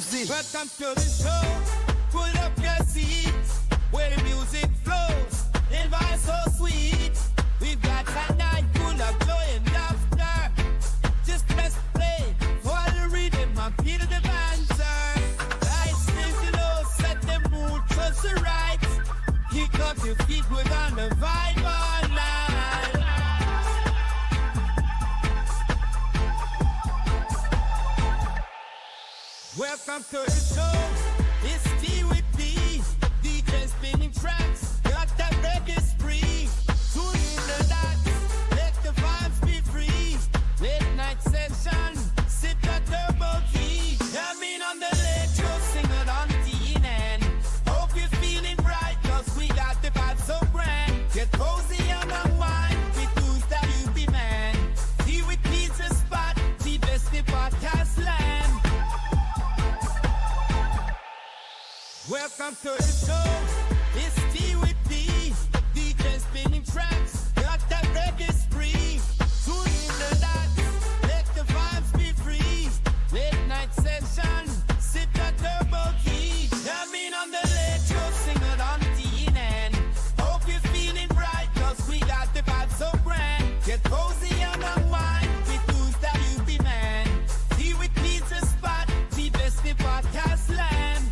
see. Welcome to the show. Pull up your seats where the music flows. The vibe so sweet. We've got a night full of joy and laughter. Just press play for the rhythm and feel the banter. Lights lift the low, set the mood just the right. Kick up your feet, we're gonna vibe all night. Welcome to the show. It's T with D. DJ spinning tracks. Got that reggae spree. Tune in the dots. Let the vibes be free. Late night session. Sip that turbo key. Coming on the late show. Sing it on TNN. Hope you're feeling bright. Cause we got the vibe so grand. Get cozy on the wine. With tunes that you be man. T with pizza spot. The best in podcast land. Welcome to the show. It's T with D. DJ spinning tracks. Got that reggae spree. Tune in the dots. Let the vibes be free. Late night session. Sip that turbo key. Coming on the late show. Sing it on TNN. Hope you're feeling bright. Cause we got the vibe so grand. Get cozy on the wine. With tunes that you be man. T with pizza spot. The best in podcast land.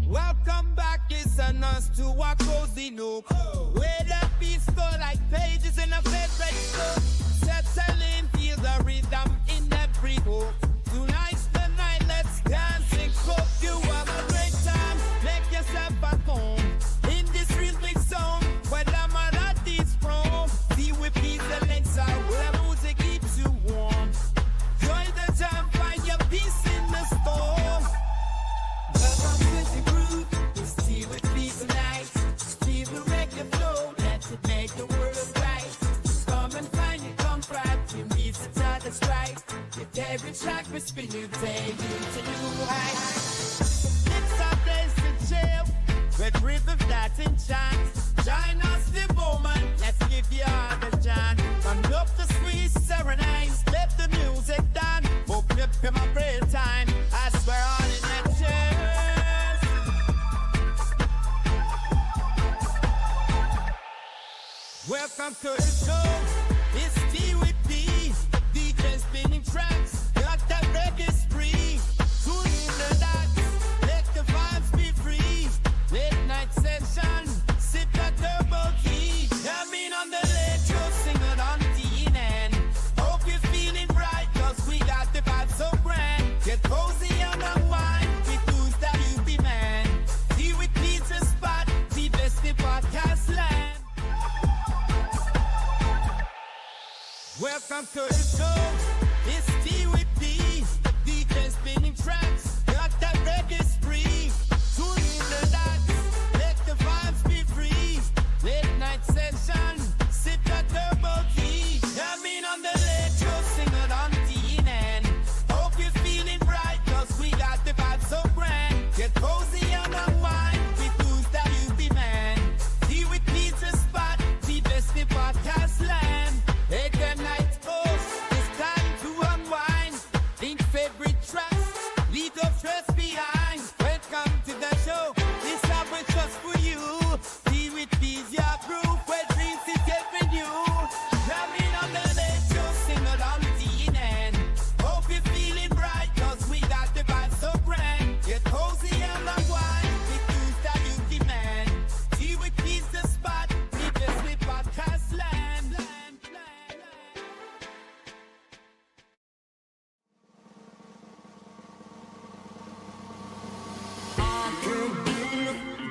Welcome back, listen us to a cozy nook. Where the beats go like pages in a favorite book. Settling, feel the rhythm in every hook. Tonight's the night, let's dance and cook. You have a great time, make yourself at home. In this rhythmic zone, where the melodies from. See with peace the legs out, where the music keeps you warm. Join the jam, find your peace in the storm. Welcome to the groove, it's tea with me tonight. Feel the reggae flow, let it make the world right. Come and find your comfort, you need to start the strike. With every track we spin, you take you to new heights. It's our place to chill, with rhythm that's enchant. Join us the moment, let's give you all the chance. Conduct the sweet serenades, let the music down. Open up in my prayer time, I swear on in that chair. Welcome to the show. It's T with D. DJ spinning tracks. Got that reggae spree. Tune in the dots. Let the vibes be free. Late night session. Sip that turbo key. Coming on the late show. Sing it on TNN. Hope you're feeling bright. Cause we got the vibe so grand. Get cozy on the wine. With tunes that you be man. T with pizza spot. The best in podcast land. Welcome to the show. It's T with D. DJ spinning tracks. Got that reggae spree. Tune in the dots. Let the vibes be free. Late night session. Sip that turbo key. Coming on the late show. Sing it on TNN. Hope you're feeling bright. Cause we got the vibe so grand. Get cozy on the wine. With tunes that you be man. Tea with pizza spot. The best in podcast land. Hey, good night, host. It's time to unwind. Think favorite tracks. Leave your stress behind. Welcome to the show. This hour is just for you. Tea with peas, your proof. Where dreams is getting you. Coming on the late show. Sing it on TNN. Hope you're feeling bright. Cause we got the vibe so grand. Get cozy on the wine. With tunes that you demand. Tea with peas, the spot. Previously podcast land.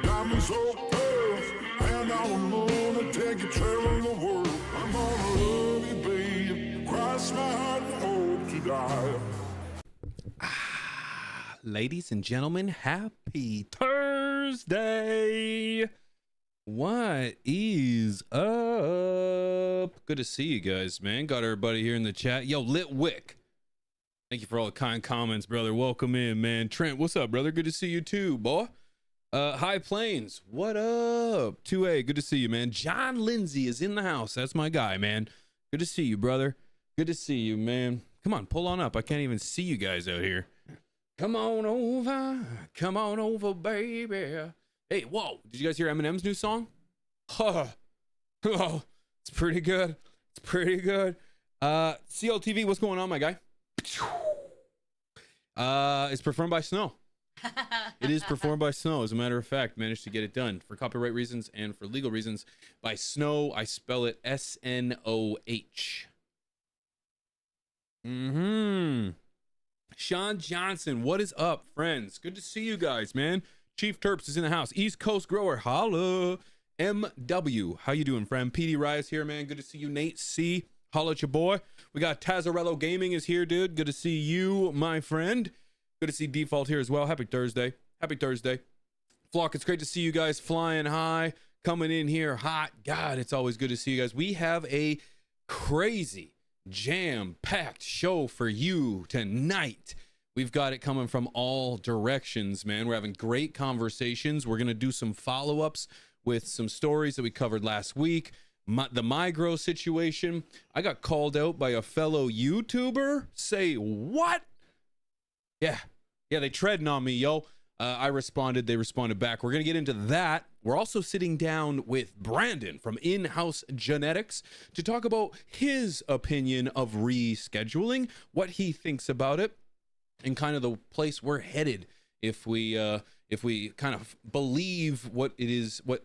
Diamonds so pearls, and I'm gonna take you traveling the world. I'm gonna love you, babe. Cross my heart and hope to die. Ladies and gentlemen, happy Thursday. What is up? Good to see you guys, man. Got everybody here in the chat. Yo, Litwick. Thank you for all the kind comments, brother. Welcome in, man. Trent, what's up, brother? Good to see you too, boy. High Plains, what up? 2A, good to see you, man. John Lindsay is in the house. That's my guy, man. Good to see you, brother. Good to see you, man. Come on, pull on up. I can't even see you guys out here. Come on over, baby. Hey, whoa! Did you guys hear Eminem's new song? Oh, it's pretty good. It's pretty good. CLTV, what's going on, my guy? It's performed by Snow. It is performed by Snow. As a matter of fact, managed to get it done for copyright reasons and for legal reasons by Snow. I spell it S-N-O-H. Sean Johnson, what is up, friends? Good to see you guys, man. Chief Terps is in the house. East Coast Grower, holla. MW, how you doing, friend? PD Rice here, man. Good to see you. Nate C, holla at your boy. We got Tazarello Gaming is here, dude. Good to see you, my friend. Good to see Default here as well. Happy Thursday. Happy Thursday. Flock, it's great to see you guys flying high, coming in here hot. God, it's always good to see you guys. We have a crazy jam-packed show for you tonight. We've got it coming from all directions, man. We're having great conversations. We're going to do some follow-ups with some stories that we covered last week. The Migros situation. I got called out by a fellow YouTuber. Say what? Yeah, they treading on me, yo. I responded. They responded back. We're going to get into that. We're also sitting down with Brandon from In-House Genetics to talk about his opinion of rescheduling, what he thinks about it, and kind of the place we're headed if we kind of believe what it is, what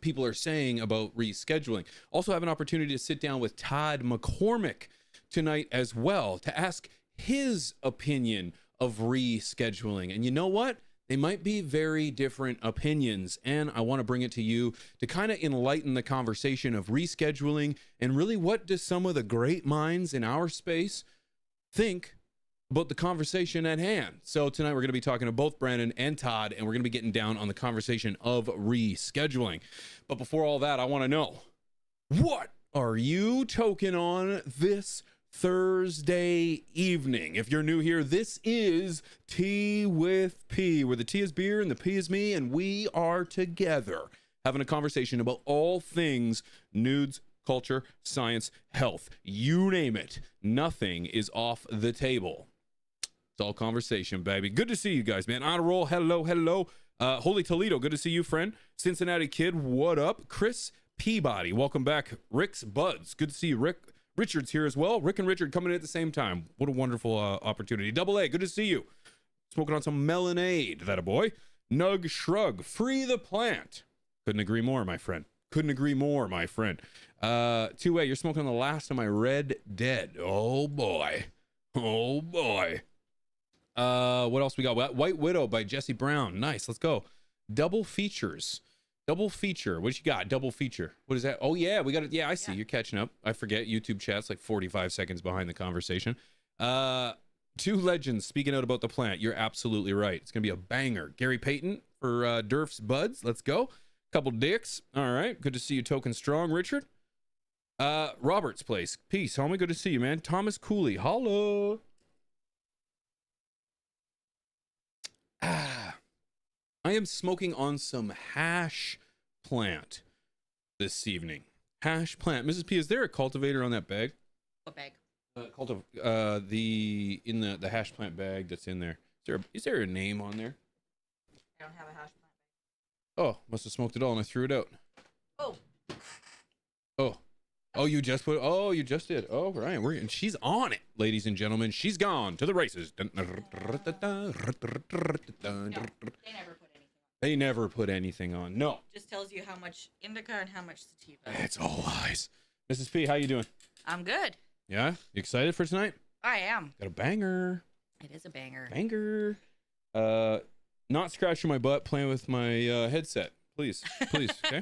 people are saying about rescheduling. Also have an opportunity to sit down with Todd McCormick tonight as well to ask his opinion of rescheduling. And you know what? They might be very different opinions, and I want to bring it to you to kind of enlighten the conversation of rescheduling and really what do some of the great minds in our space think about the conversation at hand. So tonight we're going to be talking to both Brandon and Todd, and we're going to be getting down on the conversation of rescheduling. But before all that, I want to know, what are you toking on this Thursday evening? If you're new here, this is Tea with P, where the T is beer and the P is me, and we are together having a conversation about all things nudes, culture, science, health. You name it. Nothing is off the table. It's all conversation, baby. Good to see you guys, man. On a roll. Hello. Holy Toledo, good to see you, friend. Cincinnati Kid, what up? Chris Peabody, welcome back. Rick's Buds, good to see you, Rick. Richard's here as well. Rick and Richard coming in at the same time. What a wonderful opportunity. Double A, good to see you. Smoking on some Melonade, that a boy. Nug Shrug, free the plant. Couldn't agree more, my friend. 2A, you're smoking on the last of my Red Dead. Oh boy. What else we got? White Widow by Jesse Brown. Nice, let's go. Double feature. What you got? Double feature. What is that? Oh yeah, we got it. Yeah, I see. You're catching up. I forget. YouTube chat's like 45 seconds behind the conversation. Two legends speaking out about the plant. You're absolutely right. It's gonna be a banger. Gary Payton for Durf's Buds. Let's go. Couple dicks. All right. Good to see you, Token Strong, Richard. Robert's Place. Peace, homie. Good to see you, man. Thomas Cooley. Holla. I am smoking on some hash plant this evening. Hash plant. Mrs. P, is there a cultivator on that bag? What bag? The hash plant bag that's in there. Is there a name on there? I don't have a hash plant bag. Oh, must have smoked it all and I threw it out. Oh, you just did. Oh, right. And she's on it, ladies and gentlemen. She's gone to the races. No, they never put anything on. They never put anything on. No. Just tells you how much indica and how much sativa. It's all lies. Mrs. P, how you doing? I'm good. Yeah? You excited for tonight? I am. Got a banger. It is a banger. Not scratching my butt, playing with my headset. Please, okay?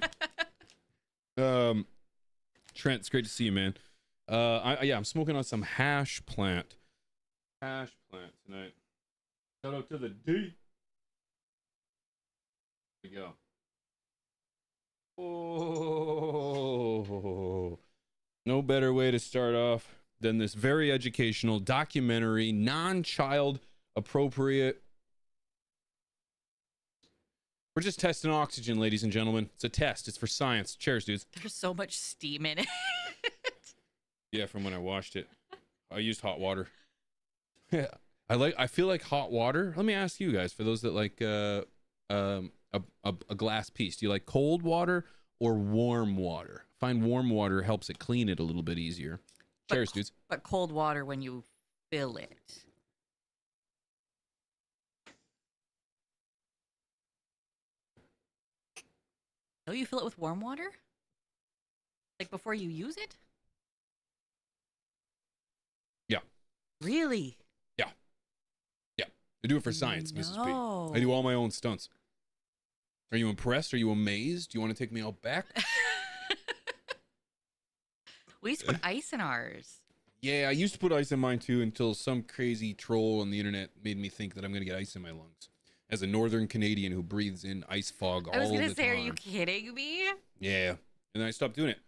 Trent, it's great to see you, man. I'm smoking on some hash plant. Hash plant tonight. Shout out to the D. There we go. Oh, no better way to start off than this very educational documentary, non-child appropriate. We're just testing oxygen, ladies and gentlemen. It's a test. It's for science. Cheers, dudes. There's so much steam in it. Yeah, from when I washed it. I used hot water. Yeah. I feel like hot water. Let me ask you guys, for those that like a glass piece, do you like cold water or warm water? I find warm water helps it clean it a little bit easier. Cheers, dudes. But cold water when you fill it. Oh, you fill it with warm water? Like before you use it? Yeah. Really? Yeah. I do it for science, Mrs. P. No. I do all my own stunts. Are you impressed? Are you amazed? Do you want to take me out back? We used to put ice in ours. Yeah, I used to put ice in mine too until some crazy troll on the internet made me think that I'm going to get ice in my lungs. As a northern Canadian who breathes in ice fog all the time. I was going to say, are you kidding me? Yeah. And then I stopped doing it.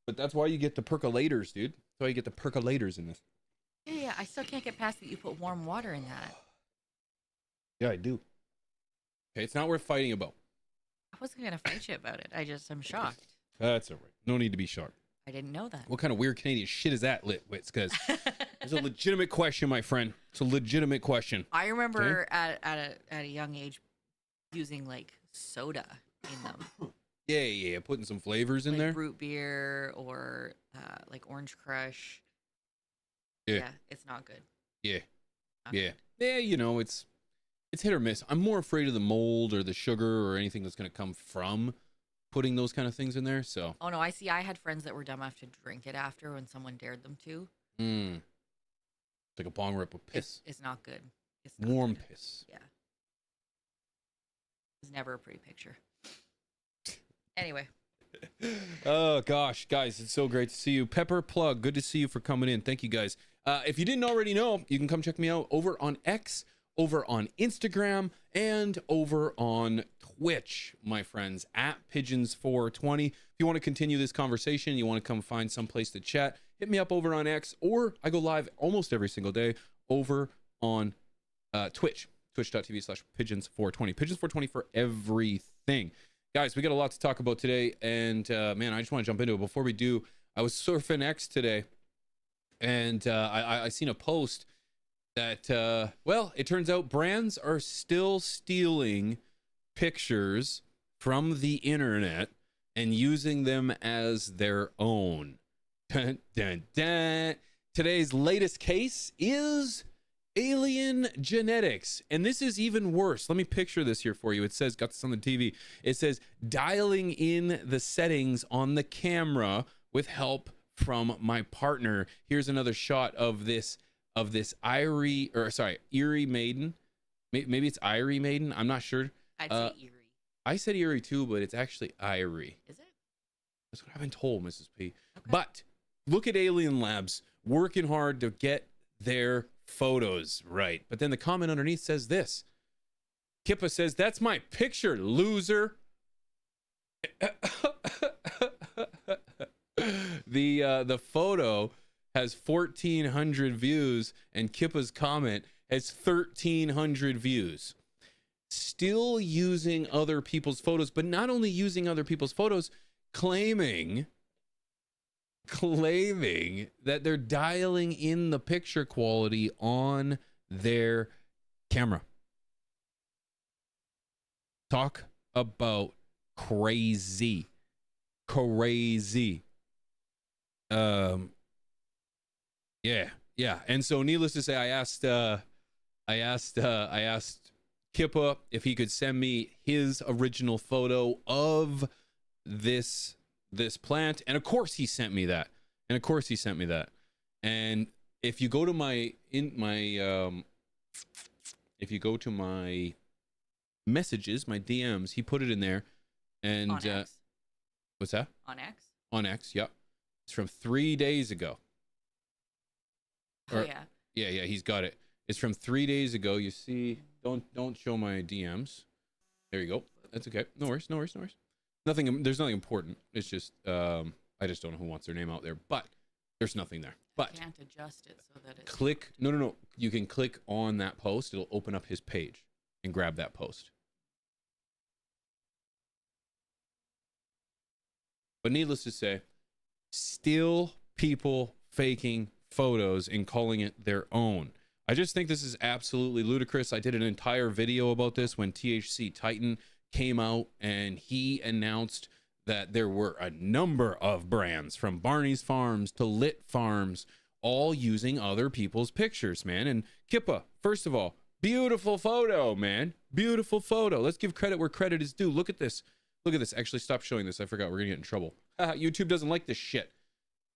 But that's why you get the percolators, dude. That's why you get the percolators in this. Yeah, I still can't get past that you put warm water in that. Yeah, I do. Okay, it's not worth fighting about. I wasn't going to fight you about it. I'm shocked. That's all right. No need to be shocked. I didn't know that. What kind of weird Canadian shit is that, Litwits? Because it's a legitimate question, my friend. It's a legitimate question. I remember at a young age using like soda in them. Yeah. Putting some flavors in like there. Root beer or like Orange Crush. Yeah. It's not good. Yeah. Not Yeah. good. Yeah, you know, it's hit or miss. I'm more afraid of the mold or the sugar or anything that's going to come from putting those kind of things in there. So. Oh no, I had friends that were dumb enough to drink it after when someone dared them to. It's like a bong rip with piss. It's not good. It's not Warm good. piss. Yeah. It's never a pretty picture. Anyway. Oh gosh, guys, it's so great to see you. Pepper Plug, good to see you for coming in. Thank you, guys. If you didn't already know, you can come check me out over on X, over on Instagram, and over on Twitch, my friends, at Pigeons420. If you want to continue this conversation, you want to come find some place to chat, hit me up over on X, or I go live almost every single day over on Twitch, twitch.tv/Pigeons420. Pigeons420 for everything. Guys, we got a lot to talk about today, and man, I just want to jump into it. Before we do, I was surfing X today, and I seen a post that, well, it turns out brands are still stealing pictures from the internet and using them as their own. Dun, dun, dun. Today's latest case is alien genetics, and this is even worse. Let me picture this here for you. It says, got this on the TV, it says dialing in the settings on the camera with help from my partner. Here's another shot of this Erie maiden. Maybe it's Irie maiden, I'm not sure. I'd say Erie. I said Erie too, but it's actually Irie. Is it? That's what I've been told, Mrs. P. Okay. But look at Alien Labs working hard to get their photos right. But then the comment underneath says this. Kippa says, "That's my picture, loser." The photo has 1,400 views, and Kippa's comment has 1,300 views. Still using other people's photos, but not only using other people's photos, claiming that they're dialing in the picture quality on their camera. Talk about crazy. Yeah. And so needless to say, I asked Kippa if he could send me his original photo of this plant, and of course he sent me that. And if you go to my messages, my DMs, he put it in there. And On X? What's that? On X? On X, yep. It's from 3 days ago. Oh, yeah. Yeah, he's got it. It's from 3 days ago. You see, don't show my DMs. There you go. That's okay. No worries. There's nothing important. It's just I just don't know who wants their name out there, but there's nothing there. But I can't adjust it so that it's... click. No. You can click on that post. It'll open up his page and grab that post. But needless to say, still people faking photos and calling it their own. I just think this is absolutely ludicrous. I did an entire video about this when THC Titan came out, and he announced that there were a number of brands from Barney's Farms to Lit Farms all using other people's pictures, man. And Kippa, first of all, beautiful photo, man. Beautiful photo. Let's give credit where credit is due. Look at this. Look at this. Actually, stop showing this. I forgot. We're going to get in trouble. YouTube doesn't like this shit.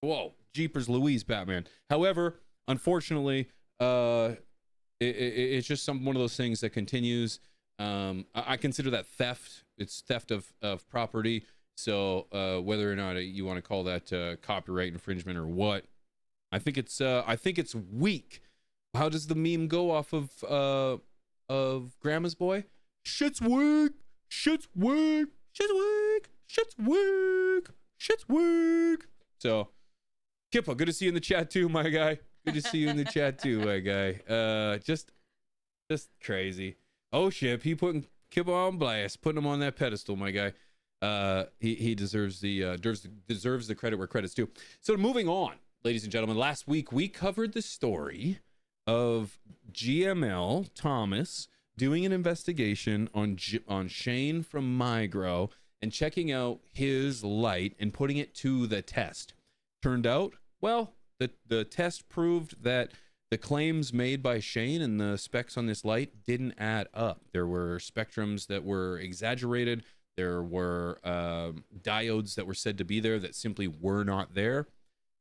Whoa. Jeepers Louise, Batman. However, unfortunately, it's just one of those things that continues. I consider that theft. It's theft of property. So whether or not you want to call that copyright infringement or what, I think it's weak. How does the meme go off of Grandma's Boy? Shit's weak. Shit's weak. Shit's weak. Shit's weak. Shit's weak. So, Kippa, good to see you in the chat too, my guy. Good to see you in the chat too, my guy. Just crazy. Oh shit, he putting Kippa on blast, putting him on that pedestal, my guy. He deserves the credit where credit's due. So moving on, ladies and gentlemen, last week we covered the story of GML Thomas doing an investigation on Shane from Migro and checking out his light and putting it to the test. Turned out, well, the test proved that the claims made by Shane and the specs on this light didn't add up. There were spectrums that were exaggerated. There were diodes that were said to be there that simply were not there.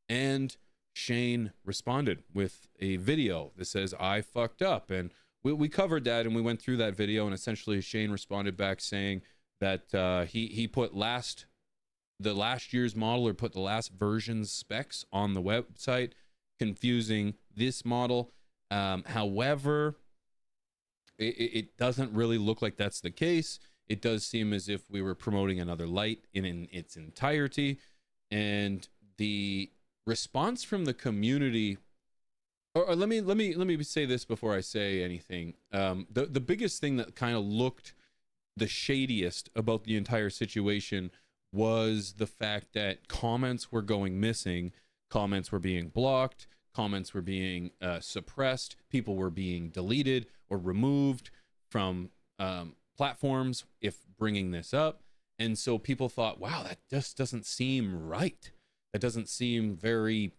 And Shane responded with a video that says, I fucked up. And we covered that, and we went through that video, and essentially Shane responded back saying that he put the last year's model, or put the last version's specs on the website, confusing this model. However, it doesn't really look like that's the case. It does seem as if we were promoting another light in its entirety. And the response from the community, or let me say this before I say anything. The biggest thing that kind of looked the shadiest about the entire situation was the fact that comments were going missing, comments were being blocked, comments were being suppressed, people were being deleted or removed from platforms if bringing this up. And so people thought, wow, that just doesn't seem right. That doesn't seem very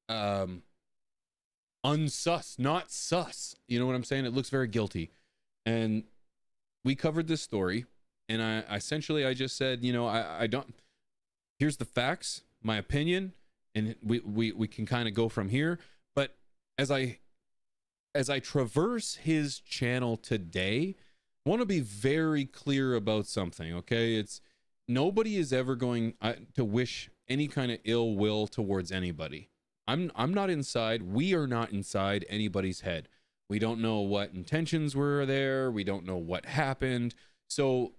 unsus, not sus. You know what I'm saying? It looks very guilty. And we covered this story, and I just said, you know, I don't, here's the facts, my opinion, and we can kind of go from here. But as I traverse his channel today, I want to be very clear about something, okay? It's nobody is ever going to wish any kind of ill will towards anybody. I'm not inside. We are not inside anybody's head. We don't know what intentions were there. We don't know what happened. So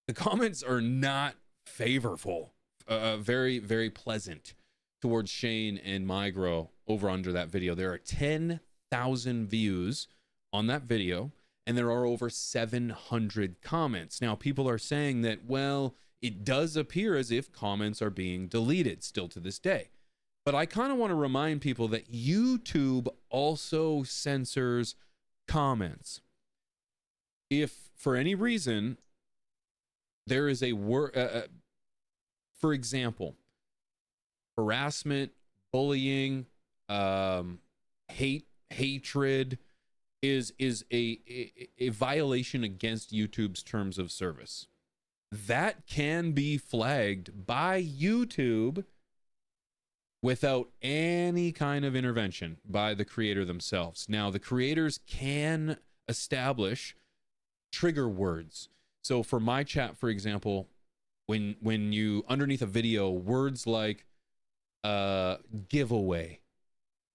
the comments are not favorable, very, very pleasant towards Shane and Migro over under that video. There are 10,000 views on that video, and there are over 700 comments. Now, people are saying that, well, it does appear as if comments are being deleted still to this day. But I kind of want to remind people that YouTube also censors comments. If for any reason there is a word, for example, harassment, bullying, hatred is a violation against YouTube's terms of service. That can be flagged by YouTube without any kind of intervention by the creator themselves. Now, the creators can establish trigger words. So for my chat, for example, when you, underneath a video, words like giveaway,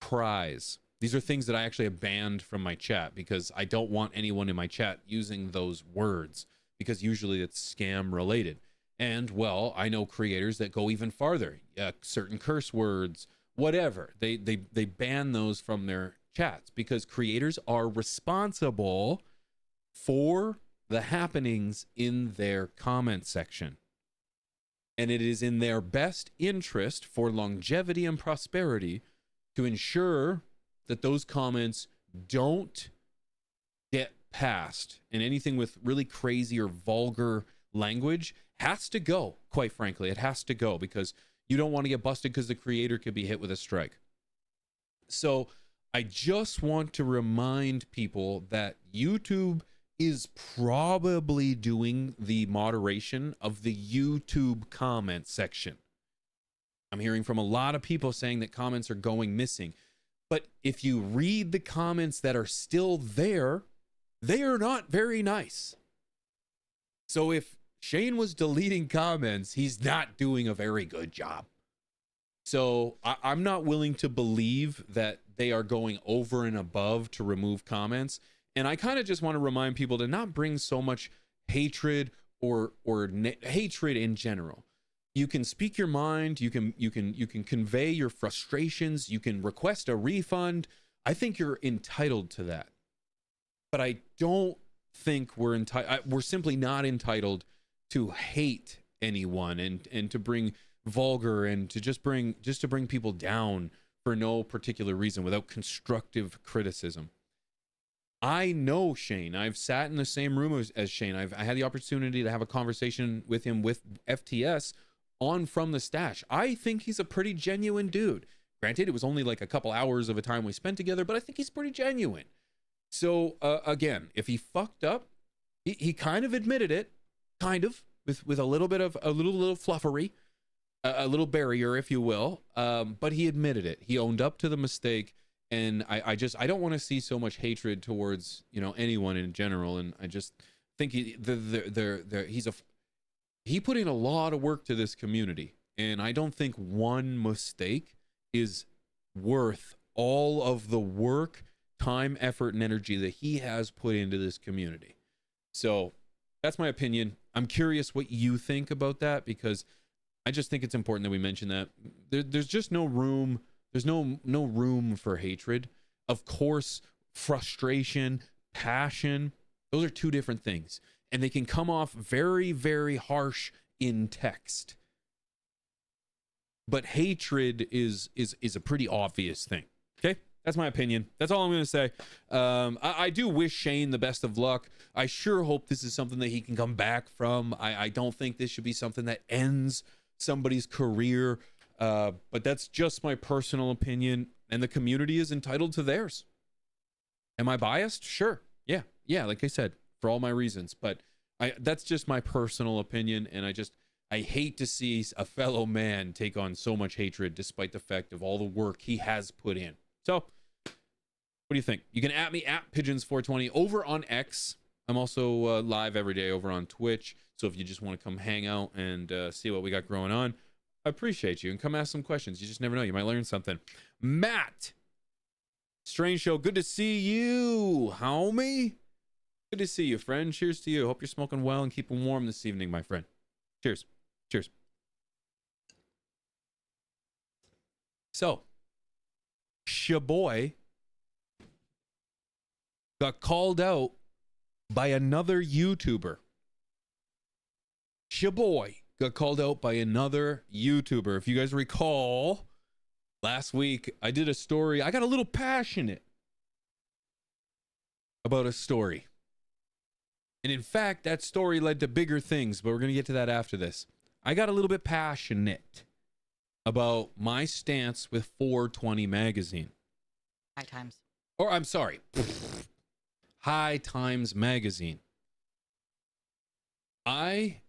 prize, these are things that I actually have banned from my chat because I don't want anyone in my chat using those words, because usually it's scam related. And, well, I know creators that go even farther, certain curse words, whatever. They ban those from their chats because creators are responsible for the happenings in their comment section. And it is in their best interest for longevity and prosperity to ensure that those comments don't get passed, and anything with really crazy or vulgar language has to go. Quite frankly, it has to go, because you don't want to get busted because the creator could be hit with a strike. So I just want to remind people that YouTube is probably doing the moderation of the YouTube comment section. I'm hearing from a lot of people saying that comments are going missing. But if you read the comments that are still there, they are not very nice. So if Shane was deleting comments, he's not doing a very good job. So I'm not willing to believe that they are going over and above to remove comments. And I kind of just want to remind people to not bring so much hatred or hatred in general. You can speak your mind. You can convey your frustrations. You can request a refund. I think you're entitled to that. But I don't think we're simply not entitled to hate anyone and to bring vulgar and to just to bring people down for no particular reason without constructive criticism. I know Shane. I've sat in the same room as Shane. I had the opportunity to have a conversation with him with FTS on From the Stash. I think he's a pretty genuine dude. Granted, it was only like a couple hours of a time we spent together, but I think he's pretty genuine. So again, if he fucked up, he kind of admitted it, kind of with a little bit of a little fluffery, a little barrier, if you will. But he admitted it. He owned up to the mistake. And I don't want to see so much hatred towards, anyone in general. And I just think he put in a lot of work to this community. And I don't think one mistake is worth all of the work, time, effort, and energy that he has put into this community. So that's my opinion. I'm curious what you think about that, because I just think it's important that we mention that there's just no room. There's no room for hatred. Of course, frustration, passion, those are two different things. And they can come off very, very harsh in text. But hatred is a pretty obvious thing. Okay? That's my opinion. That's all I'm going to say. I do wish Shane the best of luck. I sure hope this is something that he can come back from. I don't think this should be something that ends somebody's career. But that's just my personal opinion, and the community is entitled to theirs. Am I biased? Sure. Yeah. Like I said, for all my reasons, but that's just my personal opinion. And I hate to see a fellow man take on so much hatred, despite the fact of all the work he has put in. So what do you think? You can at me at Pigeons420 over on X. I'm also live every day over on Twitch. So if you just want to come hang out and see what we got going on, I appreciate you, and come ask some questions. You just never know. You might learn something. Matt, Strange Show, good to see you, homie. Good to see you, friend. Cheers to you. Hope you're smoking well and keeping warm this evening, my friend. Cheers. Cheers. So, Shaboy got called out by another YouTuber. Shaboy got called out by another YouTuber. If you guys recall, last week I did a story. I got a little passionate about a story. And in fact, that story led to bigger things, but we're going to get to that after this. I got a little bit passionate about my stance with 420 magazine. High Times. Or I'm sorry, High Times magazine. I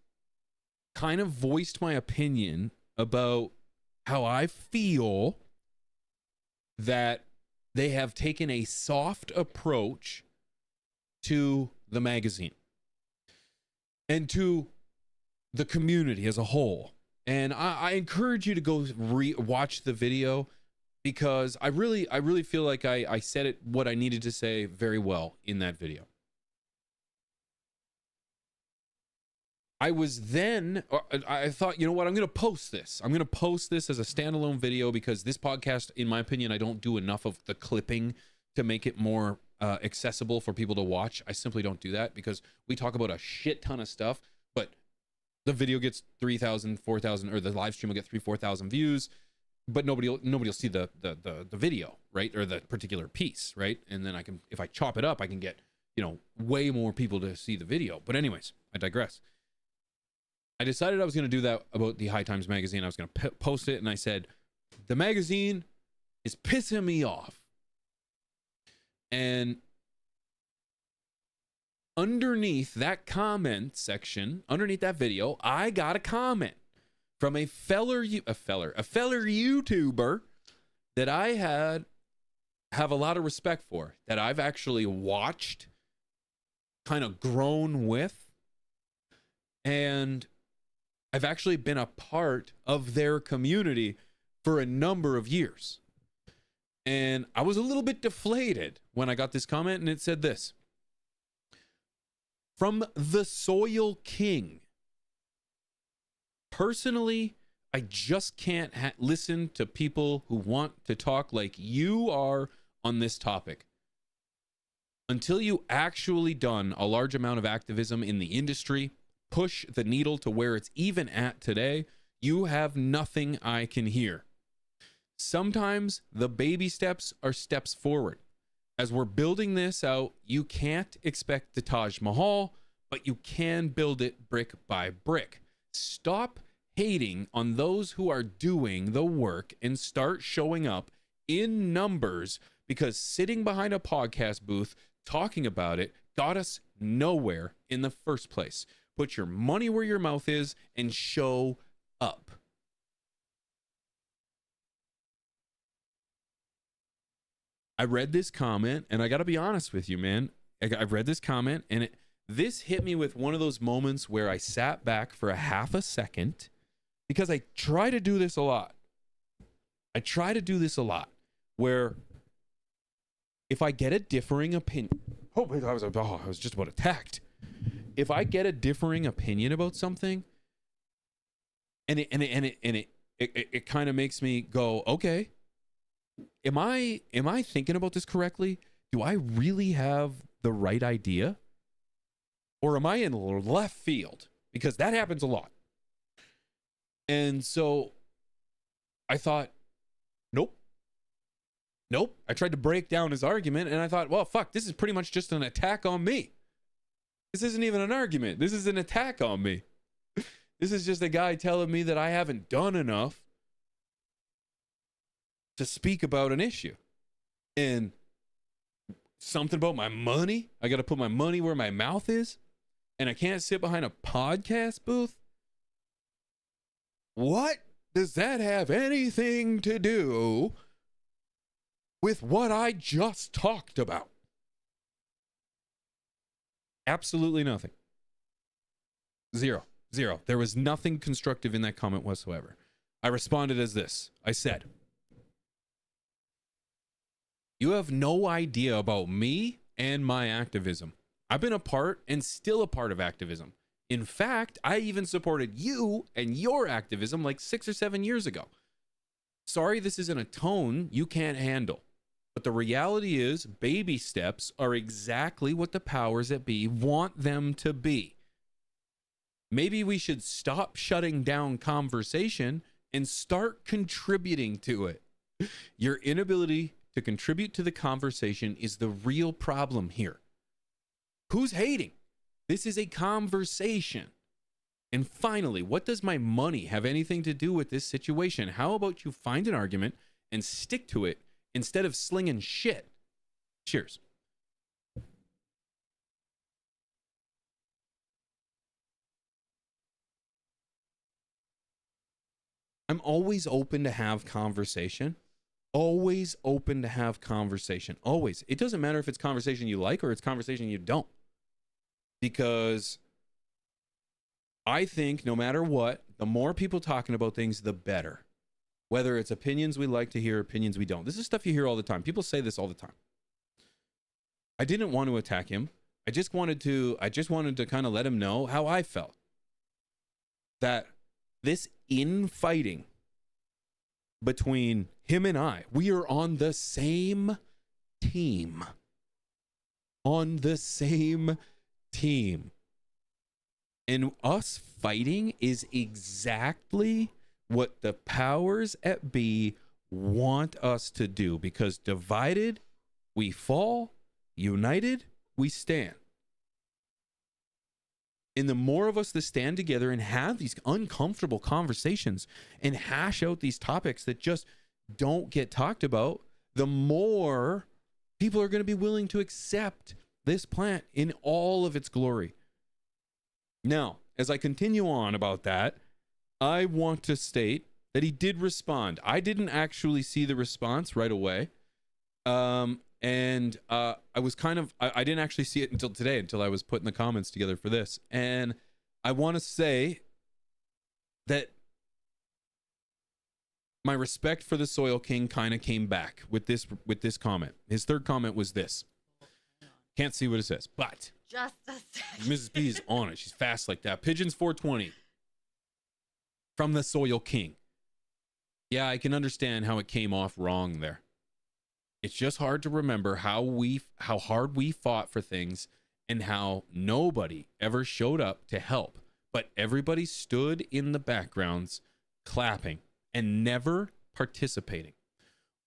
kind of voiced my opinion about how I feel that they have taken a soft approach to the magazine and to the community as a whole. And I encourage you to go watch the video, because I really feel like I said it what I needed to say very well in that video. I thought, you know what? I'm going to post this. I'm going to post this as a standalone video, because this podcast, in my opinion, I don't do enough of the clipping to make it more accessible for people to watch. I simply don't do that, because we talk about a shit ton of stuff, but the video gets 3,000, 4,000, or the live stream will get 3,000, 4,000 views. but nobody'll see the video, right? Or the particular piece, right? And then I can, if I chop it up, I can get, way more people to see the video. But anyways, I digress. I decided I was going to do that about the High Times magazine. I was going to post it, and I said, the magazine is pissing me off. And underneath that comment section, underneath that video, I got a comment from a feller YouTuber that I have a lot of respect for, that I've actually watched, kind of grown with, and I've actually been a part of their community for a number of years. And I was a little bit deflated when I got this comment, and it said this: from the Soil King. Personally, I just can't listen to people who want to talk like you are on this topic. Until you actually done a large amount of activism in the industry, push the needle to where it's even at today, you have nothing I can hear. Sometimes the baby steps are steps forward. As we're building this out, you can't expect the Taj Mahal, but you can build it brick by brick. Stop hating on those who are doing the work and start showing up in numbers, because sitting behind a podcast booth talking about it got us nowhere in the first place. Put your money where your mouth is and show up. I read this comment, and I got to be honest with you, man. I read this comment, and this hit me with one of those moments where I sat back for a half a second, because I try to do this a lot. Where if I get a differing opinion, I was just about attacked. If I get a differing opinion about something, and it kind of makes me go, okay, am I thinking about this correctly? Do I really have the right idea? Or am I in left field? Because that happens a lot. And so I thought, nope. I tried to break down his argument, and I thought, well, fuck, this is pretty much just an attack on me. This isn't even an argument. This is an attack on me. This is just a guy telling me that I haven't done enough to speak about an issue. And something about my money. I got to put my money where my mouth is. And I can't sit behind a podcast booth. What does that have anything to do with what I just talked about? Absolutely nothing. Zero. There was nothing constructive in that comment whatsoever. I responded as this. I said, you have no idea about me and my activism. I've been a part and still a part of activism. In fact, I even supported you and your activism like 6 or 7 years ago. Sorry, this isn't a tone you can't handle. But the reality is, baby steps are exactly what the powers that be want them to be. Maybe we should stop shutting down conversation and start contributing to it. Your inability to contribute to the conversation is the real problem here. Who's hating? This is a conversation. And finally, what does my money have anything to do with this situation? How about you find an argument and stick to it instead of slinging shit? Cheers. I'm always open to have conversation. Always open to have conversation. Always. It doesn't matter if it's conversation you like or it's conversation you don't. Because I think no matter what, the more people talking about things, the better. Whether it's opinions we like to hear, opinions we don't. This is stuff you hear all the time. People say this all the time. I didn't want to attack him. I just wanted to kind of let him know how I felt. That this infighting between him and I, we are on the same team. On the same team. And us fighting is exactly what the powers at be want us to do, because divided we fall, united we stand. And the more of us that stand together and have these uncomfortable conversations and hash out these topics that just don't get talked about, the more people are going to be willing to accept this plant in all of its glory. Now, as I continue on about that, I want to state that he did respond. I didn't actually see the response right away. I was I didn't actually see it until today, until I was putting the comments together for this. And I want to say that my respect for the Soil King kind of came back with this comment. His third comment was this. Can't see what it says, but Just a second. Mrs. B is on it. She's fast like that. Pigeons 420 from the Soil King. Yeah, I can understand how it came off wrong there. It's just hard to remember how hard we fought for things and how nobody ever showed up to help, but everybody stood in the backgrounds clapping and never participating.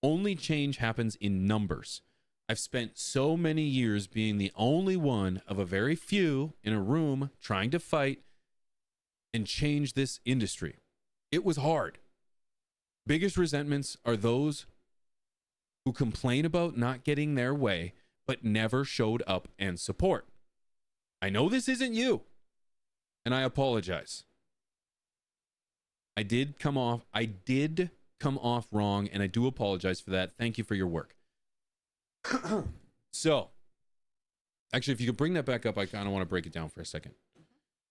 Only change happens in numbers. I've spent so many years being the only one of a very few in a room trying to fight and change this industry. It was hard. Biggest resentments are those who complain about not getting their way, but never showed up and support. I know this isn't you, and I apologize. I did come off wrong, and I do apologize for that. Thank you for your work. So, actually, if you could bring that back up, I kind of want to break it down for a second.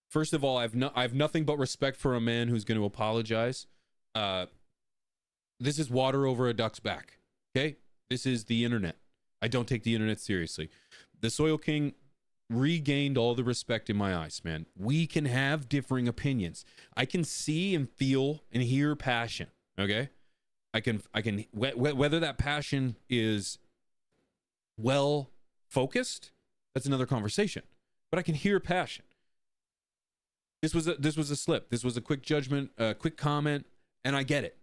First of all, I have nothing but respect for a man who's going to apologize. This is water over a duck's back. Okay? This is the internet. I don't take the internet seriously. The Soil King regained all the respect in my eyes, man. We can have differing opinions. I can see and feel and hear passion. Okay? I can whether that passion is well focused, that's another conversation. But I can hear passion. This was a slip. This was a quick judgment, a quick comment, and I get it.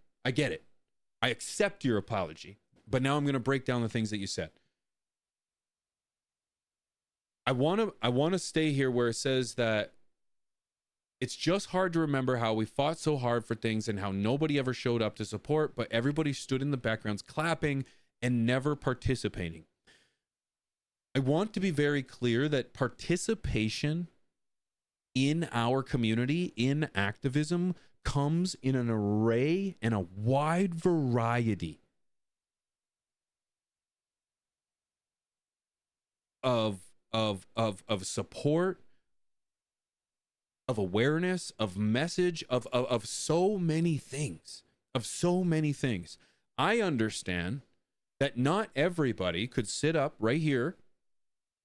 I accept your apology. But now I'm going to break down the things that you said. I want to stay here where it says that it's just hard to remember how we fought so hard for things and how nobody ever showed up to support, but everybody stood in the backgrounds clapping and never participating. I want to be very clear that participation in our community, in activism, comes in an array and a wide variety of support, of awareness, of message, of so many things, I understand that not everybody could sit up right here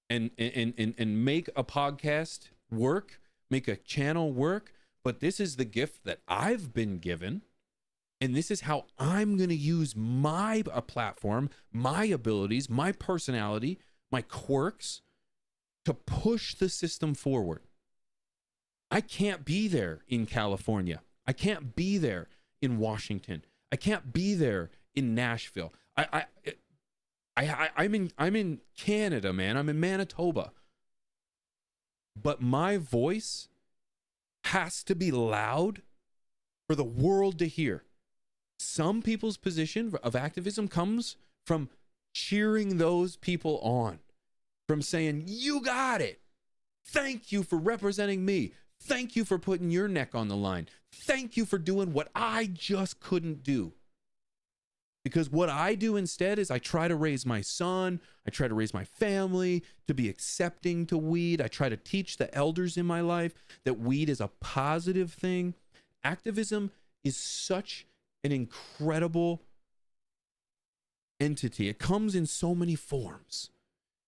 and make a podcast work, make a channel work, but this is the gift that I've been given, and this is how I'm going to use my platform, my abilities, my personality, my quirks to push the system forward. I can't be there in California. I can't be there in Washington. I can't be there in Nashville. I'm in Canada, man. I'm in Manitoba. But my voice has to be loud for the world to hear. Some people's position of activism comes from cheering those people on, from saying, you got it. Thank you for representing me. Thank you for putting your neck on the line. Thank you for doing what I just couldn't do. Because what I do instead is I try to raise my son. I try to raise my family to be accepting to weed. I try to teach the elders in my life that weed is a positive thing. Activism is such an incredible entity. It comes in so many forms.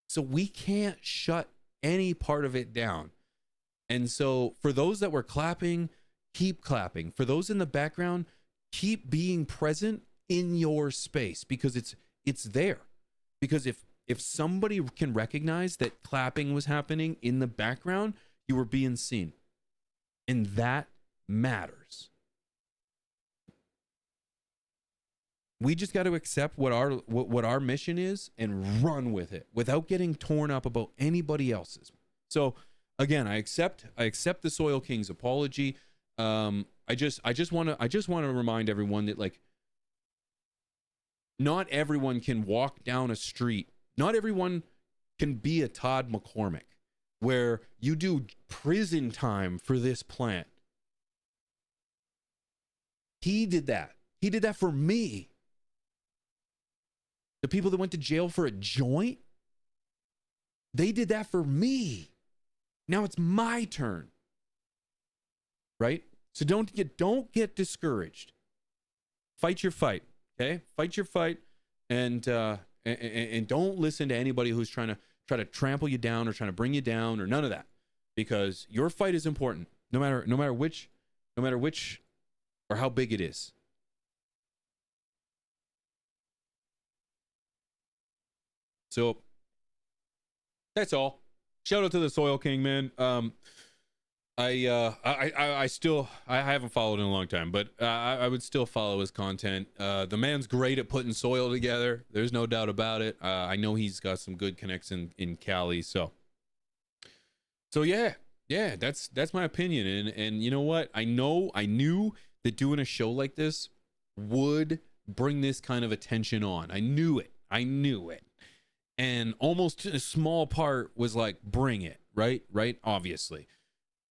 So we can't shut any part of it down. And so for those that were clapping, keep clapping. For those in the background, keep being present in your space, because it's there. Because if somebody can recognize that clapping was happening in the background, you were being seen. And that matters. We just got to accept what our mission is and run with it without getting torn up about anybody else's. So again, I accept the Soil King's apology. I just want to remind everyone that, like, not everyone can walk down a street. Not everyone can be a Todd McCorrmick, where you do prison time for this plant. He did that. He did that for me. The people that went to jail for a joint, they did that for me. Now it's my turn. Right? So don't get discouraged. Fight your fight, okay? Fight your fight, and don't listen to anybody who's trying to trample you down or trying to bring you down or none of that, because your fight is important, no matter which or how big it is. So that's all. Shout out to the Soil King, man. I still haven't followed in a long time, but I would still follow his content. The man's great at putting soil together. There's no doubt about it. I know he's got some good connects in Cali. So yeah, that's my opinion. And you know what? I knew that doing a show like this would bring this kind of attention on. I knew it. And almost a small part was like, bring it, right? Obviously.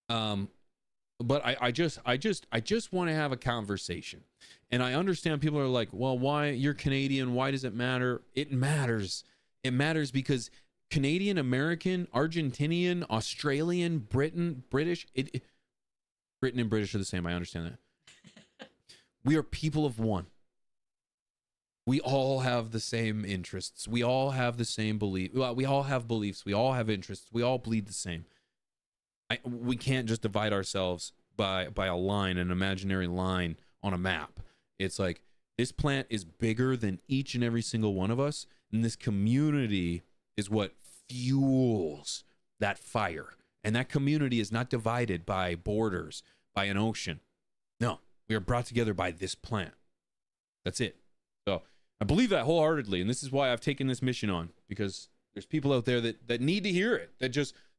But I just want to have a conversation. And I understand people are like, well, why? You're Canadian. Why does it matter? It matters. It matters because Canadian, American, Argentinian, Australian, British, Britain and British are the same. I understand that. We are people of one. We all have the same interests. We all have the same belief. Well, we all have beliefs. We all have interests. We all bleed the same. We can't just divide ourselves by a line, an imaginary line on a map. It's like, this plant is bigger than each and every single one of us, and this community is what fuels that fire. And that community is not divided by borders, by an ocean. No, we are brought together by this plant. That's it. So I believe that wholeheartedly, and this is why I've taken this mission on, because there's people out there that need to hear it,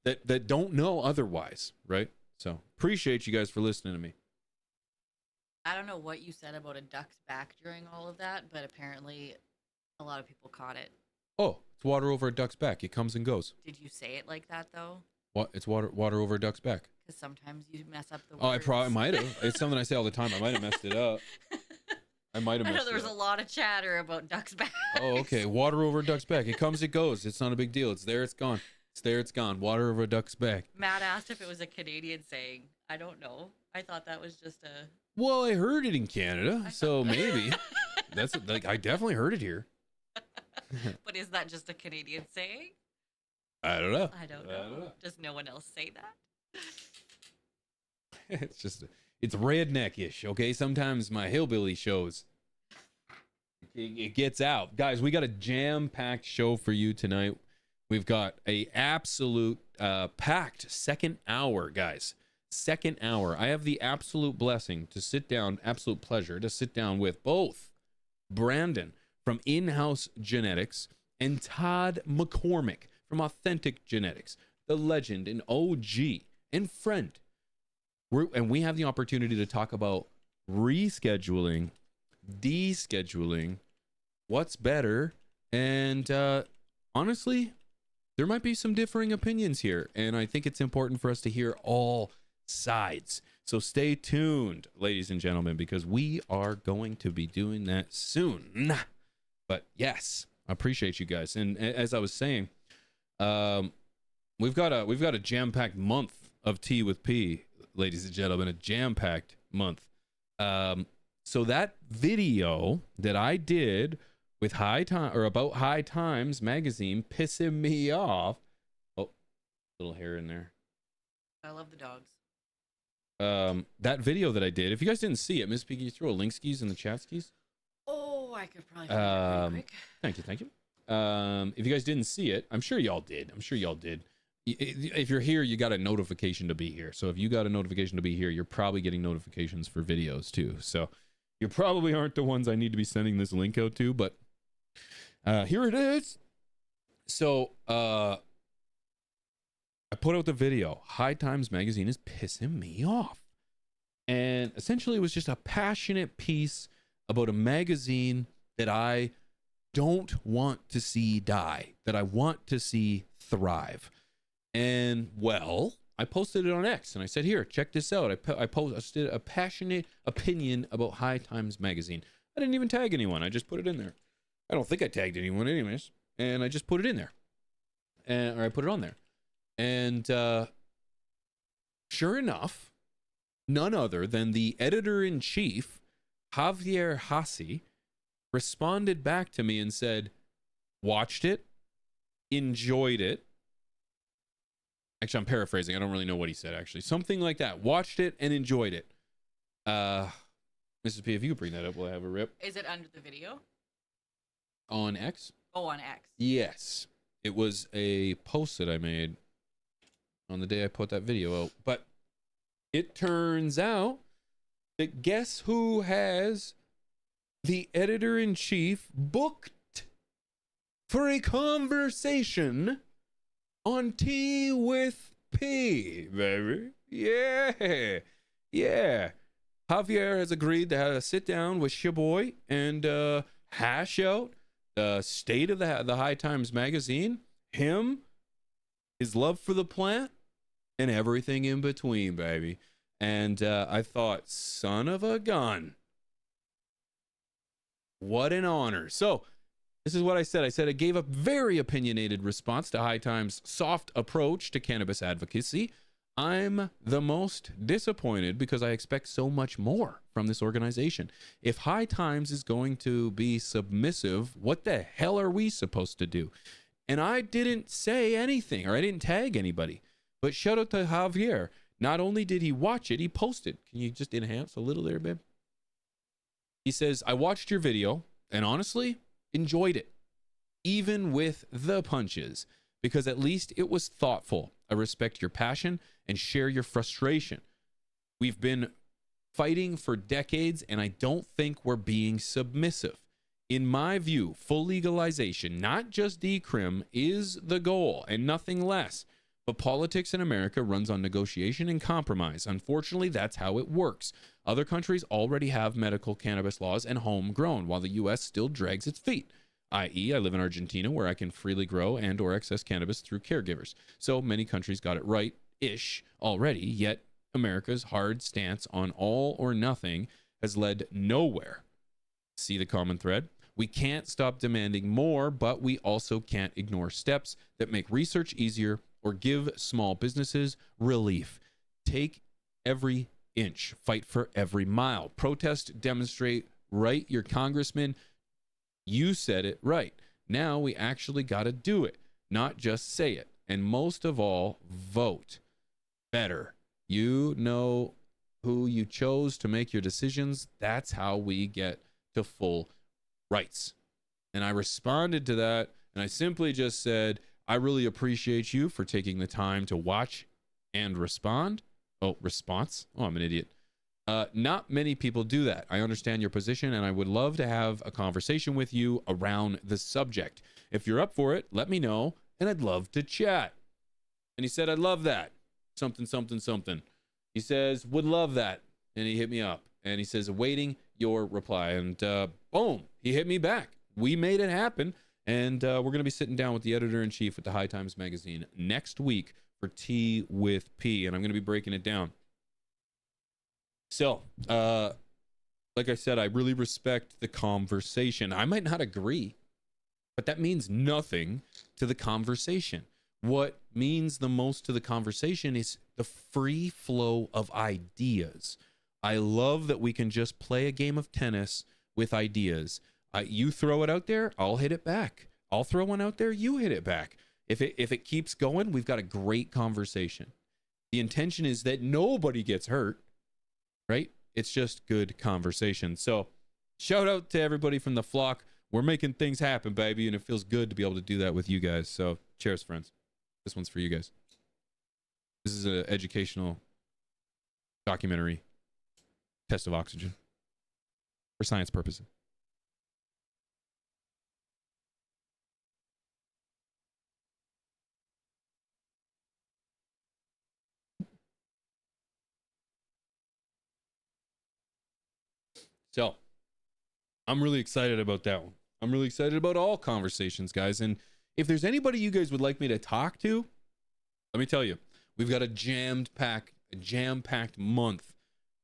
that don't know otherwise, right? So appreciate you guys for listening to me. I don't know what you said about a duck's back during all of that, but apparently a lot of people caught it. Oh, it's water over a duck's back. It comes and goes. Did you say it like that, though? What? It's water over a duck's back. Because sometimes you mess up the words. Oh, I probably might have. It's something I say all the time. I might have messed it up. I might have messed it up. There was a lot of chatter about duck's back. Oh, okay. Water over a duck's back. It comes, it goes. It's not a big deal. It's there, it's gone. It's there, it's gone. Water over a duck's back. Matt asked if it was a Canadian saying. I don't know. I thought that was just a... Well, I heard it in Canada, so maybe. That's like, I definitely heard it here. But is that just a Canadian saying? I don't know. I don't know. Does no one else say that? It's redneck-ish, okay? Sometimes my hillbilly shows, it gets out. Guys, we got a jam-packed show for you tonight. We've got a absolute packed second hour, guys. Second hour. I have the absolute blessing to sit down, absolute pleasure to sit down with both Brandon from In-House Genetics and Todd McCorrmick from Authentic Genetics, the legend and OG and friend. We have the opportunity to talk about rescheduling, descheduling, what's better, and honestly, there might be some differing opinions here, and I think it's important for us to hear all sides. So stay tuned, ladies and gentlemen, because we are going to be doing that soon. But yes, I appreciate you guys. And as I was saying, we've got a jam-packed month of Tea with P, ladies and gentlemen, a jam-packed month. So that video that I did with about High Times magazine pissing me off. Oh, little hair in there. I love the dogs. That video that I did, if you guys didn't see it, Miss Piggy, you throw a link skis in the chat skis. Oh, I could probably find it really quick. Thank you. If you guys didn't see it, I'm sure y'all did. If you're here, you got a notification to be here. So if you got a notification to be here, you're probably getting notifications for videos too. So You probably aren't the ones I need to be sending this link out to, but here it is. So I put out the video. High Times magazine is pissing me off. And essentially it was just a passionate piece about a magazine that I don't want to see die, that I want to see thrive. And well, I posted it on X and I said, here, check this out. I posted a passionate opinion about High Times magazine. I didn't even tag anyone. I just put it in there. I don't think I tagged anyone anyways. And I just put it in there. Or I put it on there. And sure enough, none other than the editor-in-chief, Javier Hassi, responded back to me and said, watched it, enjoyed it. Actually, I'm paraphrasing. I don't really know what he said, actually. Something like that. Watched it and enjoyed it. Mrs. P, if you could bring that up, we'll have a rip. Is it under the video? On X? Oh, on X. Yes. It was a post that I made on the day I put that video out. But it turns out that guess who has the editor-in-chief booked for a conversation on Tea with P, baby. Yeah. Javier has agreed to have a sit down with your boy and hash out the state of the High Times magazine, him, his love for the plant, and everything in between, baby. And I thought, son of a gun. What an honor. So this is what I said. I said I gave a very opinionated response to High Times' soft approach to cannabis advocacy. I'm the most disappointed because I expect so much more from this organization. If High Times is going to be submissive, what the hell are we supposed to do? And I didn't say anything, or I didn't tag anybody. But shout out to Javier. Not only did he watch it, he posted. Can you just enhance a little there, babe? He says, I watched your video and honestly enjoyed it, even with the punches, because at least it was thoughtful. I respect your passion and share your frustration. We've been fighting for decades, and I don't think we're being submissive. In my view, full legalization, not just decrim, is the goal and nothing less. But politics in America runs on negotiation and compromise. Unfortunately, that's how it works. Other countries already have medical cannabis laws and homegrown, while the U.S. still drags its feet. I.e., I live in Argentina, where I can freely grow and or access cannabis through caregivers. So many countries got it right-ish already, yet America's hard stance on all or nothing has led nowhere. See the common thread? We can't stop demanding more, but we also can't ignore steps that make research easier or give small businesses relief. Take every inch, fight for every mile. Protest, demonstrate, write your congressman. You said it right. Now we actually got to do it, not just say it. And most of all, vote better. You know who you chose to make your decisions. That's how we get to full rights. And I responded to that, and I simply just said, I really appreciate you for taking the time to watch and respond. Oh, response. Oh, I'm an idiot. Not many people do that. I understand your position, and I would love to have a conversation with you around the subject. If you're up for it, let me know, and I'd love to chat. And he said, I'd love that. Something, something, something. He says, would love that. And he hit me up, and he says, awaiting your reply. And boom, he hit me back. We made it happen. And we're going to be sitting down with the editor-in-chief at the High Times magazine next week for Tea with P, and I'm going to be breaking it down. So, like I said, I really respect the conversation. I might not agree, but that means nothing to the conversation. What means the most to the conversation is the free flow of ideas. I love that we can just play a game of tennis with ideas. You throw it out there, I'll hit it back. I'll throw one out there, you hit it back. If it keeps going, we've got a great conversation. The intention is that nobody gets hurt, right? It's just good conversation. So shout out to everybody from the flock. We're making things happen, baby, and it feels good to be able to do that with you guys. So cheers, friends. This one's for you guys. This is an educational documentary. Test of oxygen. for science purposes. So, I'm really excited about that one. I'm really excited about all conversations, guys. And if there's anybody you guys would like me to talk to, let me tell you, we've got a jam-packed month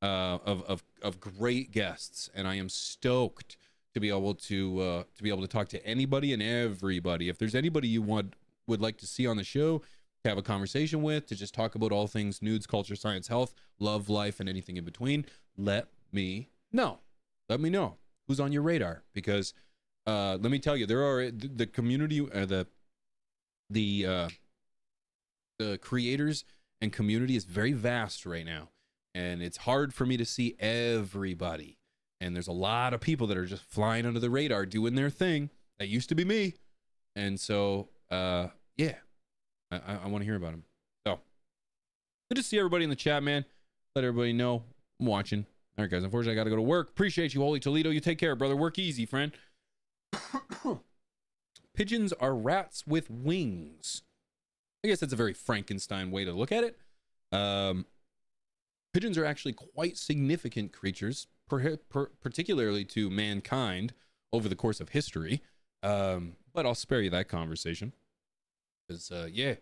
of great guests, and I am stoked to be able to talk to anybody and everybody. If there's anybody you would like to see on the show, to have a conversation with, to just talk about all things nudes, culture, science, health, love, life, and anything in between, let me know. Let me know who's on your radar, because let me tell you, there are the community, the creators and community is very vast right now, and it's hard for me to see everybody. And there's a lot of people that are just flying under the radar, doing their thing. That used to be me, and so yeah, I want to hear about them. So good to see everybody in the chat, man. Let everybody know I'm watching. All right, guys. Unfortunately, I got to go to work. Appreciate you, Holy Toledo. You take care, brother. Work easy, friend. Pigeons are rats with wings. I guess that's a very Frankenstein way to look at it. Pigeons are actually quite significant creatures, particularly to mankind over the course of history. But I'll spare you that conversation. Because, yeah,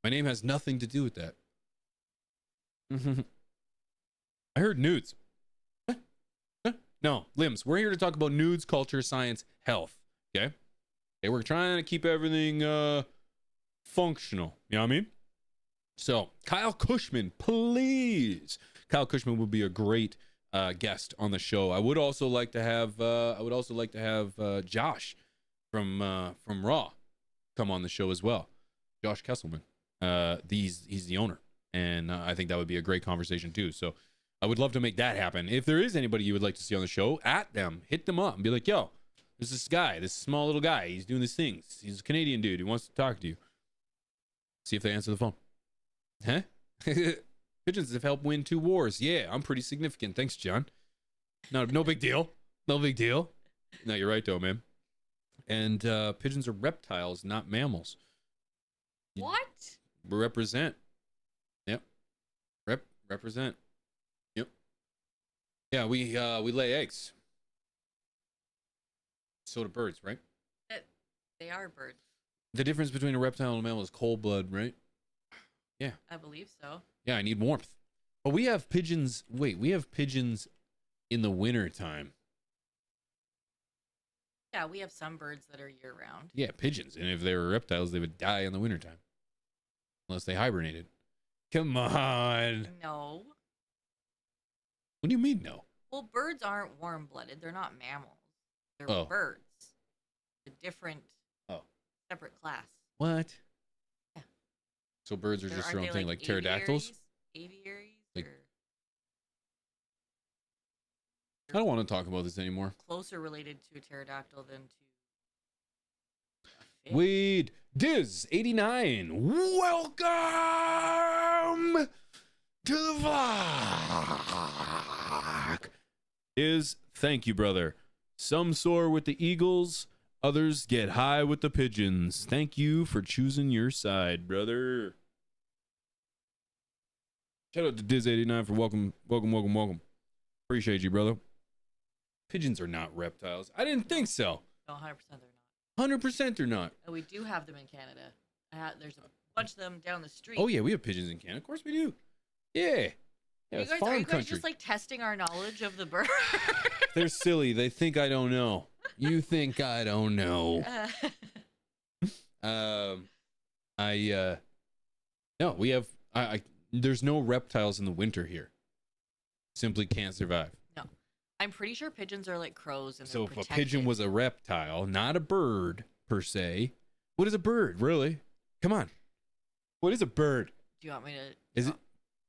my name has nothing to do with that. I heard nudes. No, limbs. We're here to talk about nudes, culture, science, health. Okay? Okay, we're trying to keep everything functional. You know what I mean? So, Kyle Cushman, please. Kyle Cushman would be a great guest on the show. I would also like to have Josh from Raw come on the show as well. Josh Kesselman. He's the owner, and I think that would be a great conversation too. So I would love to make that happen. If there is anybody you would like to see on the show, at them, hit them up and be like, yo, there's this guy, this small little guy. He's doing these things. He's a Canadian dude. He wants to talk to you. See if they answer the phone. Huh? Pigeons have helped win 2 wars. Yeah, I'm pretty significant. Thanks, John. No big deal. No big deal. No, you're right, though, man. And pigeons are reptiles, not mammals. What? Represent. Yep. Represent. Yep. Yeah, we lay eggs. So do birds, right? They are birds. The difference between a reptile and a mammal is cold blood, right? Yeah. I believe so. Yeah, I need warmth. But we have pigeons. Wait, we have pigeons in the winter time. Yeah, we have some birds that are year round. Yeah, pigeons. And if they were reptiles, they would die in the wintertime. Unless they hibernated. Come on. No. What do you mean, no? Well, birds aren't warm-blooded. They're not mammals. They're Oh. birds. A different, separate class. What? Yeah. So birds are just Aren't their own they thing, like pterodactyls? Aviaries? Like- Or I don't want to talk about this anymore. closer related to a pterodactyl than to a fish? Weed Diz 89. Welcome to the vlog. Thank you, brother. Some soar with the eagles, others get high with the pigeons. Thank you for choosing your side, brother. Shout out to Diz 89 for welcome. Appreciate you, brother. Pigeons are not reptiles. I didn't think so. No, 100% they're not. 100% they're not. And we do have them in Canada. There's a bunch of them down the street. Oh yeah, we have pigeons in Canada. Of course we do. Yeah. Yeah, it's Are farm you guys country. just like testing our knowledge of the bird? They're silly. They think I don't know. You think I don't know. No, we have there's no reptiles in the winter here. Simply can't survive. No. I'm pretty sure pigeons are like crows and So they're if a pigeon was a reptile, not a bird per se, what is a bird, really? Come on. What is a bird? Do you want me to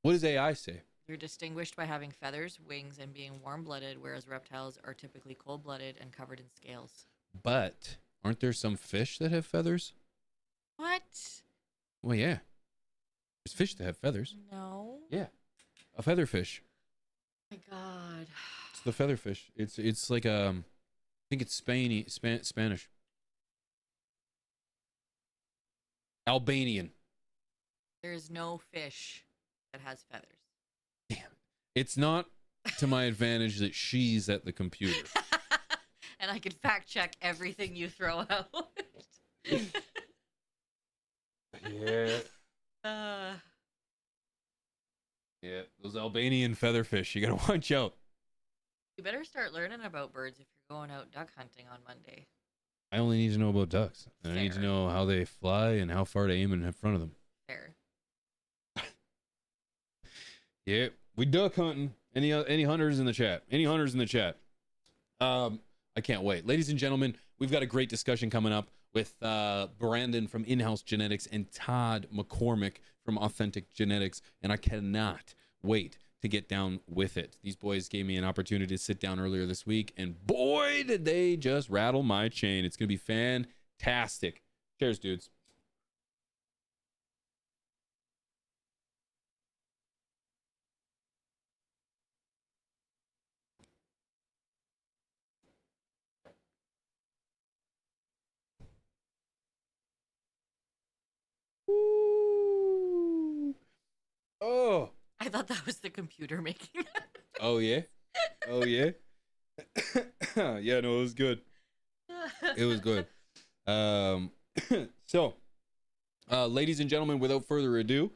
What does AI say? They're distinguished by having feathers, wings, and being warm-blooded, whereas reptiles are typically cold-blooded and covered in scales. But aren't there some fish that have feathers? What? Well, yeah. There's fish that have feathers. No. Yeah. A feather fish. My God. It's the featherfish. It's like I think it's Spanish. Albanian. There is no fish that has feathers. Damn. It's not to my advantage that she's at the computer. And I can fact check everything you throw out. Yeah. Yeah, those Albanian featherfish. You gotta watch out. You better start learning about birds if you're going out duck hunting on Monday. I only need to know about ducks. And I need to Fair. know how they fly and how far to aim in front of them. Fair. Yeah, we duck hunting. Any hunters in the chat? Any hunters in the chat? I can't wait. Ladies and gentlemen, we've got a great discussion coming up with Brandon from In-House Genetics and Todd McCorrmick from Authentic Genetics, and I cannot wait to get down with it. These boys gave me an opportunity to sit down earlier this week, and boy, did they just rattle my chain. It's going to be fantastic. Cheers, dudes. Ooh. Oh. I thought that was the computer making that. Oh yeah. Oh yeah. Yeah, no, it was good. It was good. So, ladies and gentlemen, without further ado,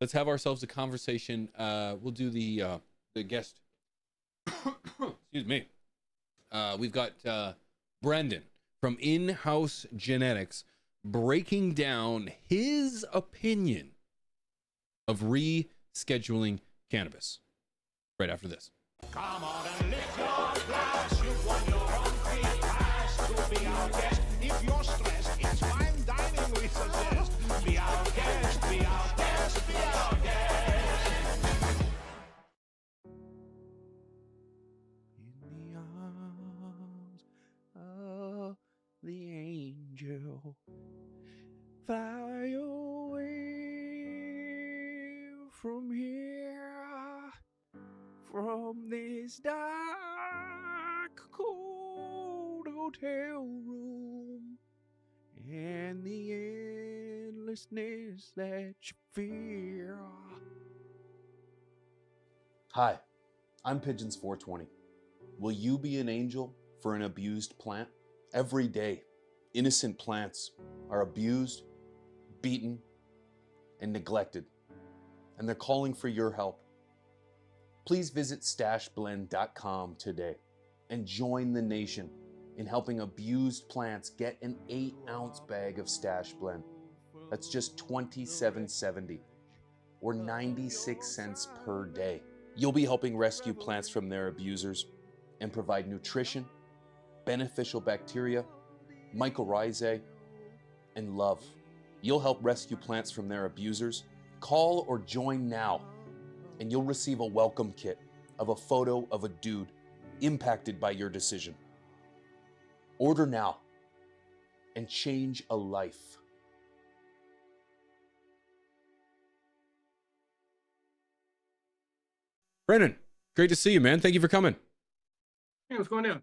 let's have ourselves a conversation. We'll do the guest. Excuse me. We've got Brendan from In-House Genetics breaking down his opinion of rescheduling cannabis. Right after this. Come on and lift your glass. You won your own free pass to be our guest. If you're stressed, it's fine dining we suggest. Be our guest, be our guest, be our guest. In the arms of the angel, fly away from here, from this dark, cold hotel room, and the endlessness that you fear. Hi, I'm Pigeons 420. Will you be an angel for an abused plant? Every day, innocent plants are abused, beaten, and neglected, and they're calling for your help. Please visit stashblend.com today and join the nation in helping abused plants get an 8-ounce bag of Stash Blend. That's just $27.70 or 96 cents per day. You'll be helping rescue plants from their abusers and provide nutrition, beneficial bacteria, mycorrhizae, and love. You'll help rescue plants from their abusers. Call or join now, and you'll receive a welcome kit of a photo of a dude impacted by your decision. Order now and change a life. Brendan, great to see you, man. Thank you for coming. Hey, what's going on?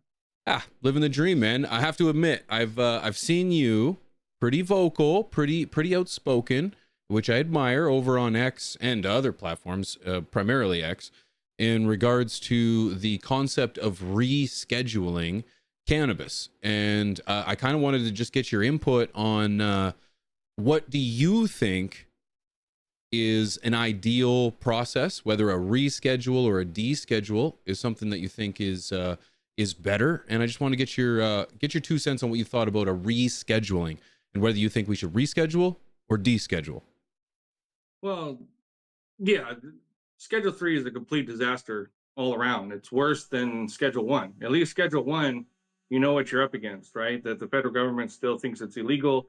Living the dream, man. I have to admit, I've seen you pretty vocal, pretty outspoken, which I admire over on X and other platforms, primarily X, in regards to the concept of rescheduling cannabis. And I kind of wanted to just get your input on what do you think is an ideal process, whether a reschedule or a deschedule is something that you think is better. And I just want to get your 2 cents on what you thought about a rescheduling and whether you think we should reschedule or deschedule. Well, yeah, Schedule 3 is a complete disaster all around. It's worse than Schedule 1. At least Schedule 1, you know what you're up against, right? That the federal government still thinks it's illegal.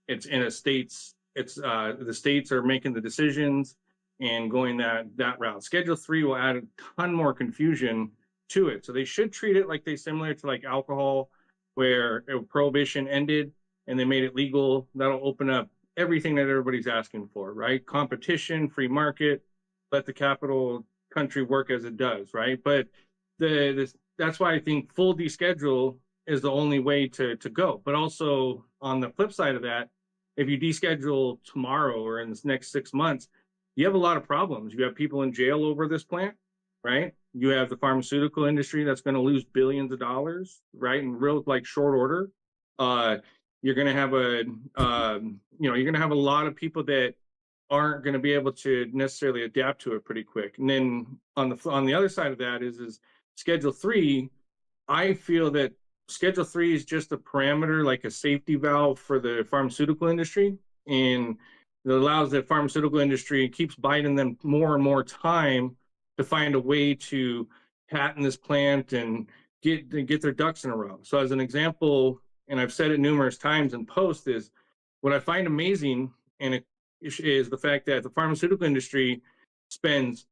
It's in a state's, the states are making the decisions and going that route. Schedule 3 will add a ton more confusion to it. So they should treat it like similar to like alcohol, where prohibition ended and they made it legal. That'll open up everything that everybody's asking for, right? Competition, free market, let the capital country work as it does, right? But that's why I think full deschedule is the only way to go. But also on the flip side of that, if you deschedule tomorrow or in this next 6 months, you have a lot of problems. You have people in jail over this plant, right? You have the pharmaceutical industry that's going to lose billions of dollars, right, in real like short order. You're going to have you're going to have a lot of people that aren't going to be able to necessarily adapt to it pretty quick. And then on the other side of that is Schedule 3. I feel that Schedule 3 is just a parameter, like a safety valve for the pharmaceutical industry, and it allows the pharmaceutical industry, keeps buying them more and more time to find a way to patent this plant and get their ducks in a row. So as an example, and I've said it numerous times in posts, is what I find amazing and it is the fact that the pharmaceutical industry spends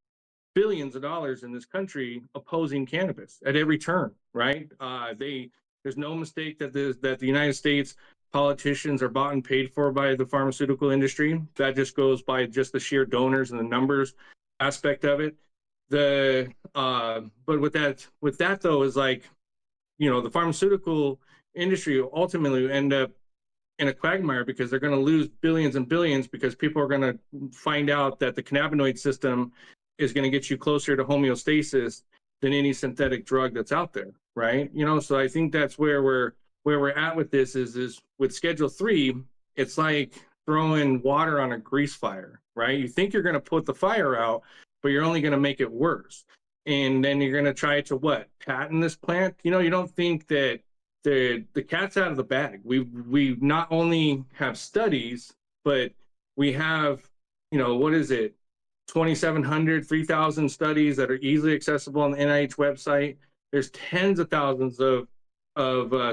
billions of dollars in this country opposing cannabis at every turn, right? There's no mistake that the United States politicians are bought and paid for by the pharmaceutical industry. That just goes by just the sheer donors and the numbers aspect of it. But with that though is like, the pharmaceutical industry will ultimately end up in a quagmire because they're going to lose billions and billions because people are going to find out that the cannabinoid system is going to get you closer to homeostasis than any synthetic drug that's out there, right? So I think that's where we're at with this is with Schedule 3, it's like throwing water on a grease fire, right? You think you're going to put the fire out, but you're only going to make it worse. And then you're going to try to patent this plant? You don't think that the cat's out of the bag. We not only have studies, but we have, 2,700, 3,000 studies that are easily accessible on the NIH website. There's tens of thousands of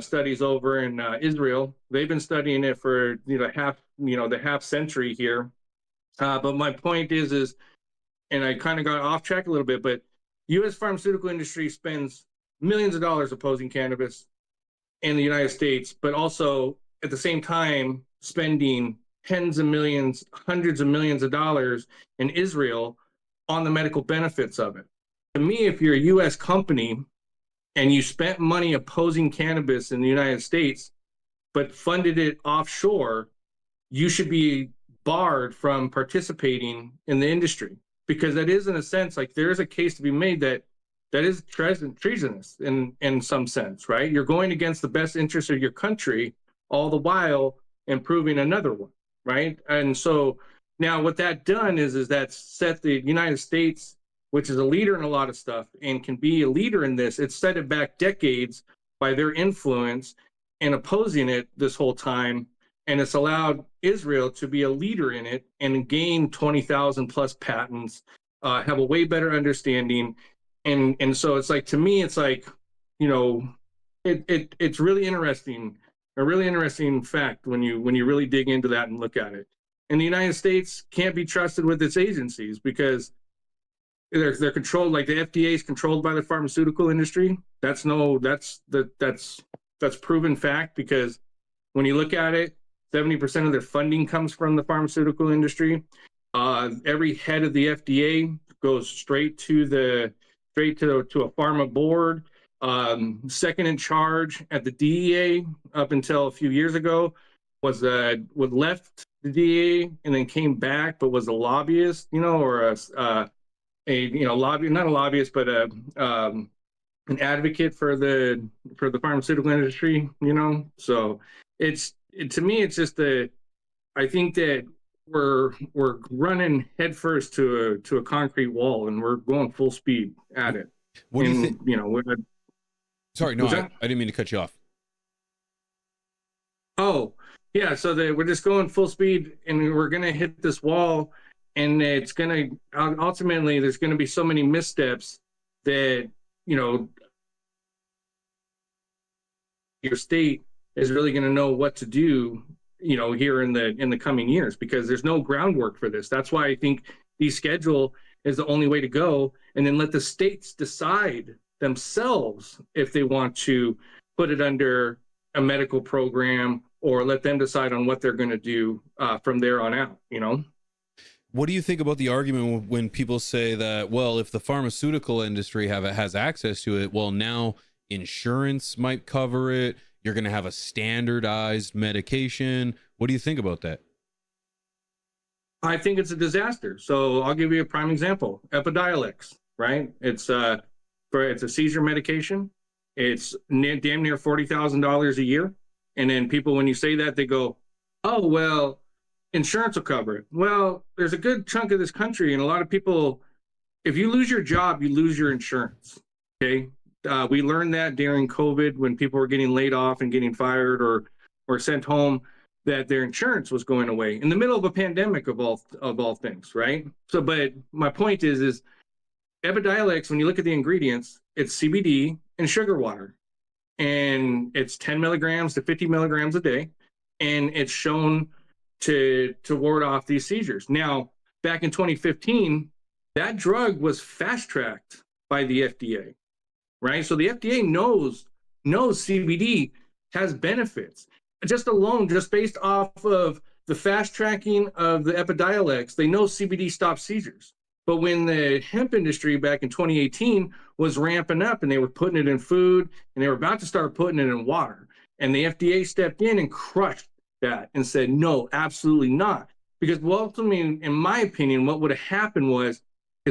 studies over in Israel. They've been studying it for the half century here. But my point is, and I kind of got off track a little bit, but U.S. pharmaceutical industry spends millions of dollars opposing cannabis in the United States, but also at the same time spending tens of millions, hundreds of millions of dollars in Israel on the medical benefits of it. To me, if you're a U.S. company and you spent money opposing cannabis in the United States, but funded it offshore, you should be barred from participating in the industry, because that is, in a sense, like there is a case to be made that is treasonous in some sense, right? You're going against the best interests of your country, all the while improving another one, right? And so now what that done is that set the United States, which is a leader in a lot of stuff and can be a leader in this, it's set it back decades by their influence and opposing it this whole time. And it's allowed Israel to be a leader in it and gain 20,000 plus patents, have a way better understanding. And so it's like, to me, it's like, it's really interesting, a really interesting fact when you really dig into that and look at it. And the United States can't be trusted with its agencies because they're controlled, like the FDA is controlled by the pharmaceutical industry. That's proven fact, because when you look at it, 70% of their funding comes from the pharmaceutical industry. Every head of the FDA goes straight to a pharma board. Second in charge at the DEA up until a few years ago was left the DEA and then came back, but was a lobbyist, or not a lobbyist, but an advocate for the pharmaceutical industry, So to me, it's just I think that we're running headfirst to a concrete wall, and we're going full speed at it. What do you think? Sorry, no, I didn't mean to cut you off. Oh, yeah. So we're just going full speed, and we're going to hit this wall, and it's going to ultimately, there's going to be so many missteps that, your state is really going to know what to do, here in the coming years, because there's no groundwork for this. That's why I think deschedule is the only way to go, and then let the states decide themselves if they want to put it under a medical program, or let them decide on what they're going to do from there on out. What do you think about the argument when people say that, well, if the pharmaceutical industry has access to it, well, now insurance might cover it. You're going to have a standardized medication. What do you think about that? I think it's a disaster. So I'll give you a prime example. Epidiolex, right? It's a seizure medication. It's damn near $40,000 a year. And then people, when you say that, they go, oh, well, insurance will cover it. Well, there's a good chunk of this country, and a lot of people, if you lose your job, you lose your insurance. Okay. We learned that during COVID when people were getting laid off and getting fired or sent home, that their insurance was going away in the middle of a pandemic of all things, right? So, but my point is Epidiolex, when you look at the ingredients, it's CBD and sugar water, and it's 10 milligrams to 50 milligrams a day, and it's shown to ward off these seizures. Now, back in 2015, that drug was fast-tracked by the FDA, right? So the FDA knows CBD has benefits. Just based off of the fast tracking of the Epidiolex, they know CBD stops seizures. But when the hemp industry back in 2018 was ramping up and they were putting it in food and they were about to start putting it in water, and the FDA stepped in and crushed that and said, no, absolutely not. Because ultimately, in my opinion, what would have happened was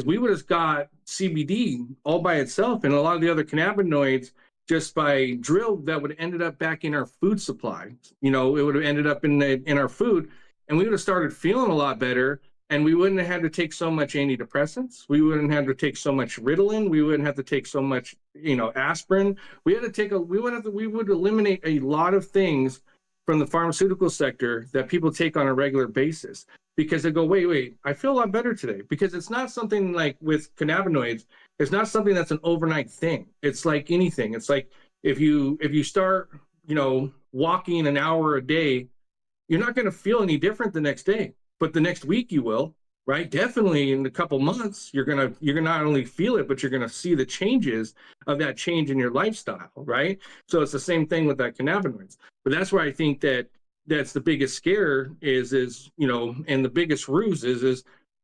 we would have got CBD all by itself and a lot of the other cannabinoids just by drill that would have ended up back in our food supply. You know, it would have ended up in our food, and we would have started feeling a lot better, and we wouldn't have had to take so much antidepressants. We wouldn't have to take so much Ritalin. We wouldn't have to take so much, aspirin. We would eliminate a lot of things from the pharmaceutical sector that people take on a regular basis, because they go, wait, I feel a lot better today. Because it's not something like with cannabinoids, it's not something that's an overnight thing. It's like anything. It's like if you start, walking an hour a day, you're not going to feel any different the next day, but the next week you will, right? Definitely in a couple months, you're gonna not only feel it, but you're gonna see the changes of that change in your lifestyle, right? So it's the same thing with that cannabinoids. But that's where I think that's the biggest scare is and the biggest ruse is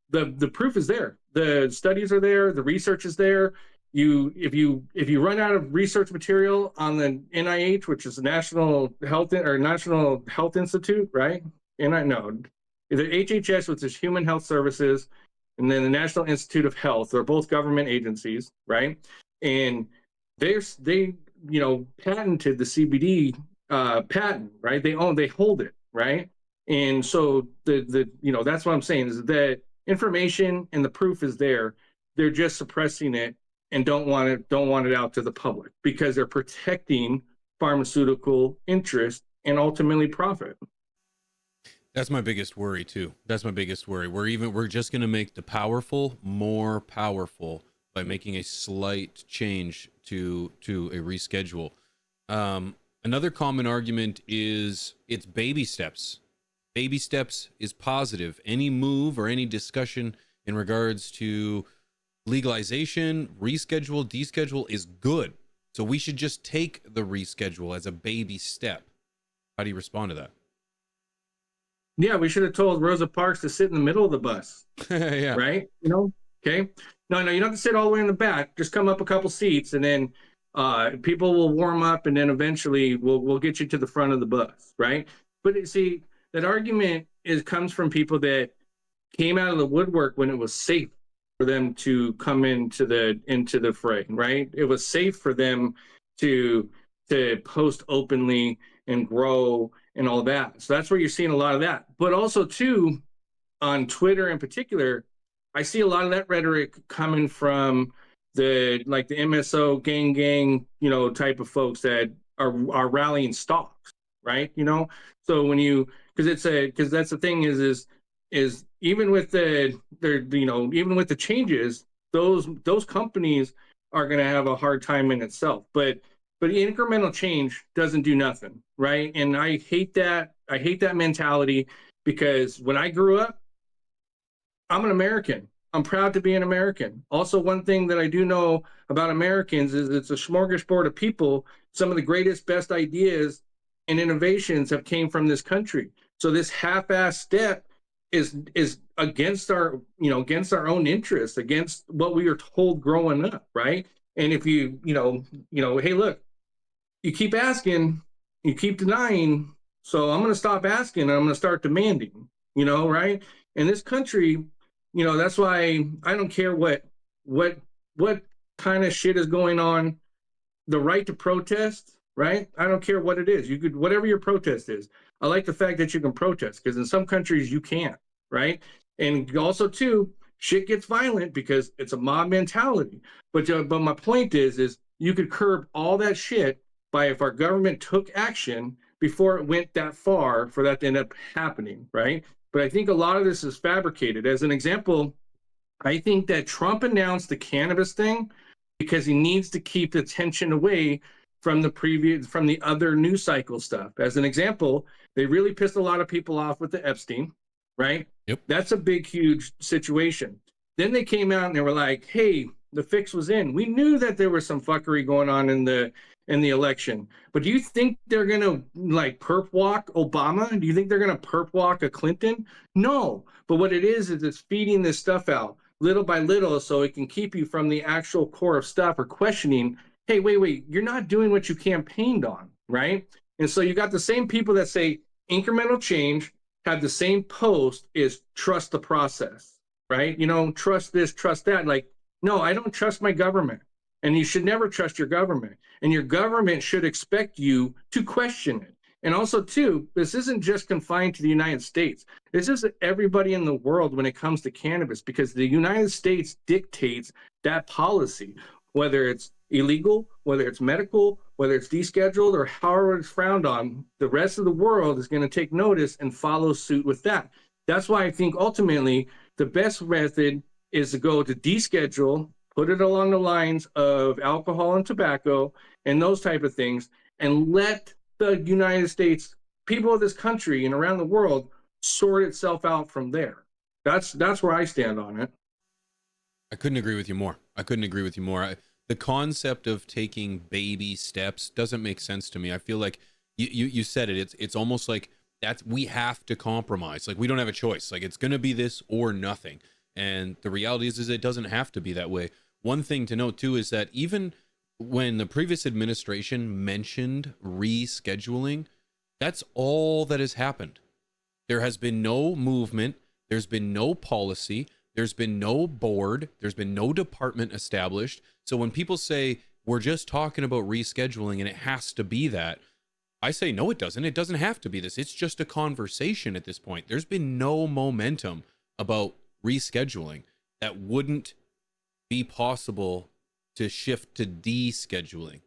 the proof is there. The studies are there, the research is there. If you run out of research material on the NIH, which is the National Health Institute, right? The HHS, which is Human Health Services, and then the National Institute of Health. They're both government agencies, right? And they patented the CBD patent, right? They hold it, right? And so that's what I'm saying is that information and the proof is there. They're just suppressing it and don't want it out to the public because they're protecting pharmaceutical interest and ultimately profit. That's my biggest worry too. That's my biggest worry. We're just going to make the powerful more powerful by making a slight change to a reschedule. Another common argument is it's baby steps. Baby steps is positive. Any move or any discussion in regards to legalization, reschedule, deschedule is good. So we should just take the reschedule as a baby step. How do you respond to that? Yeah, we should have told Rosa Parks to sit in the middle of the bus. Yeah. Right? Okay. No, you don't have to sit all the way in the back. Just come up a couple seats, and then people will warm up, and then eventually we'll get you to the front of the bus, right? But see, that argument comes from people that came out of the woodwork when it was safe for them to come into the fray, right? It was safe for them to post openly and grow and all that. So that's where you're seeing a lot of that. But also too, on Twitter in particular, I see a lot of that rhetoric coming from the MSO gang, type of folks that are rallying stocks, right? So because that's the thing is even with even with the changes, those companies are going to have a hard time in itself. But incremental change doesn't do nothing, right? And I hate that. I hate that mentality because when I grew up, I'm an American. I'm proud to be an American. Also, one thing that I do know about Americans is it's a smorgasbord of people. Some of the greatest, best ideas and innovations have came from this country. So this half-assed step is against our, against our own interests, against what we were told growing up, right? And if hey, look, you keep asking, you keep denying, so I'm going to stop asking and I'm going to start demanding, right? In this country, that's why I don't care what kind of shit is going on. The right to protest, right? I don't care what it is. You could, whatever your protest is. I like the fact that you can protest, because in some countries you can't, right? And also too, shit gets violent because it's a mob mentality. But my point is you could curb all that shit by, if our government took action before it went that far for that to end up happening, right? But I think a lot of this is fabricated. As an example, I think that Trump announced the cannabis thing because he needs to keep the attention away from the other news cycle stuff. As an example, they really pissed a lot of people off with the Epstein, right? Yep. That's a big, huge situation. Then they came out and they were like, hey, the fix was in. We knew that there was some fuckery going on in the election. But do you think they're gonna like perp walk Obama? Do you think they're gonna perp walk a Clinton? No. But what it is it's feeding this stuff out little by little, so it can keep you from the actual core of stuff, or questioning, hey, wait, you're not doing what you campaigned on, right? And so you got the same people that say incremental change have the same post is trust the process, right? Trust this, trust that. Like, no, I don't trust my government. And you should never trust your government. And your government should expect you to question it. And also, too, this isn't just confined to the United States. This is everybody in the world when it comes to cannabis, because the United States dictates that policy, whether it's illegal, whether it's medical, whether it's descheduled, or however it's frowned on. The rest of the world is going to take notice and follow suit with that. That's why I think ultimately the best method is to go to deschedule, put it along the lines of alcohol and tobacco and those type of things, and let the United States, people of this country and around the world, sort itself out from there. That's where I stand on it. I couldn't agree with you more. The concept of taking baby steps doesn't make sense to me. I feel like you said it. It's almost like we have to compromise. Like, we don't have a choice. Like, it's going to be this or nothing. And the reality is it doesn't have to be that way. One thing to note too is that even when the previous administration mentioned rescheduling, that's all that has happened. There has been no movement. There's been no policy. There's been no board. There's been no department established. So when people say we're just talking about rescheduling and it has to be that, I say, no, it doesn't. It doesn't have to be this. It's just a conversation at this point. There's been no momentum about rescheduling that wouldn't be possible to shift to descheduling,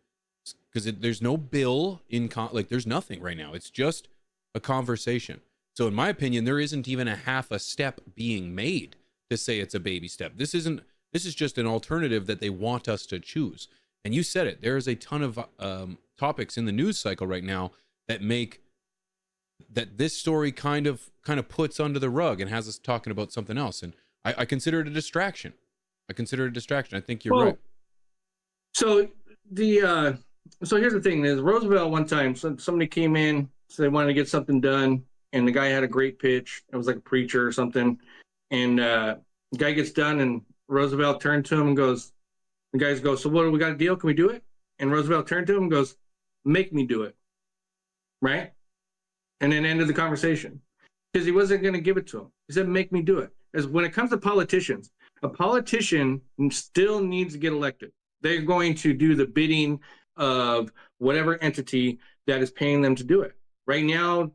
because there's no bill in there's nothing right now. It's just a conversation. So in my opinion, there isn't even a half a step being made to say it's a baby step. This is just an alternative that they want us to choose. And you said it, there is a ton of topics in the news cycle right now that make that this story kind of puts under the rug and has us talking about something else. And I consider it a distraction. I think you're right. So so here's the thing: is Roosevelt one time somebody came in, so they wanted to get something done, and the guy had a great pitch. It was like a preacher or something, and the guy gets done, and Roosevelt turned to him and goes, the guys go, so what do we got a deal? Can we do it? And Roosevelt turned to him and goes, make me do it, right? And then ended the conversation, because he wasn't going to give it to him. He said, make me do it. As when it comes to politicians, a politician still needs to get elected. They're going to do the bidding of whatever entity that is paying them to do it. Right now,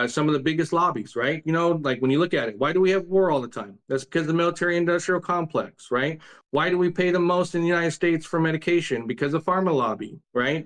some of the biggest lobbies, right? Like when you look at it, why do we have war all the time? That's because of the military-industrial complex, right? Why do we pay the most in the United States for medication? Because of pharma lobby, right?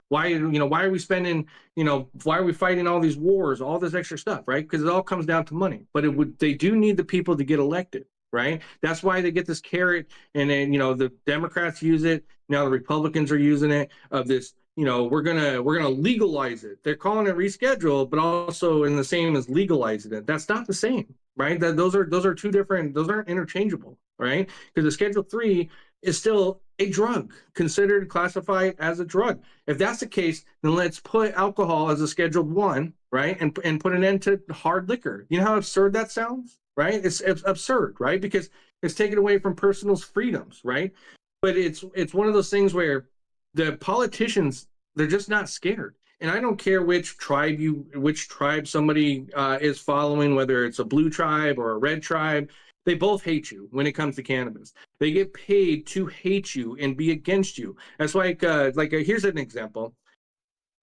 Why are we spending, why are we fighting all these wars, all this extra stuff, right? Because it all comes down to money. But they do need the people to get elected, right? That's why they get this carrot, and then the Democrats use it. Now the Republicans are using it, of this, we're gonna legalize it. They're calling it reschedule, but also in the same as legalizing it. That's not the same, right? Those are two different. Those aren't interchangeable, right? Because the Schedule 3 is still a drug, considered classified as a drug. If that's the case, then let's put alcohol as a Scheduled 1, right? And put an end to hard liquor. You know how absurd that sounds? right? It's absurd, right? Because it's taken away from personal freedoms, right? But it's one of those things where the politicians, they're just not scared. And I don't care which tribe somebody is following, whether it's a blue tribe or a red tribe. They both hate you when it comes to cannabis. They get paid to hate you and be against you. That's here's an example.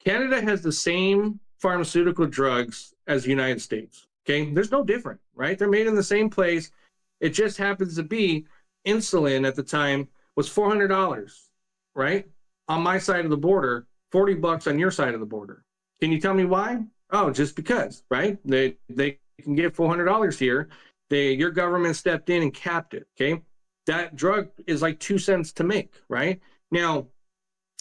Canada has the same pharmaceutical drugs as the United States. Okay, there's no different, right? They're made in the same place. It just happens to be insulin at the time was $400, right? On my side of the border, $40 on your side of the border. Can you tell me why? Oh, just because, right? They can get $400 here. Your government stepped in and capped it. Okay, that drug is like 2 cents to make, right? Now,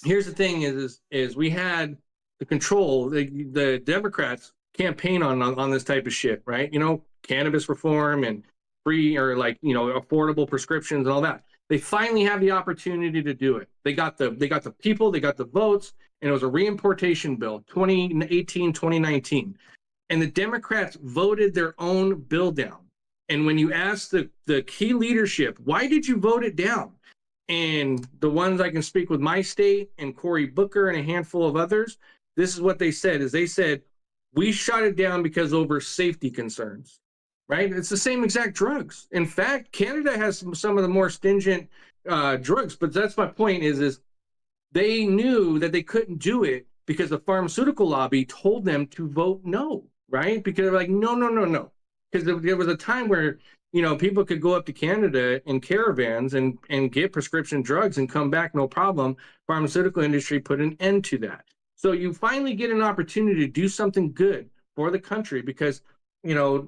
here's the thing: is we had the control. The Democrats campaign on this type of shit, right? You know, cannabis reform and free or affordable prescriptions and all that. They finally have the opportunity to do it. They got the people, they got the votes, and it was a reimportation bill, 2018, 2019. And the Democrats voted their own bill down. And when you ask the key leadership, why did you vote it down? And the ones I can speak with my state and Cory Booker and a handful of others, this is what they said, we shot it down because over safety concerns, right? It's the same exact drugs. In fact, Canada has some of the more stringent drugs, but that's my point is they knew that they couldn't do it because the pharmaceutical lobby told them to vote no, right? Because they're like, no. Because there was a time where, people could go up to Canada in caravans and get prescription drugs and come back, no problem. Pharmaceutical industry put an end to that. So you finally get an opportunity to do something good for the country because, a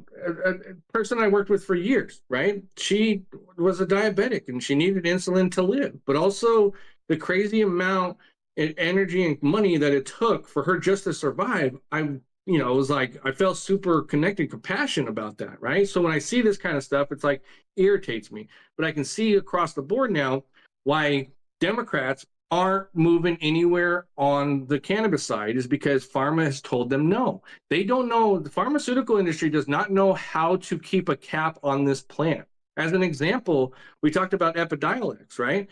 person I worked with for years, right? She was a diabetic and she needed insulin to live, but also the crazy amount of energy and money that it took for her just to survive. It was like I felt super connected, compassion about that, right? So when I see this kind of stuff, it's like irritates me. But I can see across the board now why Democrats aren't moving anywhere on the cannabis side is because pharma has told them no. They don't know, the pharmaceutical industry does not know how to keep a cap on this plant. As an example, we talked about Epidiolex, right?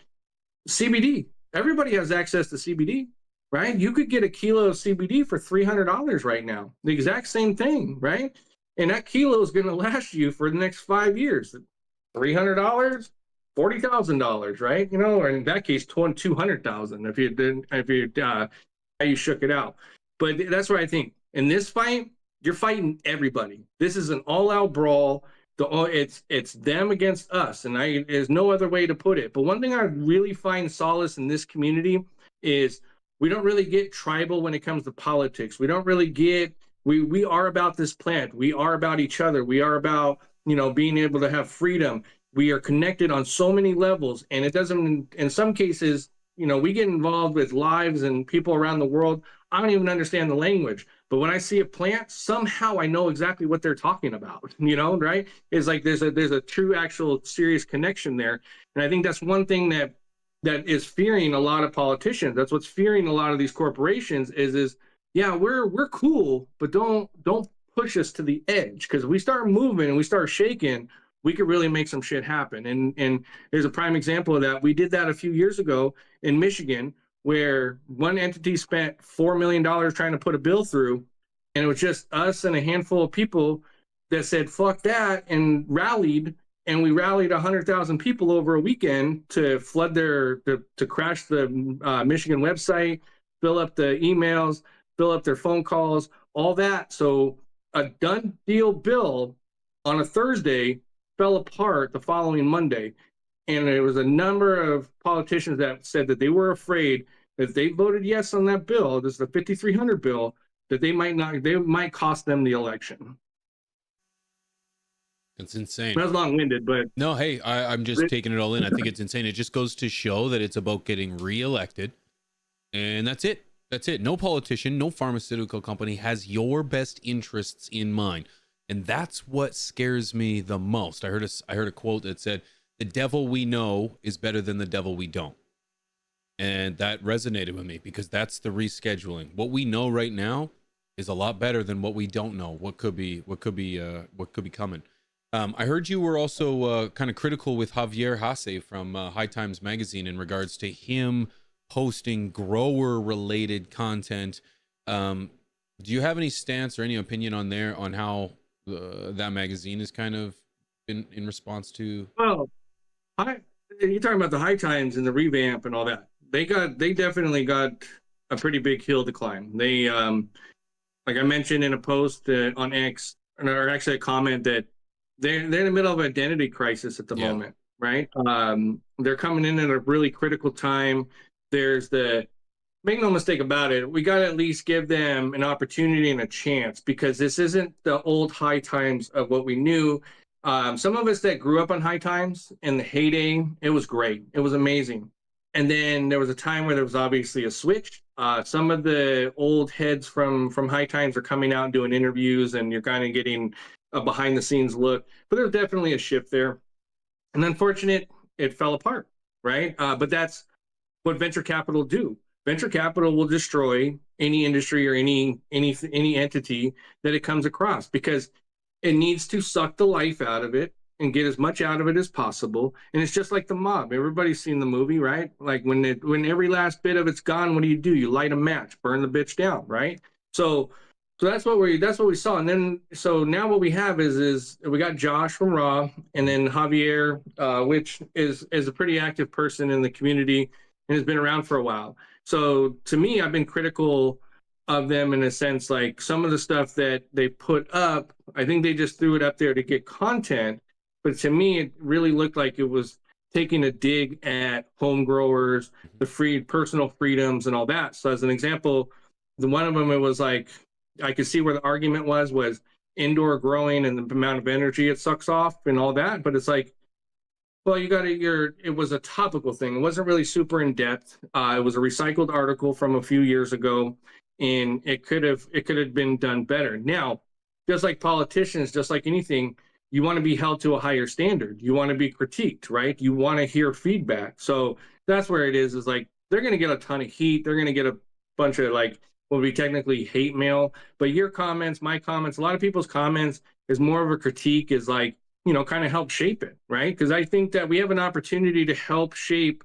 CBD, everybody has access to CBD. Right? You could get a kilo of CBD for $300 right now. The exact same thing, right? And that kilo is going to last you for the next 5 years. $300, $40,000, right? Or in that case, $200,000 if you shook it out. But that's what I think. In this fight, you're fighting everybody. This is an all-out brawl. It's them against us, and there's no other way to put it. But one thing I really find solace in this community is we don't really get tribal when it comes to politics. We don't really get, we are about this plant. We are about each other. We are about, being able to have freedom. We are connected on so many levels. And it doesn't, in some cases, we get involved with lives and people around the world. I don't even understand the language. But when I see a plant, somehow I know exactly what they're talking about, right? It's like there's a true, actual, serious connection there. And I think that's one thing that is fearing a lot of politicians. That's what's fearing a lot of these corporations is yeah, we're cool, but don't push us to the edge, because if we start moving and we start shaking, we could really make some shit happen. And there's a prime example of that. We did that a few years ago in Michigan, where one entity spent $4 million trying to put a bill through, and it was just us and a handful of people that said fuck that and rallied. And we rallied 100,000 people over a weekend to flood to crash the Michigan website, fill up the emails, fill up their phone calls, all that. So a done deal bill on a Thursday fell apart the following Monday. And there was a number of politicians that said that they were afraid that if they voted yes on that bill, this is the 5300 bill, that they might cost them the election. It's insane. That's long-winded, but no, hey, I'm just taking it all in. I think it's insane. It just goes to show that it's about getting reelected, and that's it. That's it. No politician, no pharmaceutical company has your best interests in mind, and that's what scares me the most. I heard a quote that said, "The devil we know is better than the devil we don't," and that resonated with me because that's the rescheduling. What we know right now is a lot better than what we don't know. What could be coming. I heard you were also kind of critical with Javier Hasse from High Times Magazine in regards to him posting grower-related content. Do you have any stance or any opinion on how that magazine is kind of been in response to? Well, you're talking about the High Times and the revamp and all that. They definitely got a pretty big hill to climb. They, like I mentioned in a post on X, or actually a comment, that they're in the middle of an identity crisis at the moment, right? They're coming in at a really critical time. Make no mistake about it, we got to at least give them an opportunity and a chance, because this isn't the old High Times of what we knew. Some of us that grew up on High Times in the heyday, it was great. It was amazing. And then there was a time where there was obviously a switch. Some of the old heads from High Times are coming out and doing interviews, and you're kind of getting a behind the scenes look. But there's definitely a shift there. And unfortunate, it fell apart, right? But that's what venture capital do. Venture capital will destroy any industry or any entity that it comes across, because it needs to suck the life out of it and get as much out of it as possible. And it's just like the mob. Everybody's seen the movie, right? Like when every last bit of it's gone, what do? You light a match, burn the bitch down, right? So that's what we saw. And then so now what we have is we got Josh from Raw, and then Javier, which is a pretty active person in the community and has been around for a while. So to me, I've been critical of them in a sense, like some of the stuff that they put up, I think they just threw it up there to get content. But to me, it really looked like it was taking a dig at home growers, the personal freedoms and all that. So as an example, one of them, it was like, I could see where the argument was indoor growing and the amount of energy it sucks off and all that. But it's like, well, it was a topical thing. It wasn't really super in depth. It was a recycled article from a few years ago, and it could have been done better. Now, just like politicians, just like anything, you want to be held to a higher standard. You want to be critiqued, right? You want to hear feedback. So that's where it is like, they're going to get a ton of heat. They're going to get a bunch of like what would be technically hate mail. But your comments, my comments, a lot of people's comments is more of a critique, is like, kind of help shape it, right? Because I think that we have an opportunity to help shape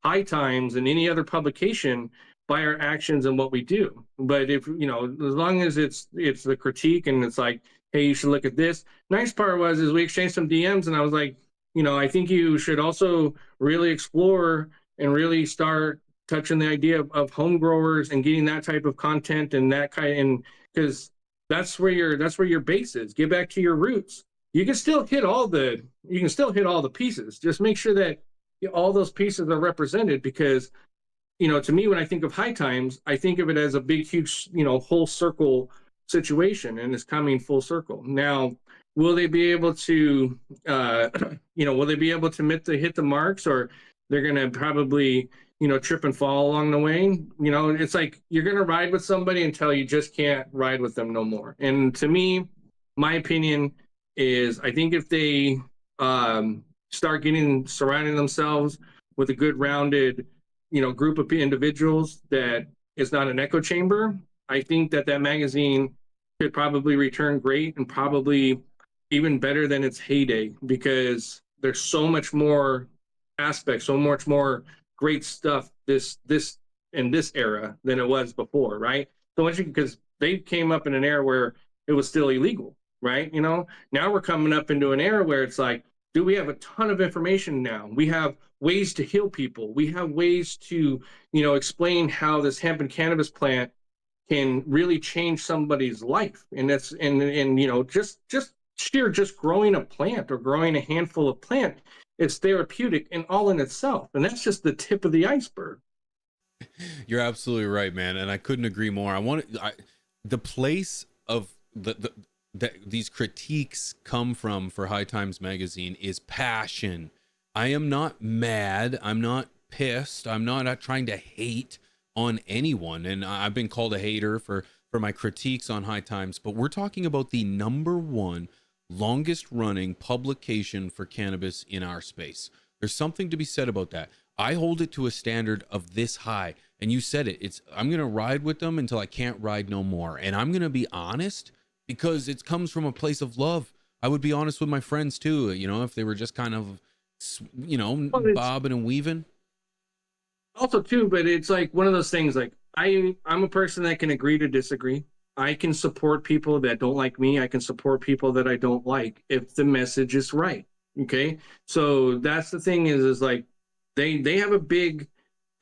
High Times and any other publication by our actions and what we do. But if, as long as it's the critique and it's like, hey, you should look at this. Nice part is we exchanged some DMs, and I was like, I think you should also really explore and really start touching the idea of home growers and getting that type of content and that and because that's where your base is. Get back to your roots. You can still hit all the pieces. Just make sure that all those pieces are represented, because to me, when I think of High Times, I think of it as a big, huge, whole circle situation, and it's coming full circle. Now, will they be able to, will they be able to hit the marks, or they're going to probably, trip and fall along the way? It's like you're going to ride with somebody until you just can't ride with them no more. And to me, my opinion is, I think if they start surrounding themselves with a good rounded group of individuals that is not an echo chamber, I think that magazine could probably return great, and probably even better than its heyday, because there's so much more aspects, so much more great stuff this in this era than it was before, right? So much, because they came up in an era where it was still illegal, right? Now we're coming up into an era where it's like, do we have a ton of information now? We have ways to heal people. We have ways to, explain how this hemp and cannabis plant can really change somebody's life. And that's, just growing a plant or growing a handful of plant, it's therapeutic and all in itself. And that's just the tip of the iceberg. You're absolutely right, man. And I couldn't agree more. The place of that these critiques come from for High Times Magazine is passion. I am not mad. I'm not pissed. I'm not trying to hate on anyone. And I've been called a hater for my critiques on High Times, but we're talking about the #1 longest running publication for cannabis in our space. There's something to be said about that. I hold it to a standard of this high. And you said it. I'm going to ride with them until I can't ride no more. And I'm going to be honest, because it comes from a place of love. I would be honest with my friends too, you know, if they were just kind of, you know, Well, it's bobbing and weaving. also too, but it's like one of those things. Like I'm a person that can agree to disagree. I can support people that don't like me. I can support people that I don't like if the message is right. Okay, so that's the thing is like they have a big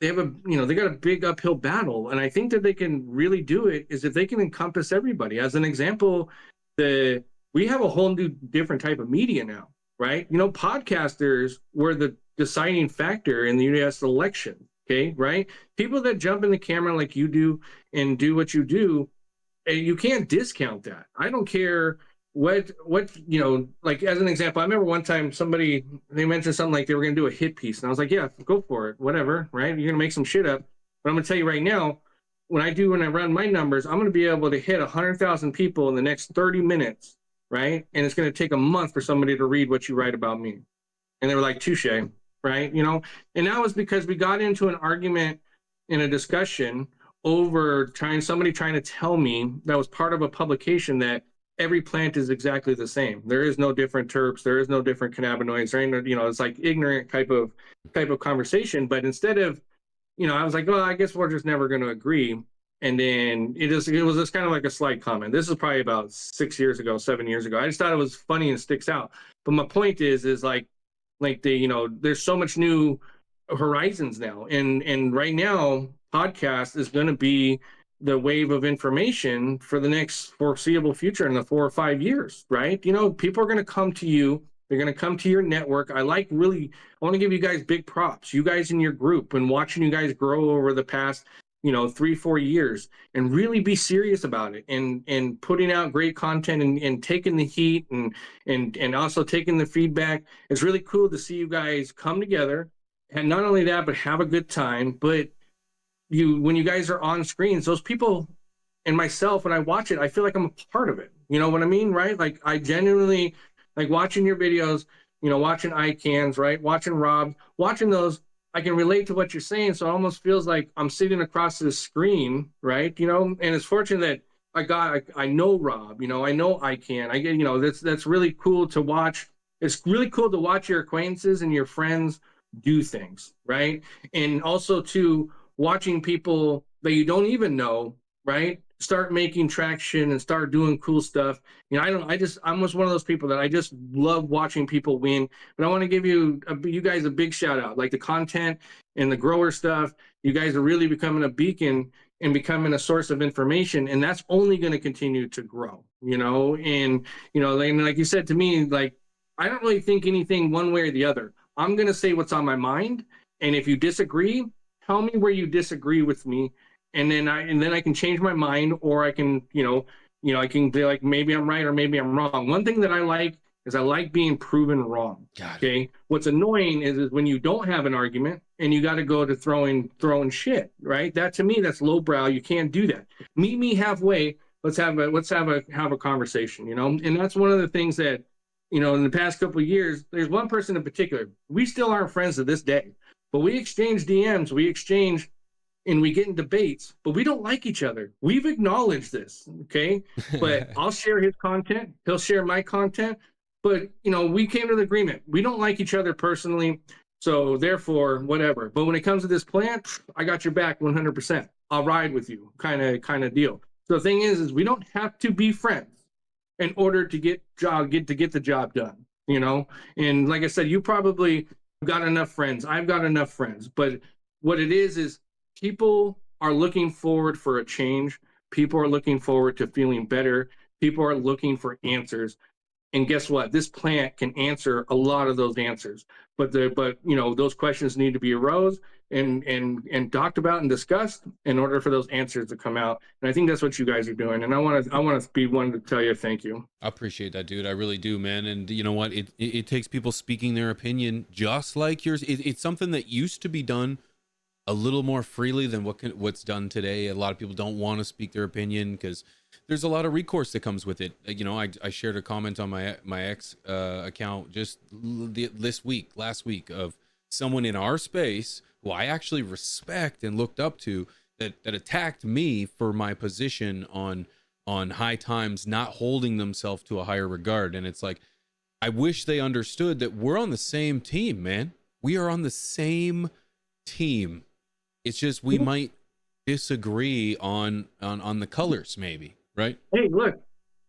they have a they got a big uphill battle, and I think that they can really do it is if they can encompass everybody. As an example, the we have a whole new different type of media now, right? You know, podcasters were the deciding factor in the U.S. election. Okay, right? People that jump in the camera like you do and do what you do, and you can't discount that. I don't care what like as an example, I remember one time somebody they mentioned something like they were going to do a hit piece, and I was like, yeah, go for it, whatever, right? You're going to make some shit up, but I'm going to tell you right now, when I run my numbers, I'm going to be able to hit 100,000 people in the next 30 minutes, right? And it's going to take a month for somebody to read what you write about me. And they were like, touche, right? You know, and that was because we got into an argument in a discussion over somebody trying to tell me that was part of a publication that every plant is exactly the same. There is no different terps. There is no different cannabinoids. There ain't no, it's like ignorant type of conversation. But instead of, I was like, well, I guess we're just never going to agree. And then it was just kind of like a slight comment. This is probably about 7 years ago. I just thought it was funny and sticks out. But my point is like there's so much new horizons now. And right now, podcast is going to be the wave of information for the next foreseeable future in the 4 or 5 years, right? People are going to come to you. They're going to come to your network. I want to give you guys big props. You guys in your group and watching you guys grow over the past, 3-4 years and really be serious about it and putting out great content and taking the heat and also taking the feedback. It's really cool to see you guys come together and not only that, but have a good time. But when you guys are on screens, those people and myself, when I watch it, I feel like I'm a part of it. You know what I mean? Right? Like I genuinely like watching your videos, watching ICANNs, right? Watching Rob, watching those, I can relate to what you're saying. So it almost feels like I'm sitting across the screen, right? And it's fortunate that I know Rob, I know ICANN. I get, that's really cool to watch. It's really cool to watch your acquaintances and your friends do things, right? And also to watching people that you don't even know, right, start making traction and start doing cool stuff. I'm just one of those people that I just love watching people win. But I want to give you guys a big shout out. Like the content and the grower stuff, you guys are really becoming a beacon and becoming a source of information, and that's only going to continue to grow. And like you said to me, like I don't really think anything one way or the other. I'm going to say what's on my mind, and if you disagree, tell me where you disagree with me, and then I can change my mind, or I can I can be like, maybe I'm right or maybe I'm wrong. One thing that I like is I like being proven wrong. Okay, what's annoying is when you don't have an argument and you got to go to throwing shit, right? That to me, that's lowbrow. You can't do that. Meet me halfway. Let's have a conversation. And that's one of the things that in the past couple of years, there's one person in particular. We still aren't friends to this day. But we exchange DMs, and we get in debates, but we don't like each other. We've acknowledged this, okay? But I'll share his content. He'll share my content. But, we came to an agreement. We don't like each other personally, so therefore, whatever. But when it comes to this plant, I got your back 100%. I'll ride with you, kind of deal. So the thing is we don't have to be friends in order to get the job done, And like I said, you probably got enough friends. I've got enough friends. But what it is people are looking forward for a change. People are looking forward to feeling better. People are looking for answers. And guess what? This plant can answer a lot of those answers. But those questions need to be arose and talked about and discussed in order for those answers to come out. And I think that's what you guys are doing. And I want to be one to tell you thank you. I appreciate that, dude. I really do, man. And you know what? It takes people speaking their opinion just like yours. It's something that used to be done a little more freely than what's done today. A lot of people don't want to speak their opinion because there's a lot of recourse that comes with it. I shared a comment on my ex account just last week of someone in our space who I actually respect and looked up to that attacked me for my position on High Times not holding themselves to a higher regard. And it's like, I wish they understood that we're on the same team, man. We are on the same team. It's just we might disagree on the colors, maybe, right? Hey, look,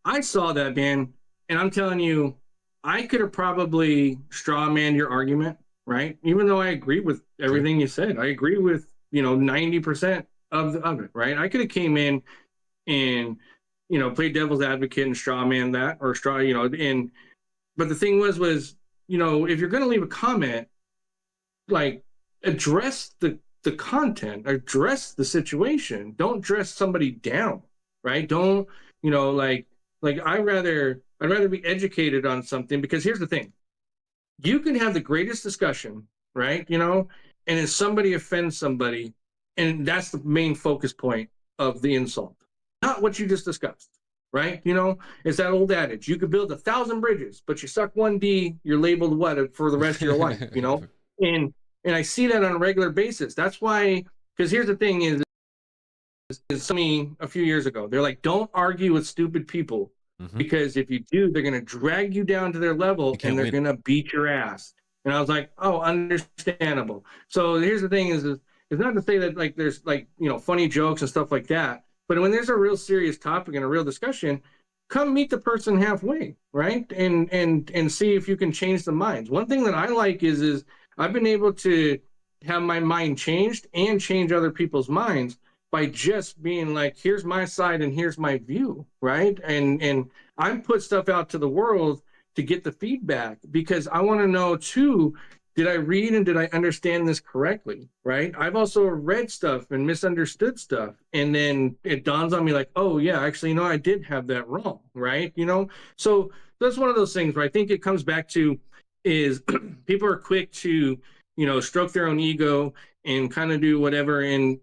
I saw that, man, and I'm telling you, I could have probably strawmanned your argument, right? Even though I agree with everything you said, I agree with 90% of it, right? I could have came in and played devil's advocate and strawman that, or but the thing was if you're going to leave a comment, like, address the content, address the situation. Don't dress somebody down, right? Don't, like I'd rather be educated on something, because here's the thing. You can have the greatest discussion, right? And if somebody offends somebody, and that's the main focus point of the insult, not what you just discussed, right? It's that old adage, you could build 1,000 bridges, but you suck one D, you're labeled what for the rest of your life, And I see that on a regular basis. That's why, because here's the thing is me a few years ago, they're like, don't argue with stupid people, because if you do, they're going to drag you down to their level and they're going to beat your ass. And I was like, oh, understandable. So here's the thing is it's not to say that like there's like, funny jokes and stuff like that. But when there's a real serious topic and a real discussion, come meet the person halfway, right? And see if you can change the minds. One thing that I like is I've been able to have my mind changed and change other people's minds by just being like, here's my side and here's my view, right? And I put stuff out to the world to get the feedback, because I want to know too, did I read and did I understand this correctly, right? I've also read stuff and misunderstood stuff, and then it dawns on me like, oh yeah, actually, I did have that wrong, right? So that's one of those things where I think it comes back to is people are quick to stroke their own ego and kind of do whatever and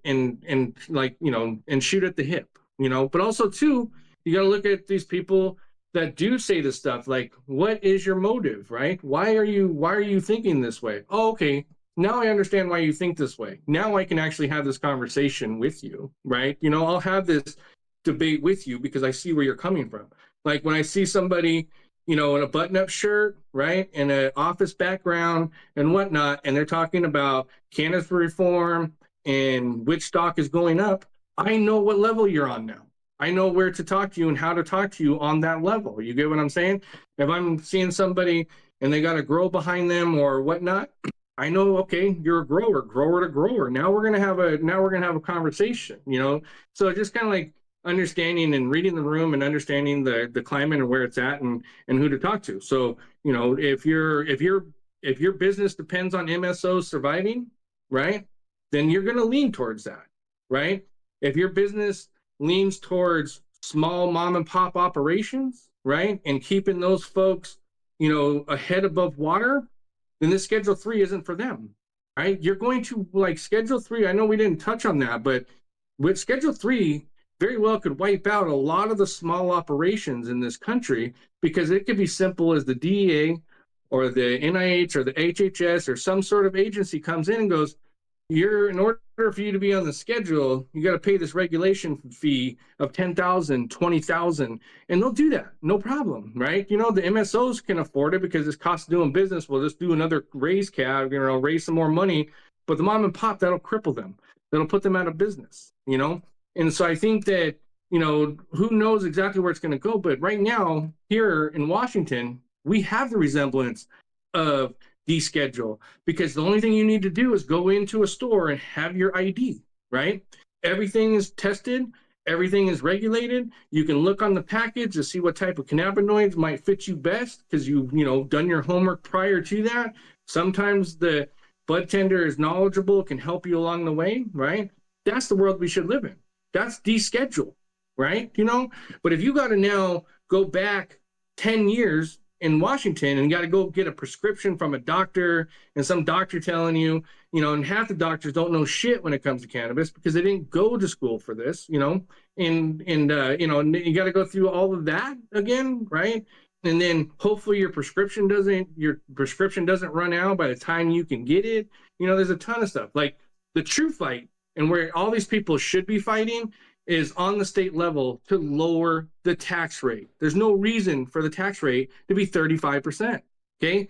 like and shoot at the hip, but also too, you got to look at these people that do say this stuff, like, what is your motive, right? Why are you thinking this way? Oh, okay, now I understand why you think this way. Now I can actually have this conversation with you, right? I'll have this debate with you because I see where you're coming from. Like when I see somebody in a button-up shirt, right, and an office background and whatnot, and they're talking about cannabis reform and which stock is going up, I know what level you're on now. I know where to talk to you and how to talk to you on that level. You get what I'm saying? If I'm seeing somebody and they got a grow behind them or whatnot, I know, okay, you're a grower to grower. Now we're gonna have a conversation, So just kind of like understanding and reading the room and understanding the climate and where it's at and who to talk to. So, if your business depends on MSOs surviving, right, then you're going to lean towards that, right? If your business leans towards small mom and pop operations, right, and keeping those folks, a head above water, then this Schedule 3 isn't for them, right? You're going to like Schedule 3. I know we didn't touch on that, but with Schedule 3, very well could wipe out a lot of the small operations in this country, because it could be simple as the DEA or the NIH or the HHS or some sort of agency comes in and goes, in order for you to be on the schedule, you got to pay this regulation fee of $10,000, $20,000, and they'll do that, no problem, right? The MSOs can afford it because it's cost of doing business. We'll just do another raise cap, raise some more money, but the mom and pop, that'll cripple them. That'll put them out of business, And so I think that, who knows exactly where it's going to go. But right now, here in Washington, we have the resemblance of deschedule, because the only thing you need to do is go into a store and have your ID, right? Everything is tested. Everything is regulated. You can look on the package to see what type of cannabinoids might fit you best, because you've, done your homework prior to that. Sometimes the bud tender is knowledgeable, can help you along the way, right? That's the world we should live in. That's deschedule, right? But if you got to now go back 10 years in Washington and you got to go get a prescription from a doctor, and some doctor telling you, and half the doctors don't know shit when it comes to cannabis because they didn't go to school for this, and you got to go through all of that again, right? And then hopefully your prescription doesn't run out by the time you can get it. There's a ton of stuff. Like the true fight, and where all these people should be fighting, is on the state level to lower the tax rate. There's no reason for the tax rate to be 35%. Okay.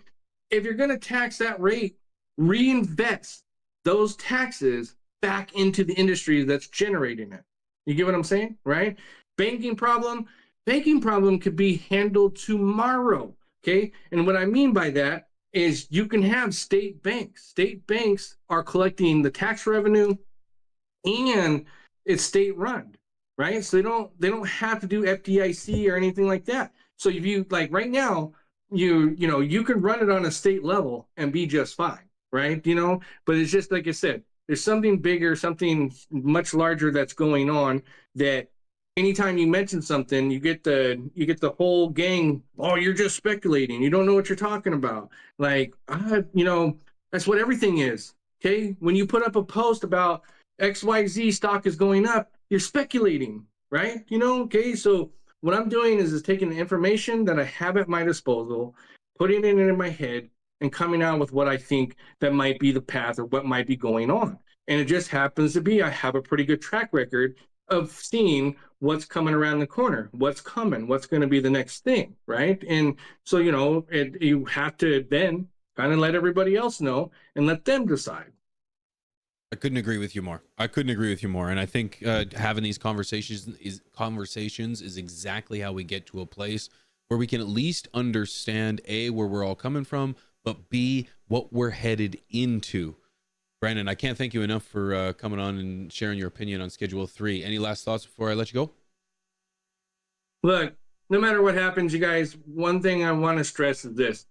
If you're going to tax that rate, reinvest those taxes back into the industry that's generating it. You get what I'm saying? Right? Banking problem could be handled tomorrow. Okay. And what I mean by that is you can have state banks. State banks are collecting the tax revenue and it's state run, right? So they don't have to do FDIC or anything like that. So if you like right now, you can run it on a state level and be just fine, right? But it's just like I said, there's something bigger, something much larger that's going on that anytime you mention something, you get the whole gang, oh, you're just speculating. You don't know what you're talking about. Like, that's what everything is. Okay. When you put up a post about XYZ stock is going up, you're speculating, right? Okay. So what I'm doing is taking the information that I have at my disposal, putting it in my head, and coming out with what I think that might be the path or what might be going on. And it just happens to be I have a pretty good track record of seeing what's coming around the corner, what's coming, what's going to be the next thing, right? And so, you have to then kind of let everybody else know and let them decide. I couldn't agree with you more. And I think having these conversations is exactly how we get to a place where we can at least understand A, where we're all coming from, but B, what we're headed into. Brandon, I can't thank you enough for coming on and sharing your opinion on Schedule 3. Any last thoughts before I let you go? Look, no matter what happens, you guys, one thing I want to stress is this.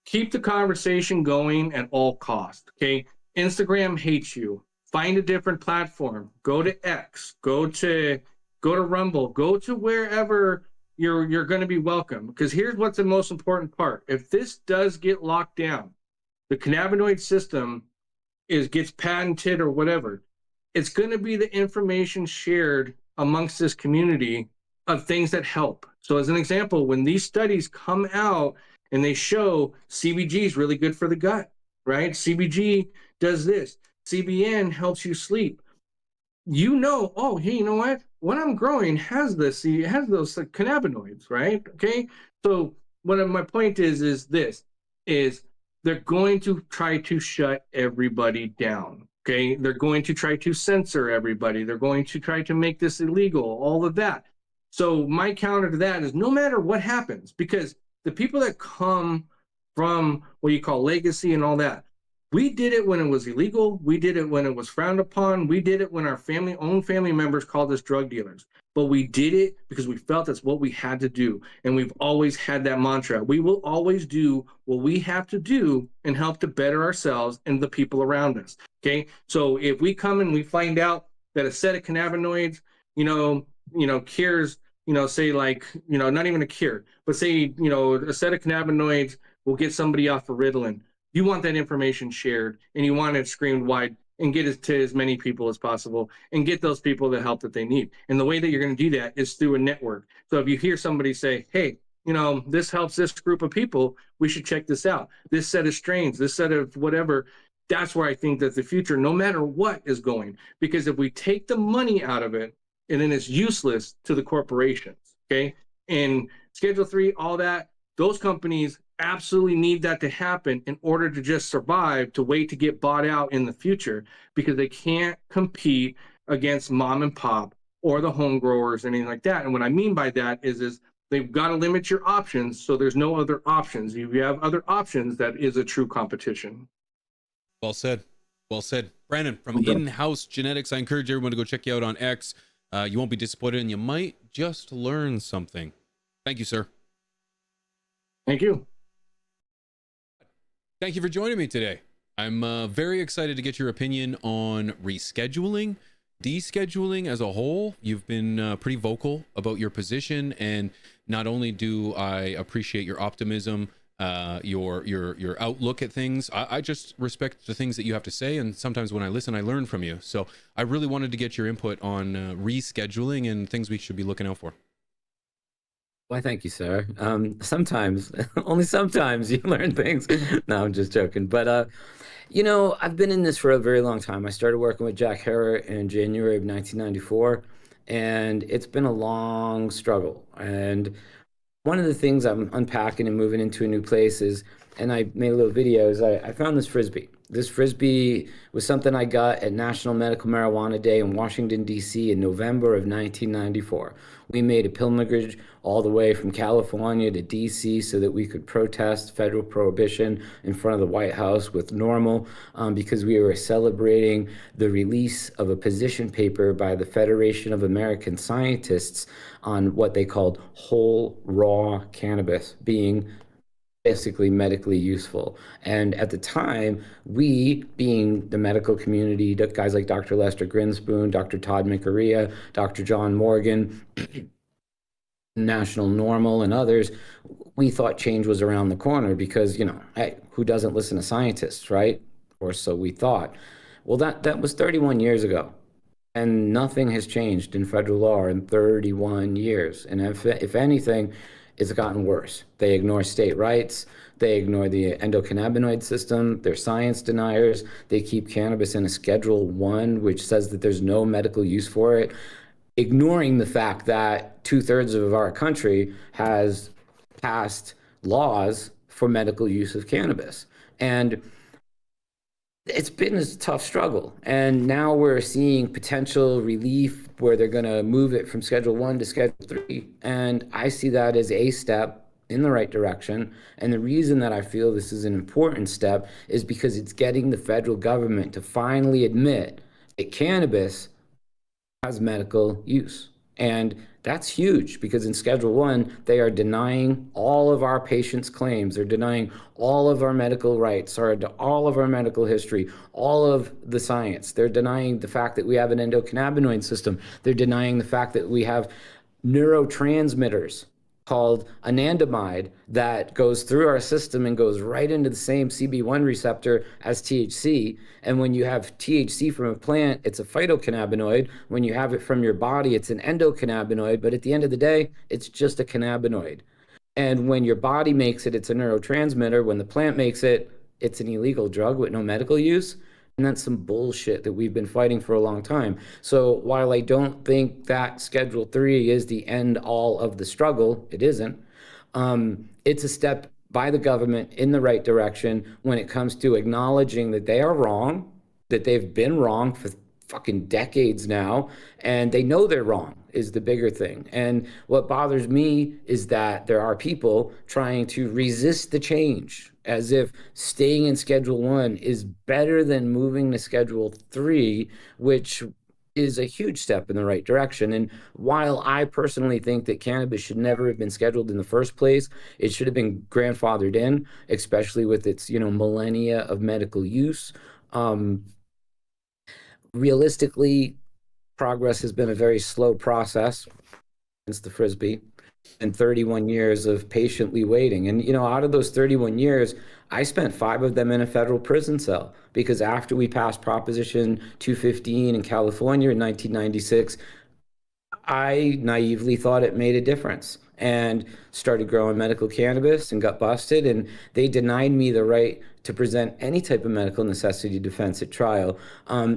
Keep the conversation going at all costs, okay? Instagram hates you. Find a different platform. Go to X. Go to Rumble. Go to wherever you're going to be welcome. Because here's what's the most important part. If this does get locked down, the cannabinoid system gets patented or whatever, it's going to be the information shared amongst this community of things that help. So as an example, when these studies come out and they show CBG is really good for the gut, right? CBG does this. CBN helps you sleep. Oh, hey, you know what I'm growing has those cannabinoids, right? Okay. So my point is they're going to try to shut everybody down. Okay. They're going to try to censor everybody. They're going to try to make this illegal, all of that. So my counter to that is no matter what happens, because the people that come from what you call legacy and all that, we did it when it was illegal. We did it when it was frowned upon. We did it when our own family members called us drug dealers. But we did it because we felt that's what we had to do. And we've always had that mantra. We will always do what we have to do and help to better ourselves and the people around us. Okay. So if we come and we find out that a set of cannabinoids, cures, say like, not even a cure, but say, a set of cannabinoids will get somebody off of Ritalin. You want that information shared and you want it screamed wide and get it to as many people as possible and get those people the help that they need. And the way that you're going to do that is through a network. So if you hear somebody say, hey, this helps this group of people, we should check this out. This set of strains, this set of whatever, that's where I think that the future, no matter what, is going. Because if we take the money out of it, and then it's useless to the corporations, okay? And Schedule 3, all that, those companies absolutely need that to happen in order to just survive, to wait to get bought out in the future, because they can't compete against mom and pop or the home growers, anything like that. And what I mean by that is they've got to limit your options, so there's no other options. If you have other options, that is a true competition. Well said. Well said. Brandon, from In-House Genetics, I encourage everyone to go check you out on X. You won't be disappointed, and you might just learn something. Thank you, sir. Thank you. Thank you for joining me today. I'm very excited to get your opinion on rescheduling, descheduling as a whole. You've been pretty vocal about your position, and not only do I appreciate your optimism, your outlook at things, I just respect the things that you have to say, and sometimes when I listen, I learn from you. So I really wanted to get your input on rescheduling and things we should be looking out for. Why, thank you, sir. Sometimes, only sometimes, you learn things. No, I'm just joking. But, I've been in this for a very long time. I started working with Jack Herer in January of 1994. And it's been a long struggle. And one of the things I'm unpacking and moving into a new place is, and I made a little video, is I found this Frisbee. This Frisbee was something I got at National Medical Marijuana Day in Washington, D.C. in November of 1994. We made a pilgrimage all the way from California to D.C. so that we could protest federal prohibition in front of the White House with NORML, because we were celebrating the release of a position paper by the Federation of American Scientists on what they called whole raw cannabis being basically medically useful. And at the time, we, being the medical community, guys like Dr. Lester Grinspoon, Dr. Todd McCorrmick, Dr. John Morgan, National NORML, and others, we thought change was around the corner because, hey, who doesn't listen to scientists, right? Or so we thought. Well, that was 31 years ago. And nothing has changed in federal law in 31 years. And if anything, it's gotten worse. They ignore state rights. They ignore the endocannabinoid system. They're science deniers. They keep cannabis in a Schedule 1, which says that there's no medical use for it, ignoring the fact that 2/3 of our country has passed laws for medical use of cannabis. And it's been a tough struggle. And now we're seeing potential relief where they're going to move it from Schedule 1 to Schedule 3. And I see that as a step in the right direction. And the reason that I feel this is an important step is because it's getting the federal government to finally admit that cannabis has medical use. And that's huge because in Schedule 1, they are denying all of our patients' claims. They're denying all of our medical rights, or all of our medical history, all of the science. They're denying the fact that we have an endocannabinoid system. They're denying the fact that we have neurotransmitters called anandamide that goes through our system and goes right into the same CB1 receptor as THC. And when you have THC from a plant, it's a phytocannabinoid. When you have it from your body, it's an endocannabinoid. But at the end of the day, it's just a cannabinoid. And when your body makes it, it's a neurotransmitter. When the plant makes it, it's an illegal drug with no medical use. And that's some bullshit that we've been fighting for a long time. So while I don't think that Schedule 3 is the end all of the struggle, it isn't. It's a step by the government in the right direction when it comes to acknowledging that they are wrong, that they've been wrong for fucking decades now, and they know they're wrong is the bigger thing. And what bothers me is that there are people trying to resist the change, as if staying in Schedule 1 is better than moving to Schedule 3, which is a huge step in the right direction. And while I personally think that cannabis should never have been scheduled in the first place, it should have been grandfathered in, especially with its, millennia of medical use. Realistically, progress has been a very slow process since the Frisbee and 31 years of patiently waiting. And, out of those 31 years, I spent 5 of them in a federal prison cell because after we passed Proposition 215 in California in 1996, I naively thought it made a difference and started growing medical cannabis and got busted. And they denied me the right to present any type of medical necessity defense at trial.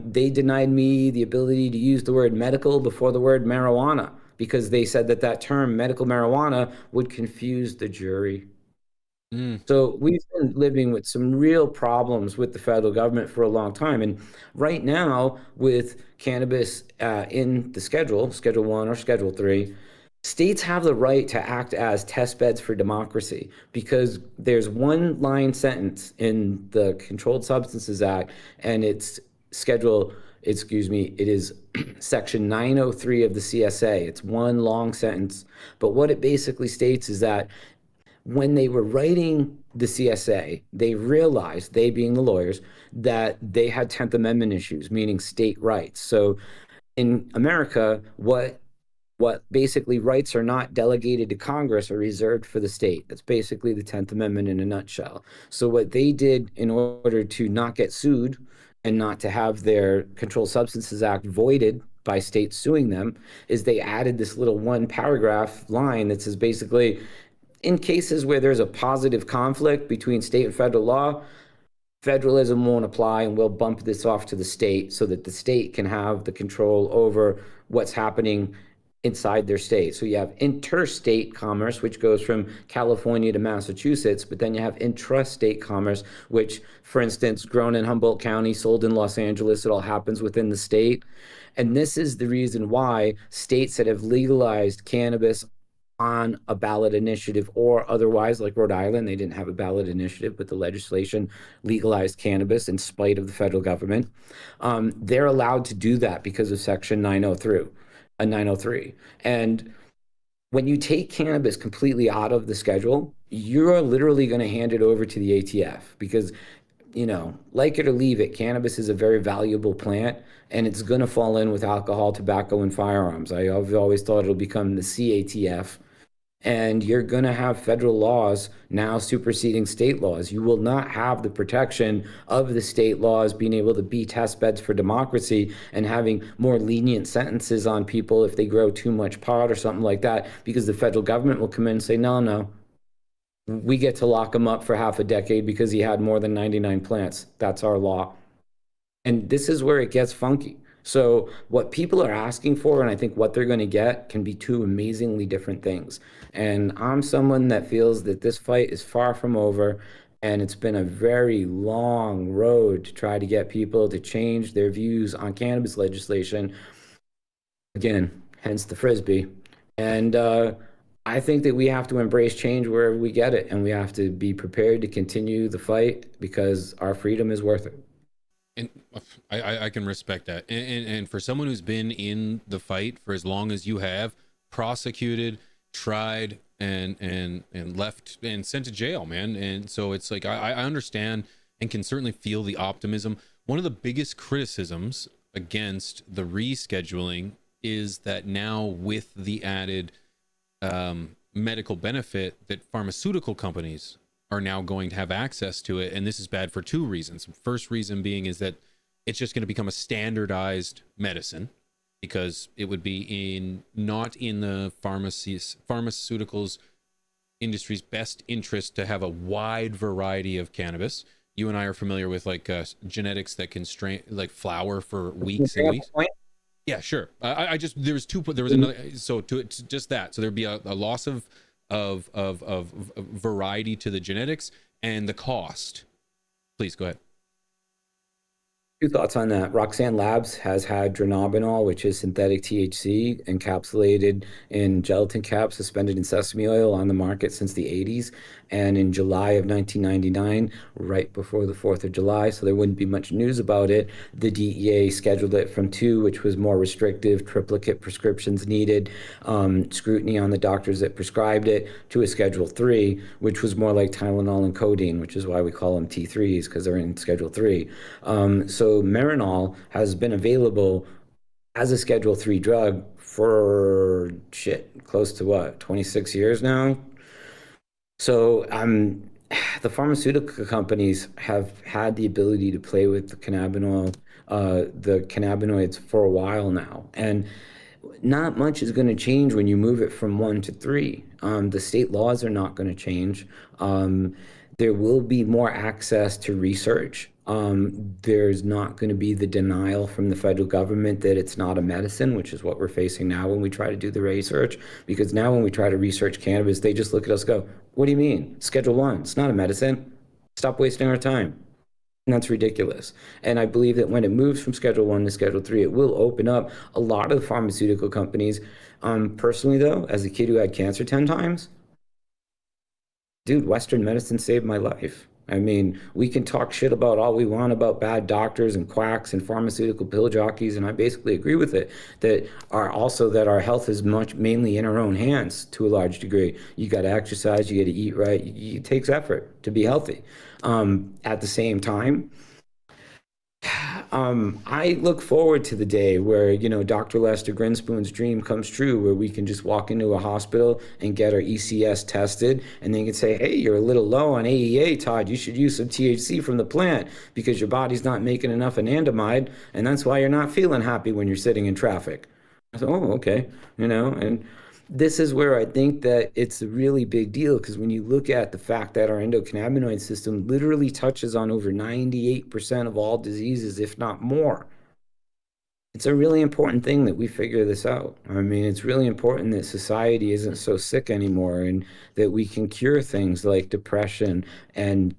They denied me the ability to use the word medical before the word marijuana because they said that term medical marijuana would confuse the jury. So we've been living with some real problems with the federal government for a long time. And right now, with cannabis in the Schedule 1 or Schedule 3, states have the right to act as test beds for democracy because there's one line sentence in the Controlled Substances Act, and it is Section 903 of the CSA. It's one long sentence. But what it basically states is that when they were writing the CSA, they realized, they being the lawyers, that they had 10th Amendment issues, meaning state rights. So in America, what basically rights are not delegated to Congress are reserved for the state. That's basically the 10th Amendment in a nutshell. So what they did in order to not get sued and not to have their Controlled Substances Act voided by states suing them is they added this little one paragraph line that says basically, in cases where there's a positive conflict between state and federal law, federalism won't apply, and we'll bump this off to the state so that the state can have the control over what's happening inside their state. So you have interstate commerce, which goes from California to Massachusetts, but then you have intrastate commerce, which, for instance, grown in Humboldt County, sold in Los Angeles, it all happens within the state. And this is the reason why states that have legalized cannabis on a ballot initiative or otherwise, like Rhode Island, they didn't have a ballot initiative, but the legislation legalized cannabis in spite of the federal government. They're allowed to do that because of Section 903. And when you take cannabis completely out of the schedule, you're literally going to hand it over to the ATF because, you know, like it or leave it, cannabis is a very valuable plant, and it's going to fall in with alcohol, tobacco, and firearms. I've always thought it'll become the CATF. And you're going to have federal laws now superseding state laws. You will not have the protection of the state laws being able to be test beds for democracy and having more lenient sentences on people if they grow too much pot or something like that, because the federal government will come in and say, no, we get to lock him up for half a decade because he had more than 99 plants. That's our law. And this is where it gets funky. So what people are asking for, and I think what they're going to get, can be two amazingly different things. And I'm someone that feels that this fight is far from over, and it's been a very long road to try to get people to change their views on cannabis legislation. Again, hence the Frisbee. And I think that we have to embrace change wherever we get it, and we have to be prepared to continue the fight because our freedom is worth it. And I can respect that. And for someone who's been in the fight for as long as you have, prosecuted, tried, and left and sent to jail, man. And so it's like, I understand and can certainly feel the optimism. One of the biggest criticisms against the rescheduling is that now with the added medical benefit that pharmaceutical companies are now going to have access to it, and this is bad for two reasons. First reason being is that it's just going to become a standardized medicine because it would be not in the pharmaceuticals industry's best interest to have a wide variety of cannabis. You and I are familiar with like genetics that can strain like flower for weeks and weeks. Yeah, sure. I just there was another, so to just that, so there'd be a loss of variety to the genetics and the cost. Please go ahead. Two thoughts on that. Roxanne Labs has had dronabinol, which is synthetic THC, encapsulated in gelatin caps, suspended in sesame oil, on the market since the 80s. And in July of 1999, right before the 4th of July, so there wouldn't be much news about it, the DEA scheduled it from 2, which was more restrictive, triplicate prescriptions needed, scrutiny on the doctors that prescribed it, to a Schedule 3, which was more like Tylenol and codeine, which is why we call them T3s, because they're in Schedule 3. So Marinol has been available as a Schedule 3 drug for close to 26 years now. So the pharmaceutical companies have had the ability to play with the cannabinoids for a while now, and not much is going to change when you move it from 1 to 3. The state laws are not going to change. There will be more access to research. There's not going to be the denial from the federal government that it's not a medicine, which is what we're facing now when we try to do the research. Because now when we try to research cannabis, they just look at us and go, what do you mean? Schedule 1, it's not a medicine. Stop wasting our time. And that's ridiculous. And I believe that when it moves from Schedule 1 to Schedule 3, it will open up a lot of the pharmaceutical companies. Personally, though, as a kid who had cancer 10 times, dude, Western medicine saved my life. I mean, we can talk shit about all we want about bad doctors and quacks and pharmaceutical pill jockeys, and I basically agree with it, that our health is mainly in our own hands to a large degree. You got to exercise, you got to eat right, it takes effort to be healthy. At the same time, I look forward to the day where, Dr. Lester Grinspoon's dream comes true, where we can just walk into a hospital and get our ECS tested, and then you can say, hey, you're a little low on AEA, Todd. You should use some THC from the plant because your body's not making enough anandamide, and that's why you're not feeling happy when you're sitting in traffic. I said, oh, okay, and this is where I think that it's a really big deal, because when you look at the fact that our endocannabinoid system literally touches on over 98% of all diseases, if not more, it's a really important thing that we figure this out. I mean, it's really important that society isn't so sick anymore, and that we can cure things like depression and,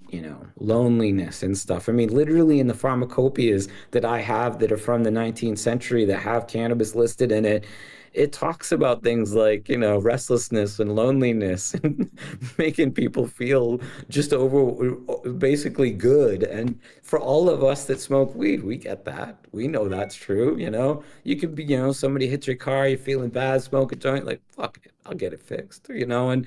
loneliness and stuff. I mean, literally in the pharmacopoeias that I have that are from the 19th century that have cannabis listed in it, it talks about things like, restlessness and loneliness and making people feel just basically good. And for all of us that smoke weed, we get that. We know that's true. You could be, somebody hits your car, you're feeling bad, smoke a joint, like, fuck it, I'll get it fixed, and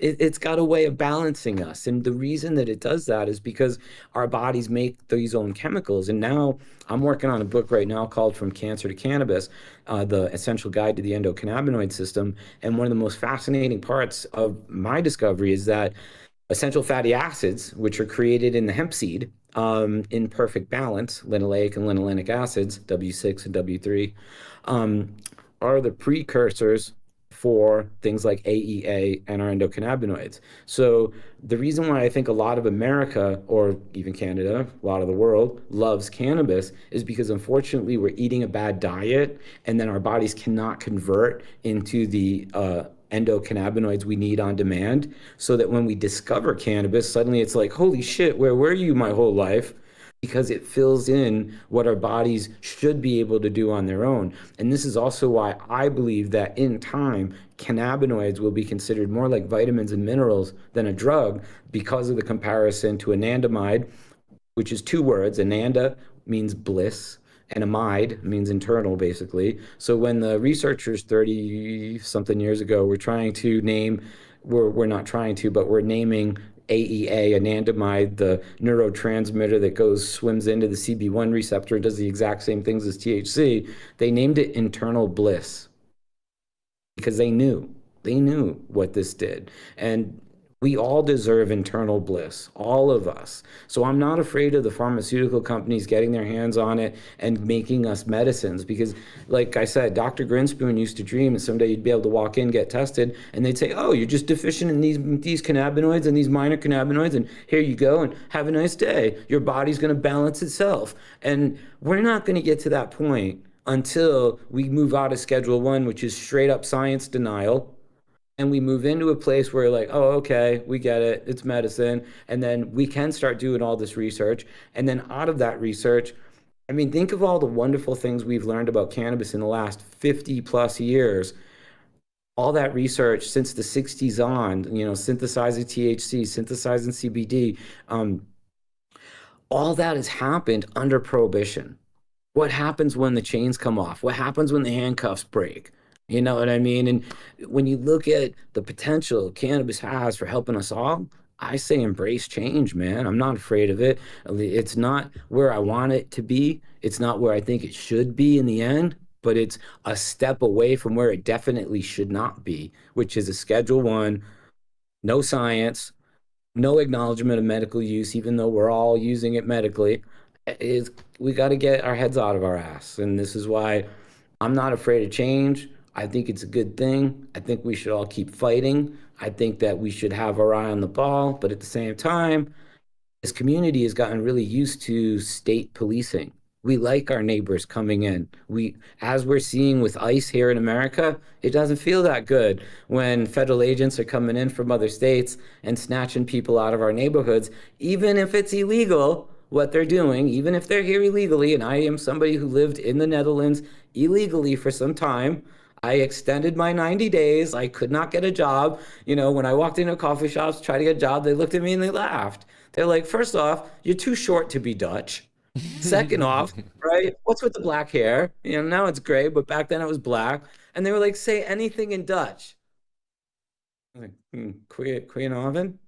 it's got a way of balancing us. And the reason that it does that is because our bodies make these own chemicals. And now I'm working on a book right now called From Cancer to Cannabis, the essential guide to the endocannabinoid system. And one of the most fascinating parts of my discovery is that essential fatty acids, which are created in the hemp seed, in perfect balance, linoleic and linolenic acids, W6 and W3, are the precursors for things like AEA and our endocannabinoids. So the reason why I think a lot of America, or even Canada, a lot of the world, loves cannabis is because, unfortunately, we're eating a bad diet, and then our bodies cannot convert into the endocannabinoids we need on demand, so that when we discover cannabis, suddenly it's like, holy shit, where were you my whole life? Because it fills in what our bodies should be able to do on their own. And this is also why I believe that in time, cannabinoids will be considered more like vitamins and minerals than a drug, because of the comparison to anandamide, which is two words. Ananda means bliss, and amide means internal, basically. So when the researchers 30 something years ago were trying to name, we're not trying to, but we're naming AEA, anandamide, the neurotransmitter that swims into the CB1 receptor, does the exact same things as THC. They named it internal bliss because they knew what this did. And we all deserve internal bliss, all of us. So I'm not afraid of the pharmaceutical companies getting their hands on it and making us medicines, because, like I said, Dr. Grinspoon used to dream that someday you'd be able to walk in, get tested, and they'd say, oh, you're just deficient in these cannabinoids and these minor cannabinoids, and here you go, and have a nice day. Your body's going to balance itself. And we're not going to get to that point until we move out of Schedule 1, which is straight up science denial, and we move into a place where, like, oh, okay, we get it, it's medicine, and then we can start doing all this research. And then out of that research, I mean, think of all the wonderful things we've learned about cannabis in the last 50 plus years. All that research since the 60s on, synthesizing THC, synthesizing CBD, all that has happened under prohibition. What happens when the chains come off? What happens when the handcuffs break? You know what I mean? And when you look at the potential cannabis has for helping us all, I say embrace change, man. I'm not afraid of it. It's not where I want it to be. It's not where I think it should be in the end, but it's a step away from where it definitely should not be, which is a Schedule 1, no science, no acknowledgement of medical use, even though we're all using it medically. We got to get our heads out of our ass. And this is why I'm not afraid of change. I think it's a good thing. I think we should all keep fighting. I think that we should have our eye on the ball. But at the same time, this community has gotten really used to state policing. We like our neighbors coming in. As we're seeing with ICE here in America, it doesn't feel that good when federal agents are coming in from other states and snatching people out of our neighborhoods, even if it's illegal what they're doing, even if they're here illegally. And I am somebody who lived in the Netherlands illegally for some time. I extended my 90 days. I could not get a job. When I walked into coffee shops, tried to get a job, they looked at me and they laughed. They're like, first off, you're too short to be Dutch. Second off, right? What's with the black hair? Now it's gray, but back then it was black. And they were like, say anything in Dutch. I'm like, Goedenavond?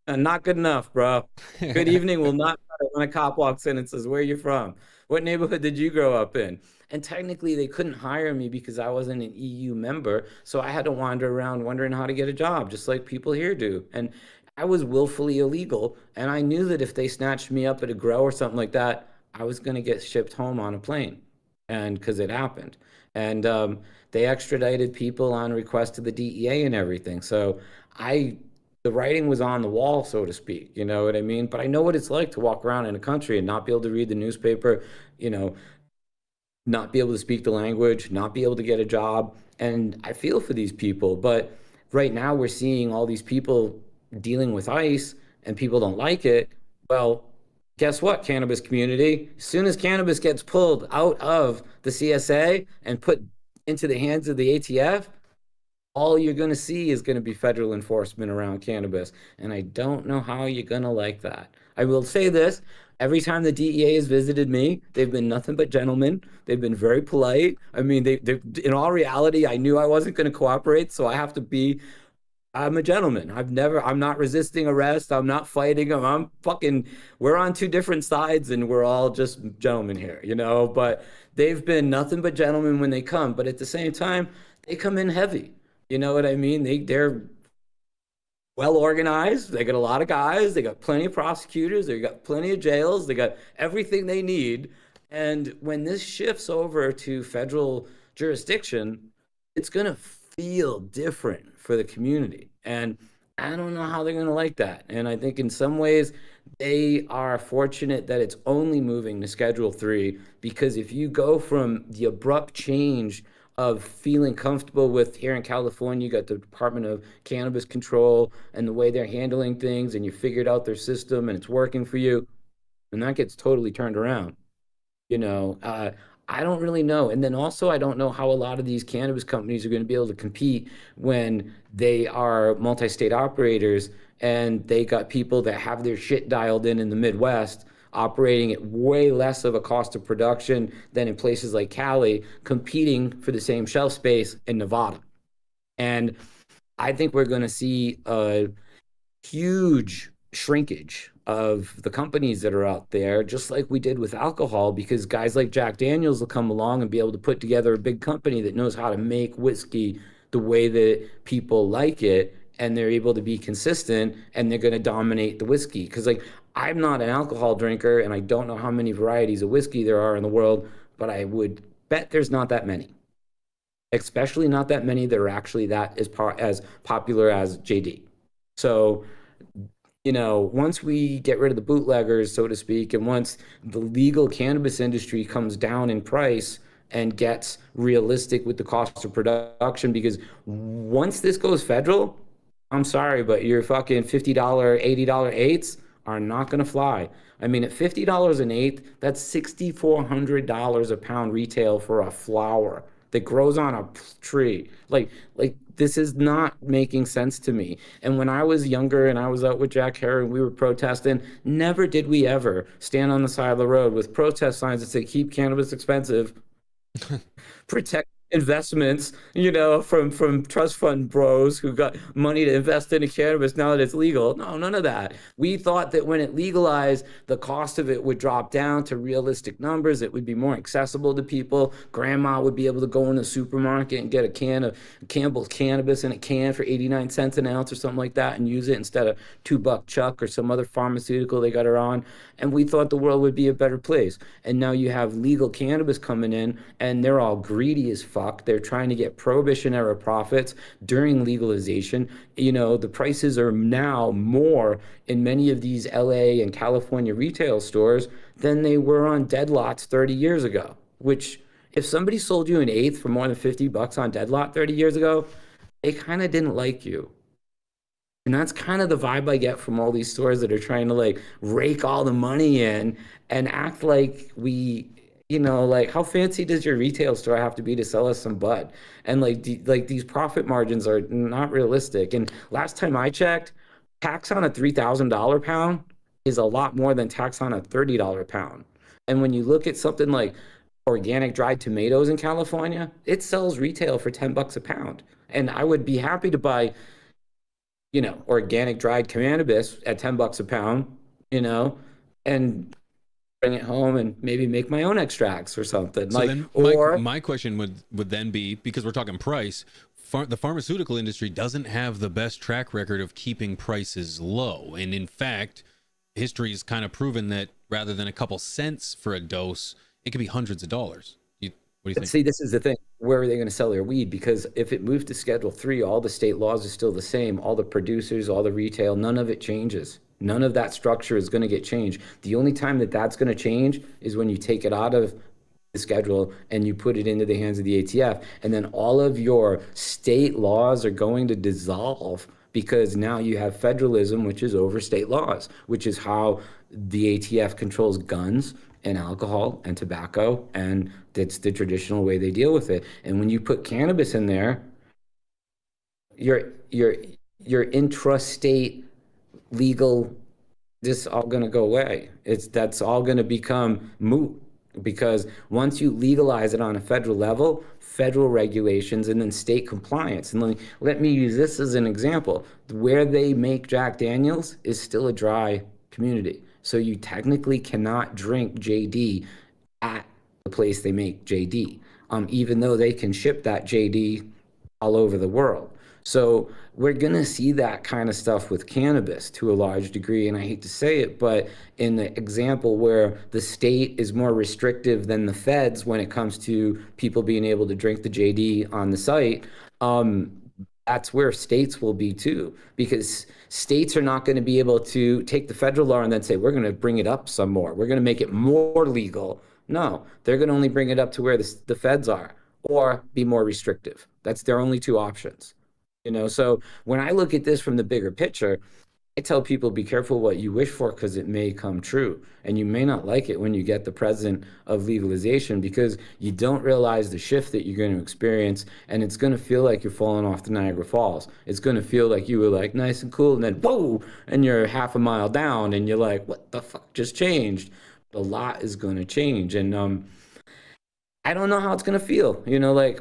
Not good enough, bro. Good evening will not matter when a cop walks in and says, where are you from? What neighborhood did you grow up in? And technically, they couldn't hire me because I wasn't an EU member. So I had to wander around wondering how to get a job, just like people here do. And I was willfully illegal. And I knew that if they snatched me up at a grow or something like that, I was going to get shipped home on a plane. and because it happened. And they extradited people on request of the DEA and everything. So I, the writing was on the wall, so to speak. You know what I mean? But I know what it's like to walk around in a country and not be able to read the newspaper. You know, not be able to speak the language, not be able to get a job. And I feel for these people. But right now we're seeing all these people dealing with ICE and people don't like it. Well, guess what, cannabis community? As soon as cannabis gets pulled out of the CSA and put into the hands of the ATF, all you're going to see is going to be federal enforcement around cannabis. And I don't know how you're going to like that. I will say this. Every time the DEA has visited me, they've been nothing but gentlemen. They've been very polite. I mean, they in all reality, I knew I wasn't going to cooperate, so I have to be. I'm a gentleman. I'm not resisting arrest. I'm not fighting them. I'm fucking, we're on two different sides and we're all just gentlemen here, you know? But they've been nothing but gentlemen when they come. But at the same time, they come in heavy. You know what I mean? They're well organized. They got a lot of guys. They got plenty of prosecutors. They got plenty of jails. They got everything they need. And when this shifts over to federal jurisdiction, it's going to feel different for the community. And I don't know how they're going to like that. And I think in some ways, they are fortunate that it's only moving to Schedule 3, because if you go from the abrupt change of feeling comfortable with, here in California, you got the Department of Cannabis Control and the way they're handling things, and you figured out their system and it's working for you, and that gets totally turned around. You know, I don't really know. And then also, I don't know how a lot of these cannabis companies are going to be able to compete when they are multi-state operators and they got people that have their shit dialed in the Midwest, operating at way less of a cost of production than in places like Cali, competing for the same shelf space in Nevada. And I think we're going to see a huge shrinkage of the companies that are out there, just like we did with alcohol, because guys like Jack Daniels will come along and be able to put together a big company that knows how to make whiskey the way that people like it, and they're able to be consistent, and they're going to dominate the whiskey. Because like, I'm not an alcohol drinker, and I don't know how many varieties of whiskey there are in the world, but I would bet there's not that many, especially not that many that are actually that as popular as JD. So, you know, once we get rid of the bootleggers, so to speak, and once the legal cannabis industry comes down in price and gets realistic with the cost of production, because once this goes federal, I'm sorry, but your fucking $50, $80 eighths are not going to fly. I mean, at $50 an eighth, that's $6,400 a pound retail for a flower that grows on a tree. Like this is not making sense to me. And when I was younger and I was out with Jack Herring, we were protesting, never did we ever stand on the side of the road with protest signs that say, keep cannabis expensive, protect investments, you know, from trust fund bros who got money to invest into cannabis now that it's legal. No, none of that. We thought that when it legalized, the cost of it would drop down to realistic numbers. It would be more accessible to people. Grandma would be able to go in the supermarket and get a can of Campbell's cannabis in a can for 89 cents an ounce or something like that and use it instead of $2 Chuck or some other pharmaceutical they got her on. And we thought the world would be a better place. And now you have legal cannabis coming in, and they're all greedy as fuck. They're trying to get prohibition era profits during legalization. You know, the prices are now more in many of these LA and California retail stores than they were on dead lots 30 years ago, which if somebody sold you an eighth for more than $50 on dead lot 30 years ago, they kind of didn't like you. And that's kind of the vibe I get from all these stores that are trying to like rake all the money in and act like we, you know, like how fancy does your retail store have to be to sell us some bud? And like these profit margins are not realistic. And last time I checked, tax on a $3,000 pound is a lot more than tax on a $30 pound. And when you look at something like organic dried tomatoes in California, it sells retail for $10 a pound. And I would be happy to buy, you know, organic dried cannabis at $10 a pound, you know, and bring it home and maybe make my own extracts or something. So like, then or my question would then be, because we're talking price, the pharmaceutical industry doesn't have the best track record of keeping prices low. And in fact, history has kind of proven that rather than a couple cents for a dose, it could be hundreds of dollars. You What do you But think? see, this is the thing. Where are they going to sell their weed? Because if it moves to Schedule 3, all the state laws are still the same. All the producers, all the retail, none of it changes. None of that structure is going to get changed. The only time that that's going to change is when you take it out of the schedule and you put it into the hands of the ATF. And then all of your state laws are going to dissolve because now you have federalism, which is over state laws, which is how the ATF controls guns and alcohol and tobacco, and that's the traditional way they deal with it. And when you put cannabis in there, your intrastate legal, this is all going to go away. That's all going to become moot because once you legalize it on a federal level, federal regulations and then state compliance. And let me use this as an example. Where they make Jack Daniels is still a dry community. So you technically cannot drink JD at the place they make JD, even though they can ship that JD all over the world. So we're going to see that kind of stuff with cannabis to a large degree. And I hate to say it, but in the example where the state is more restrictive than the feds when it comes to people being able to drink the JD on the site, that's where states will be too, because states are not going to be able to take the federal law and then say, we're going to bring it up some more. We're going to make it more legal. No, they're going to only bring it up to where the feds are or be more restrictive. That's their only two options. So when I look at this from the bigger picture, I tell people be careful what you wish for because it may come true. And you may not like it when you get the president of legalization because you don't realize the shift that you're going to experience. And it's going to feel like you're falling off the Niagara Falls. It's going to feel like you were like nice and cool and then whoa, and you're half a mile down and you're like, what the fuck just changed? A lot is going to change. And I don't know how it's going to feel,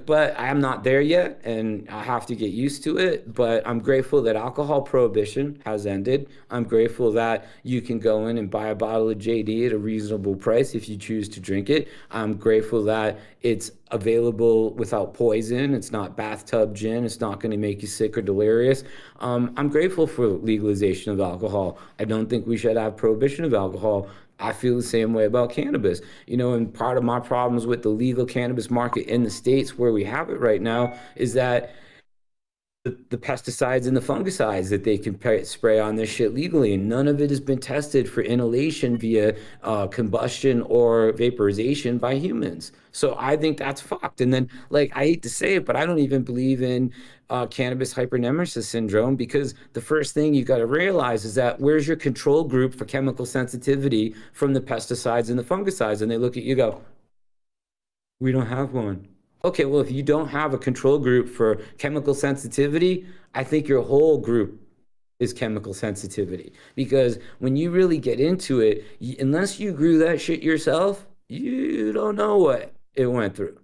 but I'm not there yet and I have to get used to it. But I'm grateful that alcohol prohibition has ended. I'm grateful that you can go in and buy a bottle of JD at a reasonable price if you choose to drink it. I'm grateful that it's available without poison. It's not bathtub gin. It's not going to make you sick or delirious. I'm grateful for legalization of alcohol. I don't think we should have prohibition of alcohol. I feel the same way about cannabis. And part of my problems with the legal cannabis market in the States where we have it right now is that the pesticides and the fungicides that they can spray on this shit legally, and none of it has been tested for inhalation via combustion or vaporization by humans. So I think that's fucked. And then, I hate to say it, but I don't even believe in cannabis hypernemesis syndrome because the first thing you got to realize is that where's your control group for chemical sensitivity from the pesticides and the fungicides? And they look at you, go, we don't have one. Okay, well, if you don't have a control group for chemical sensitivity, I think your whole group is chemical sensitivity. Because when you really get into it, unless you grew that shit yourself, you don't know what it went through.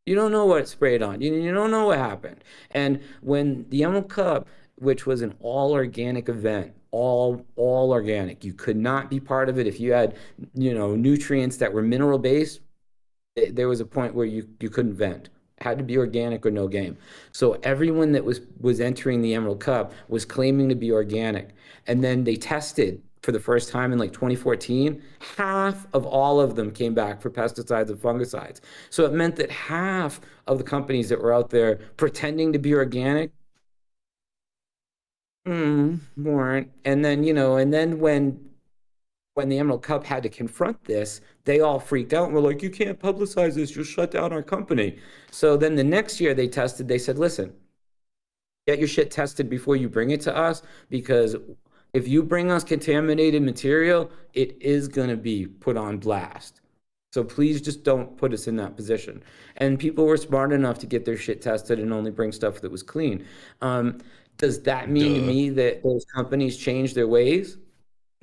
You don't know what it sprayed on. You don't know what happened. And when the Emerald Cup, which was an all organic event, all organic, you could not be part of it if you had, nutrients that were mineral based. There was a point where you couldn't vent. It had to be organic or no game. So everyone that was entering the Emerald Cup was claiming to be organic. And then they tested for the first time in 2014. Half of all of them came back for pesticides and fungicides. So it meant that half of the companies that were out there pretending to be organic weren't. And then, and then when the Emerald Cup had to confront this, they all freaked out and were like, you can't publicize this, you'll shut down our company. So then the next year they said, listen, get your shit tested before you bring it to us, because if you bring us contaminated material, it is going to be put on blast. So please just don't put us in that position. And people were smart enough to get their shit tested and only bring stuff that was clean. Does that mean to me that those companies changed their ways?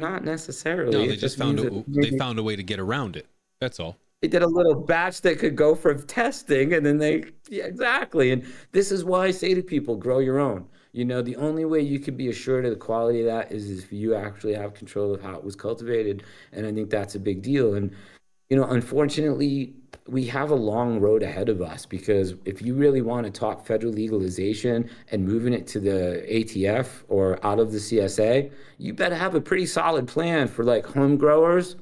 Not necessarily. No, they just found a way to get around it. That's all. They did a little batch that could go for testing, and then exactly. And this is why I say to people, grow your own. The only way you can be assured of the quality of that is if you actually have control of how it was cultivated. And I think that's a big deal. And, unfortunately, we have a long road ahead of us, because if you really want to talk federal legalization and moving it to the ATF or out of the CSA, you better have a pretty solid plan for home growers,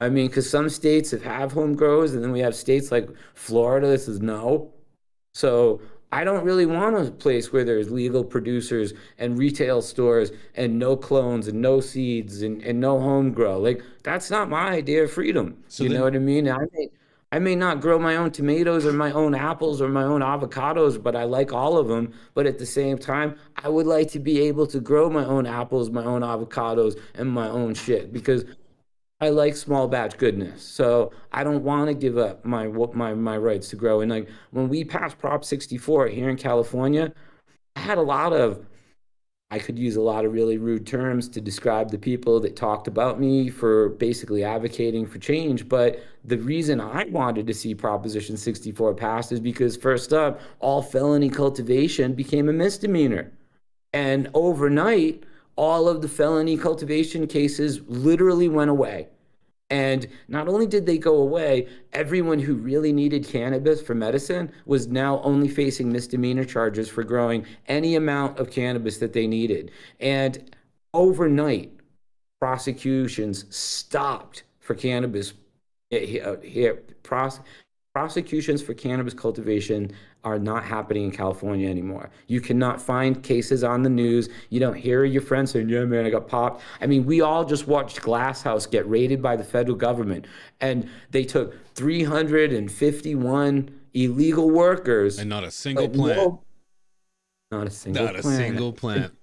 I mean, because some states have home grows, and then we have states like Florida that says no. So I don't really want a place where there's legal producers and retail stores and no clones and no seeds and no home grow. Like that's not my idea of freedom. So You know then, what I mean? I may not grow my own tomatoes or my own apples or my own avocados, but I like all of them. But at the same time, I would like to be able to grow my own apples, my own avocados, and my own shit because I like small batch goodness. So I don't want to give up my rights to grow. And like when we passed Prop 64 here in California, I had a lot of I could use a lot of really rude terms to describe the people that talked about me for basically advocating for change. But the reason I wanted to see Proposition 64 passed is because, first up, all felony cultivation became a misdemeanor. And overnight, all of the felony cultivation cases literally went away. And not only did they go away, everyone who really needed cannabis for medicine was now only facing misdemeanor charges for growing any amount of cannabis that they needed. And overnight, prosecutions stopped for cannabis here. Prosecutions for cannabis cultivation are not happening in California anymore. You cannot find cases on the news. You don't hear your friends saying, yeah, man, I got popped. I mean, we all just watched Glass House get raided by the federal government, and they took 351 illegal workers. and not a single plant. Not a single Not a plant. single plant.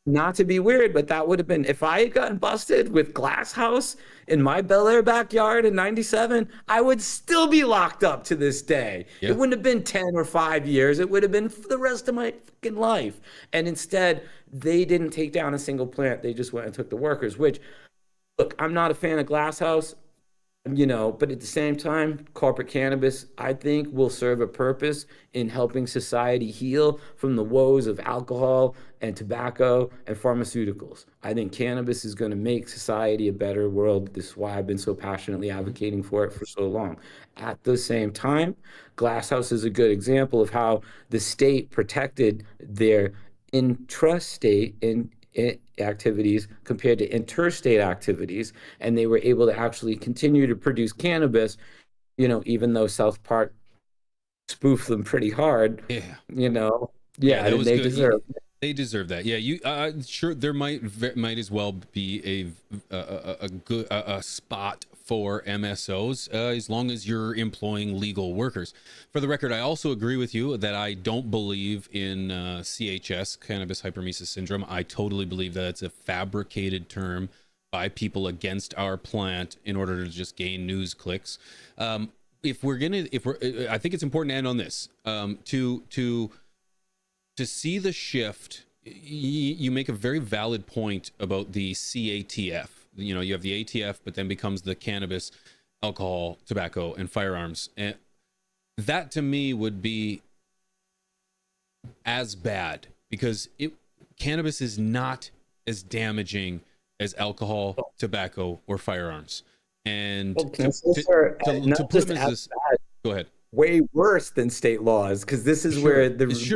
Not to be weird, but that would have been if I had gotten busted with Glass House in my Bel Air backyard in '97, I would still be locked up to this day. Yeah. It wouldn't have been 10 or 5 years. It would have been for the rest of my fucking life. And instead, they didn't take down a single plant. They just went and took the workers, which, look, I'm not a fan of Glass House. But at the same time, corporate cannabis, I think, will serve a purpose in helping society heal from the woes of alcohol and tobacco and pharmaceuticals. I think cannabis is going to make society a better world. This is why I've been so passionately advocating for it for so long. At the same time, Glass House is a good example of how the state protected their intrastate activities compared to interstate activities, and they were able to actually continue to produce cannabis, even though South Park spoofed them pretty hard. Yeah. Yeah, that was they good. deserve. They deserve that. Yeah, you sure there might as well be a good spot for MSOs as long as you're employing legal workers. For the record, I also agree with you that I don't believe in CHS, cannabis hypermesis syndrome. I totally believe that it's a fabricated term by people against our plant in order to just gain news clicks. I think it's important to end on this. To see the shift, you make a very valid point about the CATF. You have the ATF, but then becomes the cannabis, alcohol, tobacco, and firearms. And that to me would be as bad because cannabis is not as damaging as alcohol, tobacco, or firearms. And Well, to not put just them as bad, go ahead. Way worse than state laws, because this is where this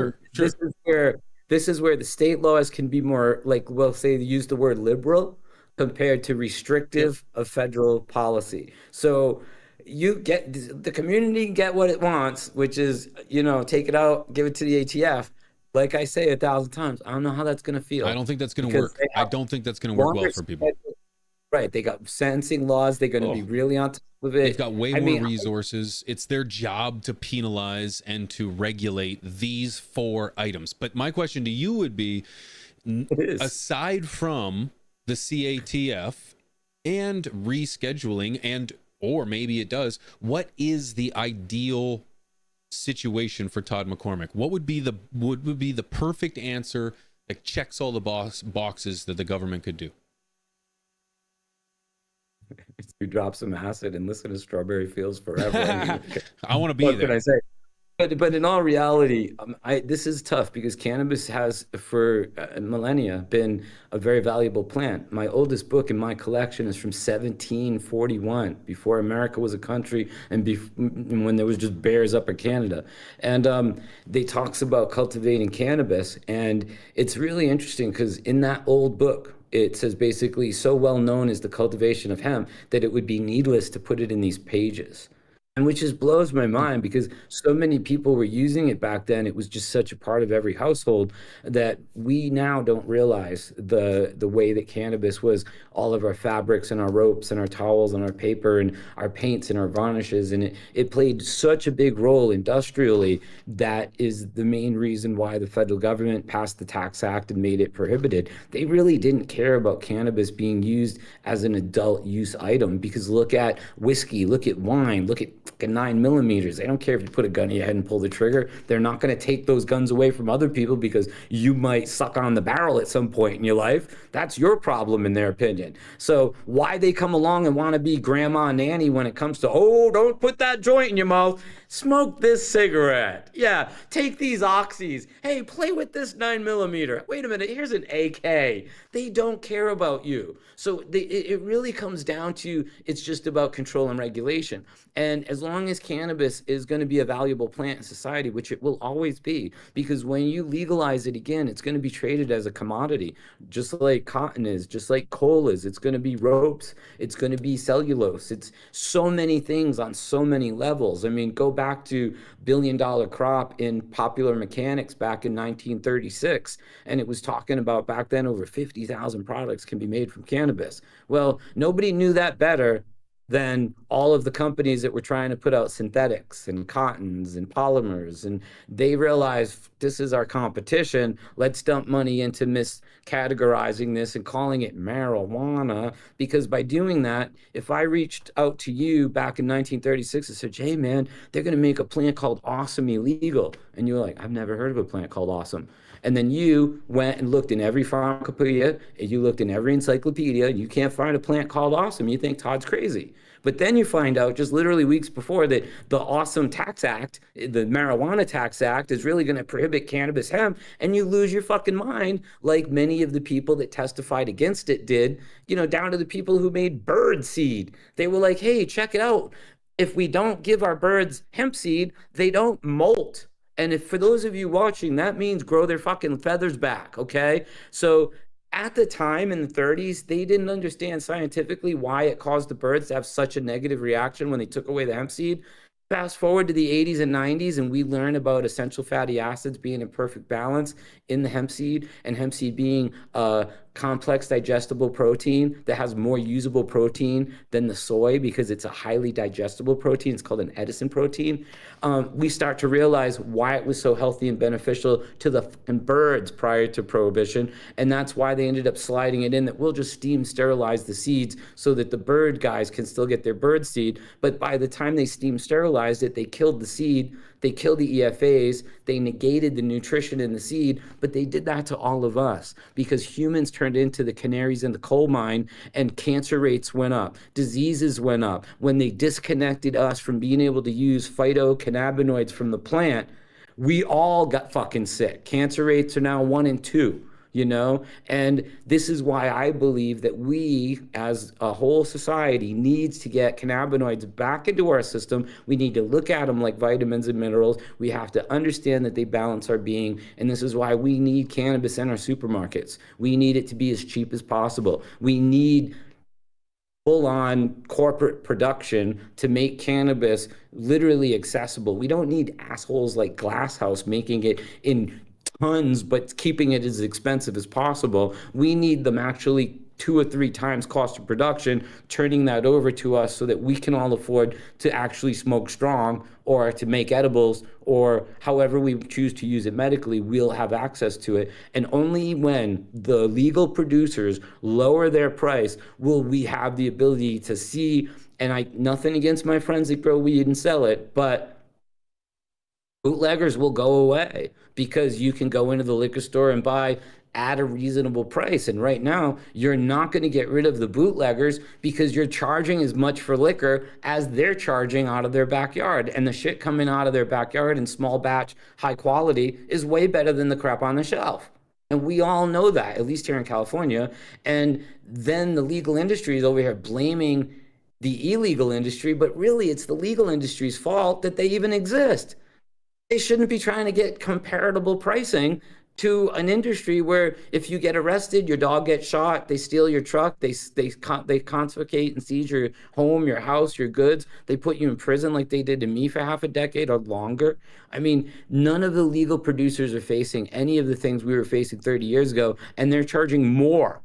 is where the state laws can be more, like, we'll say, use the word liberal compared to restrictive of federal policy. So you get the community get what it wants, which is, take it out, give it to the ATF. Like I say 1,000 times, I don't know how that's going to feel. I don't think that's going to work. I don't think that's going to work well for people. Right. They got sentencing laws. They're going to be really on top of it. They've got way more resources. It's their job to penalize and to regulate these 4 items. But my question to you would be, aside from the CATF and rescheduling, or maybe it does, what is the ideal situation for Todd McCormick? What would be the perfect answer that checks all the boxes that the government could do? You drop some acid and listen to Strawberry Fields Forever. I want to be what there. Can I say? But in all reality, this is tough because cannabis has for millennia been a very valuable plant. My oldest book in my collection is from 1741, before America was a country and when there was just bears up in Canada. And they talks about cultivating cannabis, and it's really interesting because in that old book, it says basically, so well known is the cultivation of hemp that it would be needless to put it in these pages. And which just blows my mind because so many people were using it back then. It was just such a part of every household that we now don't realize the way that cannabis was all of our fabrics and our ropes and our towels and our paper and our paints and our varnishes. And it played such a big role industrially. That is the main reason why the federal government passed the Tax Act and made it prohibited. They really didn't care about cannabis being used as an adult use item because look at whiskey, look at wine, look at fucking 9mm. They don't care if you put a gun in your head and pull the trigger. They're not going to take those guns away from other people because you might suck on the barrel at some point in your life. That's your problem in their opinion. So why they come along and want to be grandma nanny when it comes to, oh, don't put that joint in your mouth. Smoke this cigarette. Yeah, take these oxys. Hey, play with this 9mm. Wait a minute, here's an AK. They don't care about you. So it really comes down to, it's just about control and regulation. And as long as cannabis is going to be a valuable plant in society, which it will always be, because when you legalize it again, it's going to be traded as a commodity, just like cotton is, just like coal is. It's going to be ropes. It's going to be cellulose. It's so many things on so many levels. I mean, go back to billion-dollar crop in Popular Mechanics back in 1936, and it was talking about back then over 50,000 products can be made from cannabis. Well, nobody knew that better than all of the companies that were trying to put out synthetics and cottons and polymers. And they realized this is our competition. Let's dump money into miscategorizing this and calling it marijuana. Because by doing that, if I reached out to you back in 1936 and said, hey man, they're going to make a plant called Awesome illegal. And you were like, I've never heard of a plant called Awesome. And then you went and looked in every pharmacopoeia, and you looked in every encyclopedia, and you can't find a plant called Awesome. You think Todd's crazy. But then you find out just literally weeks before that the Awesome Tax Act, the Marijuana Tax Act, is really going to prohibit cannabis hemp, and you lose your fucking mind, like many of the people that testified against it did, you know, down to the people who made bird seed. They were like, hey, check it out. If we don't give our birds hemp seed, they don't molt. And if for those of you watching, that means grow their fucking feathers back, okay? So at the time in the 30s, they didn't understand scientifically why it caused the birds to have such a negative reaction when they took away the hemp seed. Fast forward to the 80s and 90s, and we learn about essential fatty acids being in perfect balance in the hemp seed, and hemp seed being a complex digestible protein that has more usable protein than the soy because it's a highly digestible protein. It's called an Edison protein. We start to realize why it was so healthy and beneficial to the fucking birds prior to prohibition, and that's why they ended up sliding it in that we'll just steam sterilize the seeds so that the bird guys can still get their bird seed. But by the time they steam sterilized it, they killed the seed, they killed the EFAs, they negated the nutrition in the seed, but they did that to all of us because humans turned into the canaries in the coal mine and cancer rates went up, diseases went up. When they disconnected us from being able to use phytocannabinoids from the plant, we all got fucking sick. Cancer rates are now 1 in 2. You know, and this is why I believe that we as a whole society needs to get cannabinoids back into our system. We need to look at them like vitamins and minerals. We have to understand that they balance our being. And this is why we need cannabis in our supermarkets. We need it to be as cheap as possible. We need full-on corporate production to make cannabis literally accessible. We don't need assholes like Glass House making it in tons, but keeping it as expensive as possible. We need them actually 2 or 3 times cost of production, turning that over to us so that we can all afford to actually smoke strong or to make edibles or however we choose to use it medically, we'll have access to it. And only when the legal producers lower their price will we have the ability to see, and nothing against my friends that grow weed and sell it, but bootleggers will go away because you can go into the liquor store and buy at a reasonable price. And right now, you're not going to get rid of the bootleggers because you're charging as much for liquor as they're charging out of their backyard. And the shit coming out of their backyard in small batch, high quality is way better than the crap on the shelf. And we all know that, at least here in California. And then the legal industry is over here blaming the illegal industry, but really it's the legal industry's fault that they even exist. They shouldn't be trying to get comparable pricing to an industry where if you get arrested, your dog gets shot, they steal your truck, they confiscate and seize your home, your house, your goods, they put you in prison like they did to me for half a decade or longer. I mean, none of the legal producers are facing any of the things we were facing 30 years ago, and they're charging more.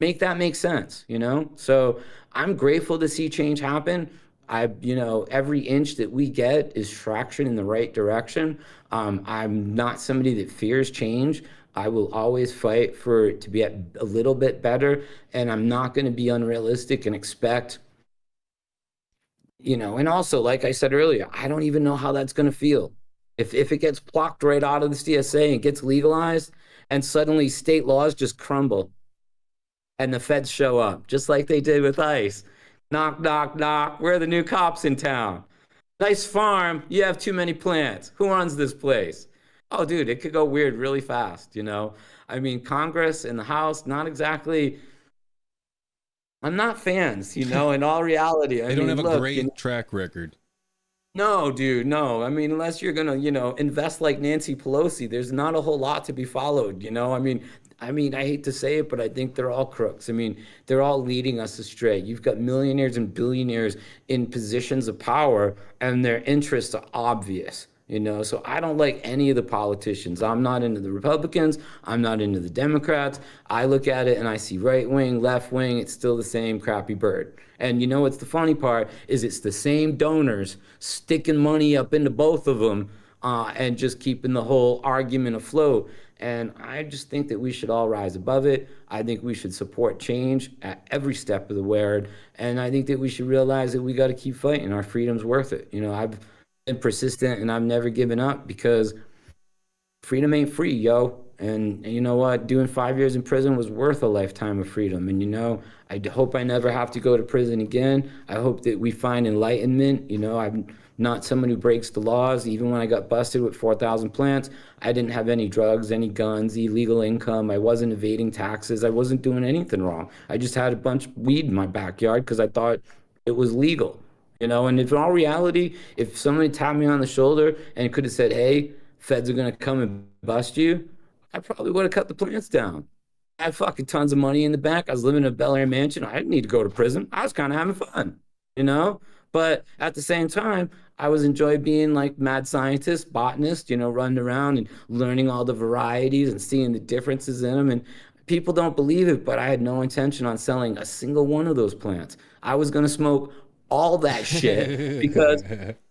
Make that make sense, you know? So I'm grateful to see change happen. Every inch that we get is traction in the right direction. I'm not somebody that fears change. I will always fight for it to be a little bit better, and I'm not going to be unrealistic and expect, and also, like I said earlier, I don't even know how that's going to feel. If it gets plucked right out of the CSA and gets legalized, and suddenly state laws just crumble, and the feds show up, just like they did with ICE. Knock, knock, knock. We're the new cops in town. Nice farm. You have too many plants. Who runs this place? Oh, dude, it could go weird really fast, I mean, Congress and the House, not exactly. I'm not fans, in all reality. They don't have a great track record. No, dude, no. I mean, unless you're gonna, invest like Nancy Pelosi, there's not a whole lot to be followed, I mean, I hate to say it, but I think they're all crooks. I mean, they're all leading us astray. You've got millionaires and billionaires in positions of power, and their interests are obvious. So I don't like any of the politicians. I'm not into the Republicans. I'm not into the Democrats. I look at it and I see right wing, left wing. It's still the same crappy bird. And what's the funny part is it's the same donors sticking money up into both of them and just keeping the whole argument afloat. And I just think that we should all rise above it. I think we should support change at every step of the way. And I think that we should realize that we got to keep fighting. Our freedom's worth it. I've been persistent and I've never given up because freedom ain't free, yo. And you know what? Doing 5 years in prison was worth a lifetime of freedom. And I hope I never have to go to prison again. I hope that we find enlightenment. I'm not someone who breaks the laws. Even when I got busted with 4,000 plants, I didn't have any drugs, any guns, illegal income. I wasn't evading taxes. I wasn't doing anything wrong. I just had a bunch of weed in my backyard because I thought it was legal. And in all reality, if somebody tapped me on the shoulder and could have said, hey, feds are going to come and bust you, I probably would have cut the plants down. I had fucking tons of money in the bank. I was living in a Bel Air mansion. I didn't need to go to prison. I was kind of having fun, But at the same time, I was enjoying being like mad scientist, botanist, running around and learning all the varieties and seeing the differences in them. And people don't believe it, but I had no intention on selling a single one of those plants. I was going to smoke all that shit because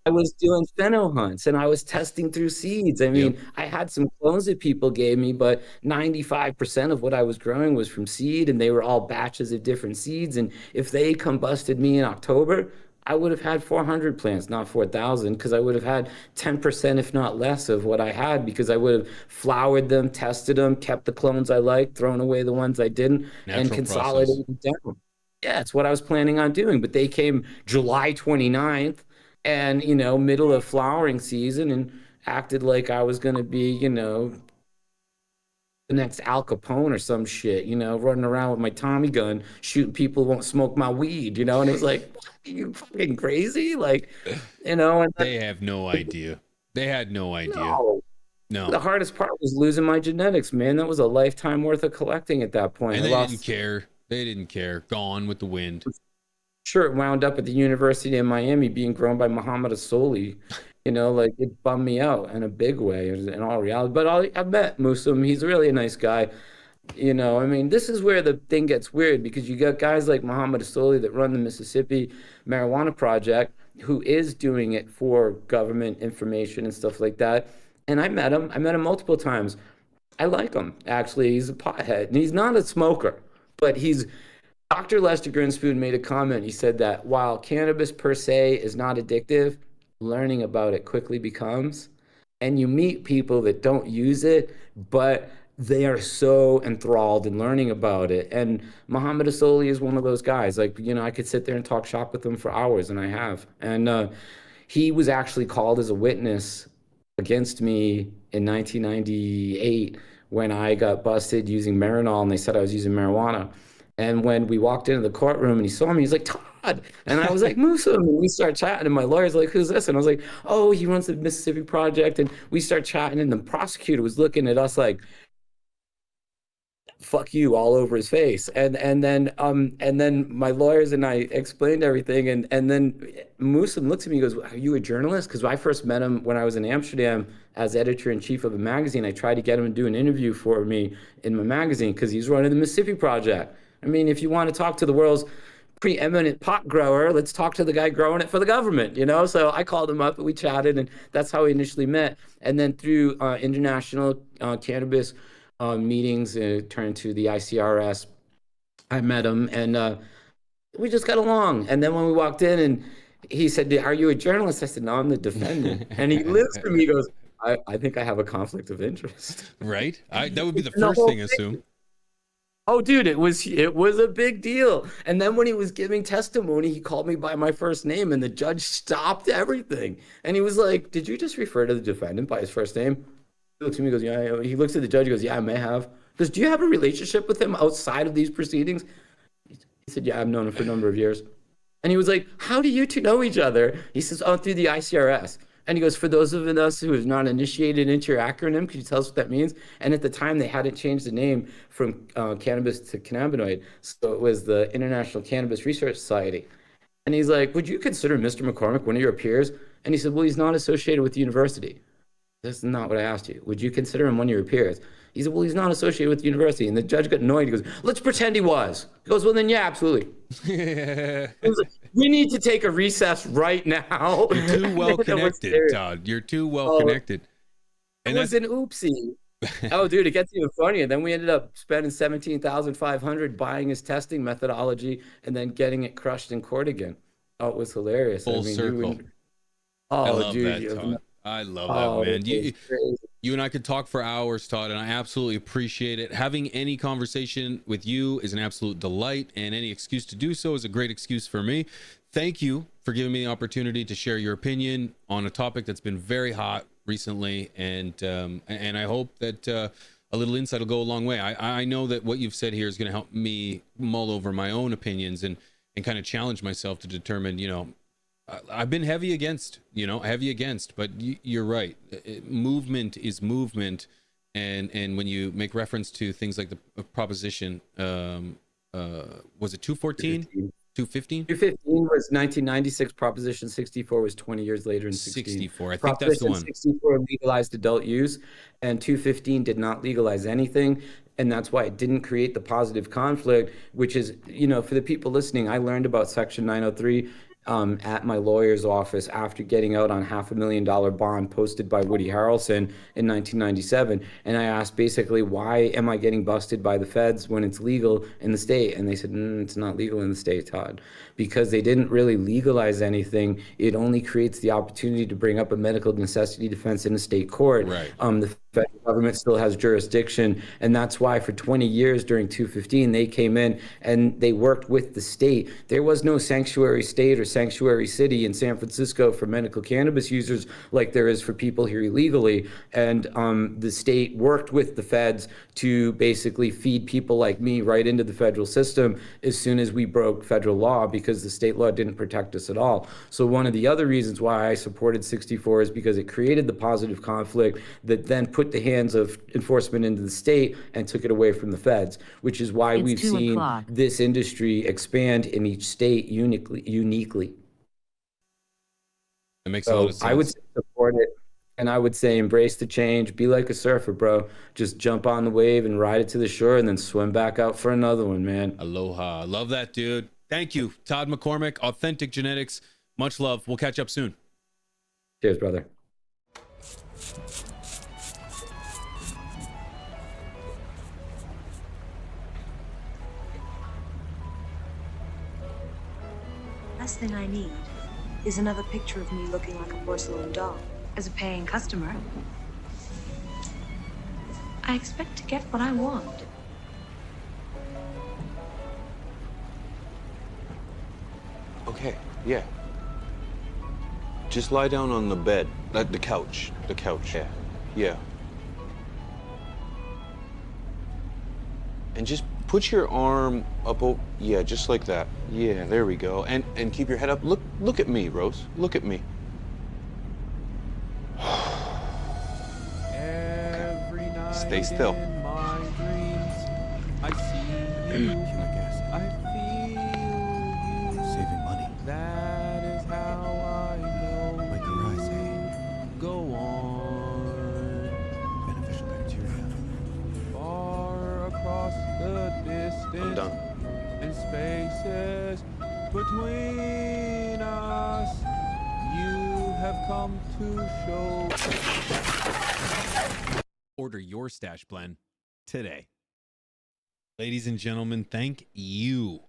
I was doing pheno hunts and I was testing through seeds. I mean, I had some clones that people gave me, but 95% of what I was growing was from seed, and they were all batches of different seeds. And if they combusted me in October, I would have had 400 plants, not 4,000, because I would have had 10%, if not less, of what I had, because I would have flowered them, tested them, kept the clones I liked, thrown away the ones I didn't, and consolidated them down. Yeah, that's what I was planning on doing. But they came July 29th and, middle of flowering season and acted like I was going to be, the next Al Capone or some shit, running around with my Tommy gun, shooting people who won't smoke my weed, and it was like, are you fucking crazy? Like, and they have no idea. They had no idea. No. The hardest part was losing my genetics, man. That was a lifetime worth of collecting at that point. And they didn't care. They didn't care. Gone with the wind. Sure, it wound up at the University of Miami being grown by Muhammad Asoli. It bummed me out in a big way in all reality. But I've met Muslim. He's really a nice guy. I mean, this is where the thing gets weird because you got guys like Muhammad Asoli that run the Mississippi Marijuana Project who is doing it for government information and stuff like that. And I met him. I met him multiple times. I like him, actually. He's a pothead. And he's not a smoker. But Dr. Lester Grinspoon made a comment. He said that while cannabis per se is not addictive, learning about it quickly becomes. And you meet people that don't use it, but they are so enthralled in learning about it. And Muhammad Asoli is one of those guys. Like, I could sit there and talk shop with him for hours, and I have. And he was actually called as a witness against me in 1998 when I got busted using Marinol and they said I was using marijuana. And when we walked into the courtroom and he saw me, he's like, Todd. And I was like, Musa. And we start chatting, and my lawyer's like, who's this? And I was like, oh, he runs the Mississippi Project. And we start chatting, and the prosecutor was looking at us like, fuck you all over his face. And then my lawyers and I explained everything, and then Musa looks at me and goes, are you a journalist? Because I first met him when I was in Amsterdam as editor-in-chief of a magazine. I tried to get him to do an interview for me in my magazine because he's running the Mississippi Project. I mean, if you want to talk to the world's preeminent pot grower, let's talk to the guy growing it for the government, you know? So I called him up and we chatted, and that's how we initially met. And then through international cannabis meetings, turned to the ICRS, I met him, and we just got along. And then when we walked in, and he said, are you a journalist? I said, no, I'm the defendant. And he looks at me, he goes, I think I have a conflict of interest. Right? That would be the first thing I assume. Oh, dude, it was a big deal. And then when he was giving testimony, he called me by my first name, and the judge stopped everything. And he was like, did you just refer to the defendant by his first name? He looks at me and goes, yeah. He looks at the judge and goes, yeah, I may have. He goes, do you have a relationship with him outside of these proceedings? He said, yeah, I've known him for a number of years. And he was like, how do you two know each other? He says, oh, through the ICRS. And he goes, for those of us who have not initiated into your acronym, could you tell us what that means? And at the time, they hadn't changed the name from cannabis to cannabinoid. So it was the International Cannabis Research Society. And he's like, would you consider Mr. McCormick one of your peers? And he said, well, he's not associated with the university. That's not what I asked you. Would you consider him one of your peers? He said, well, he's not associated with the university. And the judge got annoyed. He goes, let's pretend he was. He goes, well, then, yeah, absolutely. He was like, we need to take a recess right now. You're too well connected, Todd. You're too well connected. And it was an oopsie. Oh, dude, it gets even funnier. Then we ended up spending $17,500 buying his testing methodology and then getting it crushed in court again. Oh, it was hilarious. Full circle. I love that, Todd. I love that, man. You and I could talk for hours, Todd, and I absolutely appreciate it. Having any conversation with you is an absolute delight, and any excuse to do so is a great excuse for me. Thank you for giving me the opportunity to share your opinion on a topic that's been very hot recently, and I hope that a little insight will go a long way. I know that what you've said here is going to help me mull over my own opinions and kind of challenge myself to determine, you know, I've been heavy against, but you're right. Movement is movement. And when you make reference to things like the proposition, was it 214? 215? 215 was 1996. Proposition 64 was 20 years later in 64. I think that's the one. 64 legalized adult use, and 215 did not legalize anything. And that's why it didn't create the positive conflict, which is, you know, for the people listening, I learned about Section 903 at my lawyer's office after getting out on $500,000 bond posted by Woody Harrelson in 1997. And I asked basically, why am I getting busted by the feds when it's legal in the state? And they said, it's not legal in the state, Todd, because they didn't really legalize anything. It only creates the opportunity to bring up a medical necessity defense in a state court. Right. The federal government still has jurisdiction, and that's why for 20 years during 215 they came in and they worked with the state. There was no sanctuary state or sanctuary city in San Francisco for medical cannabis users like there is for people here illegally, and the state worked with the feds to basically feed people like me right into the federal system as soon as we broke federal law, because the state law didn't protect us at all. So one of the other reasons why I supported 64 is because it created the positive conflict that then put the hands of enforcement into the state and took it away from the feds, which is why we've seen this industry expand in each state uniquely. It makes a lot of sense. I would support it, and I would say embrace the change. Be like a surfer, bro. Just jump on the wave and ride it to the shore and then swim back out for another one, man. Aloha. Love that, dude. Thank you, Todd McCormick, Authentic Genetics. Much love. We'll catch up soon. Cheers, brother. Last thing I need is another picture of me looking like a porcelain doll. As a paying customer, I expect to get what I want. Okay, yeah. Just lie down on the bed, the couch, yeah. And just Put your arm up. Yeah, just like that. Yeah, there we go. And keep your head up. Look at me, Rose. Look at me. Every night Stay still. in my dreams, I see you. I feel you. Saving money. That is how I know. Like your eyes, eh? Go on. Beneficial bacteria. Far across the distance. I'm done. And spaces between us, you have come to show. Order your stash blend today. Ladies and gentlemen, thank you.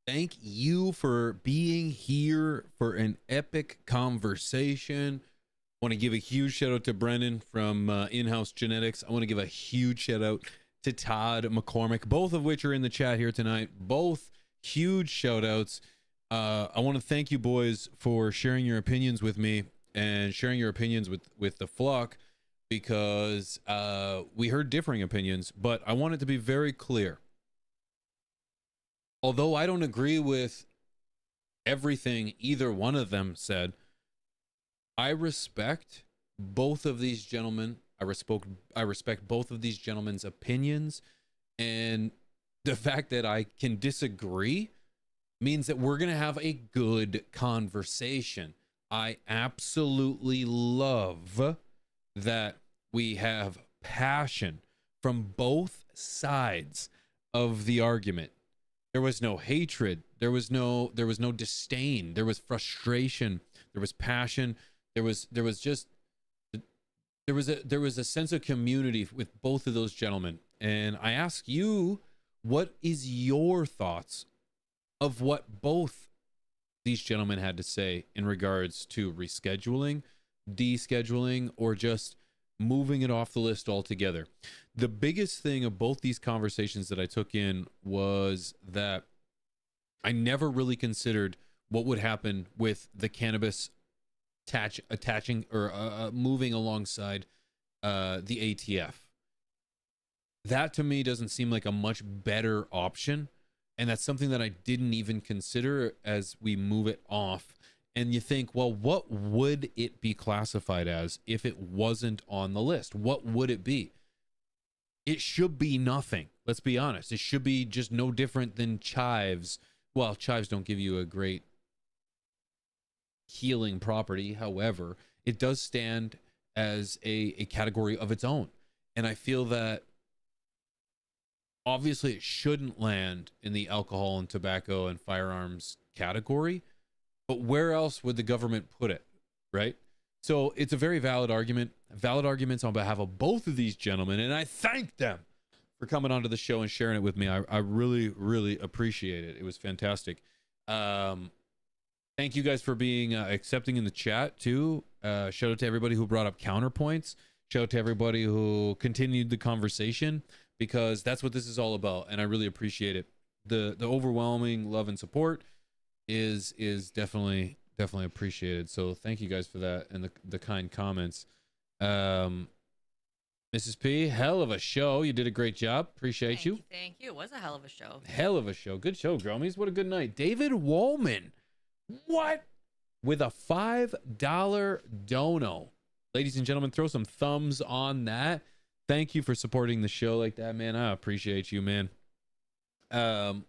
Thank you for being here for an epic conversation. I want to give a huge shout out to Brendan from In-House Genetics. I want to give a huge shout out to Todd McCorrmick, both of which are in the chat here tonight. Both huge shout outs. I want to thank you boys for sharing your opinions with me and sharing your opinions with the flock, because we heard differing opinions, but I want it to be very clear. Although I don't agree with everything either one of them said, I respect both of these gentlemen. I respect both of these gentlemen's opinions, and the fact that I can disagree means that we're going to have a good conversation. I absolutely love that we have passion from both sides of the argument. There was no hatred, there was no disdain, there was frustration, there was passion, there was a sense of community with both of those gentlemen. And I ask you, what is your thoughts of what both these gentlemen had to say in regards to rescheduling, descheduling, or just moving it off the list altogether? The biggest thing of both these conversations that I took in was that I never really considered what would happen with the cannabis attaching or moving alongside the ATF. That to me doesn't seem like a much better option, and that's something that I didn't even consider as we move it off. And you think, well, what would it be classified as if it wasn't on the list? What would it be? It should be nothing. Let's be honest. It should be just no different than chives. Well, chives don't give you a great healing property. However, it does stand as a category of its own. And I feel that obviously it shouldn't land in the alcohol and tobacco and firearms category, but where else would the government put it, right? So it's a very valid argument, valid arguments on behalf of both of these gentlemen, and I thank them for coming onto the show and sharing it with me. I really, really appreciate it. It was fantastic. Thank you guys for being accepting in the chat too. Shout out to everybody who brought up counterpoints. Shout out to everybody who continued the conversation, because that's what this is all about, and I really appreciate it. The overwhelming love and support is definitely appreciated. So thank you guys for that and the kind comments. Mrs. P, hell of a show. You did a great job. Appreciate you. Thank you. It was a hell of a show. Hell of a show. Good show, Gromies. What a good night. David Wallman. What? With a $5 dono. Ladies and gentlemen, throw some thumbs on that. Thank you for supporting the show like that, man. I appreciate you, man. I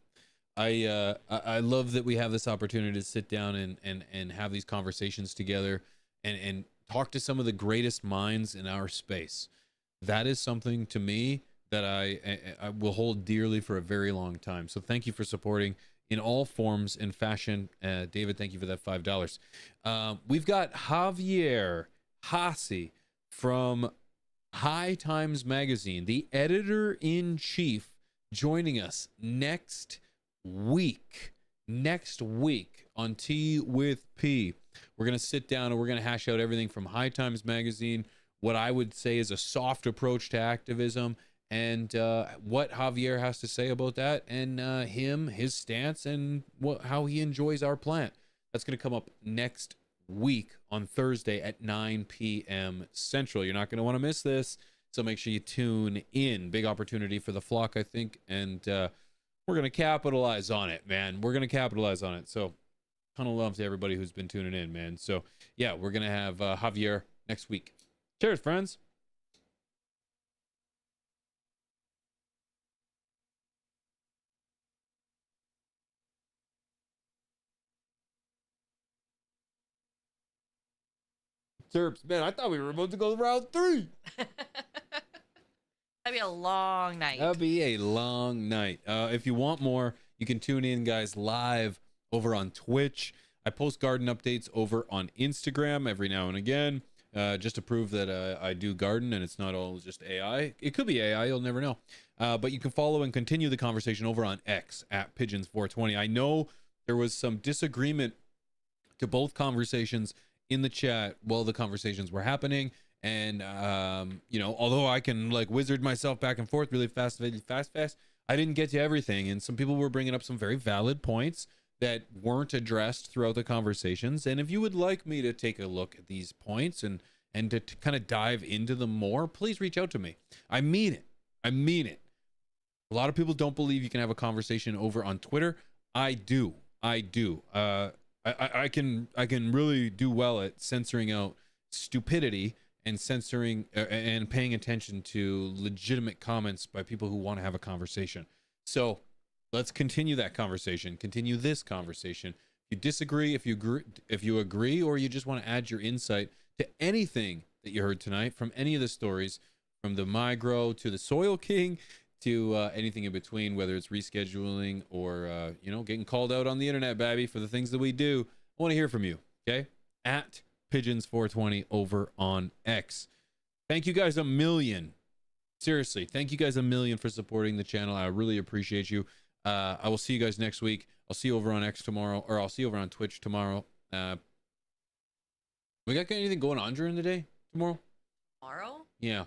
love that we have this opportunity to sit down and have these conversations together and talk to some of the greatest minds in our space. That is something to me that I will hold dearly for a very long time. So thank you for supporting in all forms and fashion. David, thank you for that $5. We've got Javier Hassi from High Times Magazine, the editor-in-chief, joining us next week on Tea with P. We're going to sit down and we're going to hash out everything from High Times Magazine, what I would say is a soft approach to activism, and what Javier has to say about that, and his stance, and how he enjoys our plant. That's going to come up next week on Thursday at 9 p.m. Central. You're not going to want to miss this, so make sure you tune in. Big opportunity for the flock, I think, and we're gonna capitalize on it, man. We're gonna capitalize on it. So, ton of love to everybody who's been tuning in, man. So, yeah, we're gonna have Javier next week. Cheers, friends. Terps, man, I thought we were about to go to round 3. That'd be a long night. That'd be a long night. If you want more, you can tune in, guys, live over on Twitch. I post garden updates over on Instagram every now and again, just to prove that I do garden and it's not all just AI. It could be AI, you'll never know. But you can follow and continue the conversation over on X at Pigeons420. I know there was some disagreement to both conversations in the chat while the conversations were happening. And, you know, although I can like wizard myself back and forth really fast, I didn't get to everything. And some people were bringing up some very valid points that weren't addressed throughout the conversations. And if you would like me to take a look at these points and to kind of dive into them more, please reach out to me. I mean it. I mean it. A lot of people don't believe you can have a conversation over on Twitter. I do. I do. I can really do well at censoring out stupidity and censoring and paying attention to legitimate comments by people who want to have a conversation. So let's continue that conversation. Continue this conversation. If you disagree, if you agree, or you just want to add your insight to anything that you heard tonight from any of the stories, from the Migro to the Soil King to anything in between, whether it's rescheduling or you know, getting called out on the internet, baby, for the things that we do, I want to hear from you. Okay, at Pigeons420 over on X. Thank you guys a million. Seriously, thank you guys a million for supporting the channel. I really appreciate you. I will see you guys next week. I'll see you over on X tomorrow, or I'll see you over on Twitch tomorrow. We got anything going on during the day tomorrow? Tomorrow? Yeah.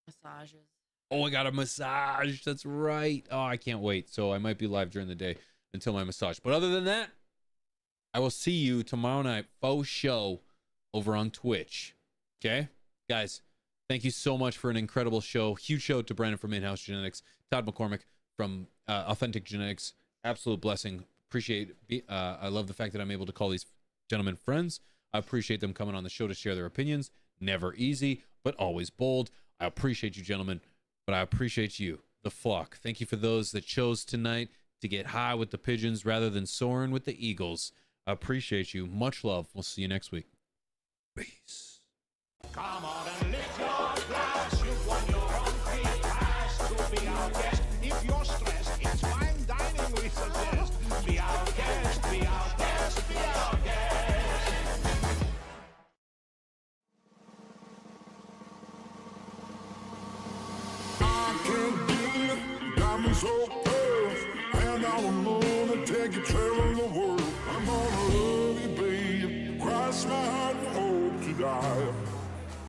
Massages. Oh, I got a massage. That's right. Oh, I can't wait. So I might be live during the day until my massage. But other than that, I will see you tomorrow night, faux show, over on Twitch. Okay? Guys, thank you so much for an incredible show. Huge shout out to Brandon from In-House Genetics, Todd McCorrmick from Authentic Genetics. Absolute blessing. Appreciate I love the fact that I'm able to call these gentlemen friends. I appreciate them coming on the show to share their opinions. Never easy, but always bold. I appreciate you, gentlemen, but I appreciate you, the flock. Thank you for those that chose tonight to get high with the pigeons rather than soaring with the eagles. I appreciate you. Much love. We'll see you next week. Peace. Come on and lift your glass. You've won your own free pass to be our guest. If you're stressed, it's fine dining we suggest. Be our guest, be our guest, be our guest. I can't do it. Got me so close. And I'm alone and take a trail.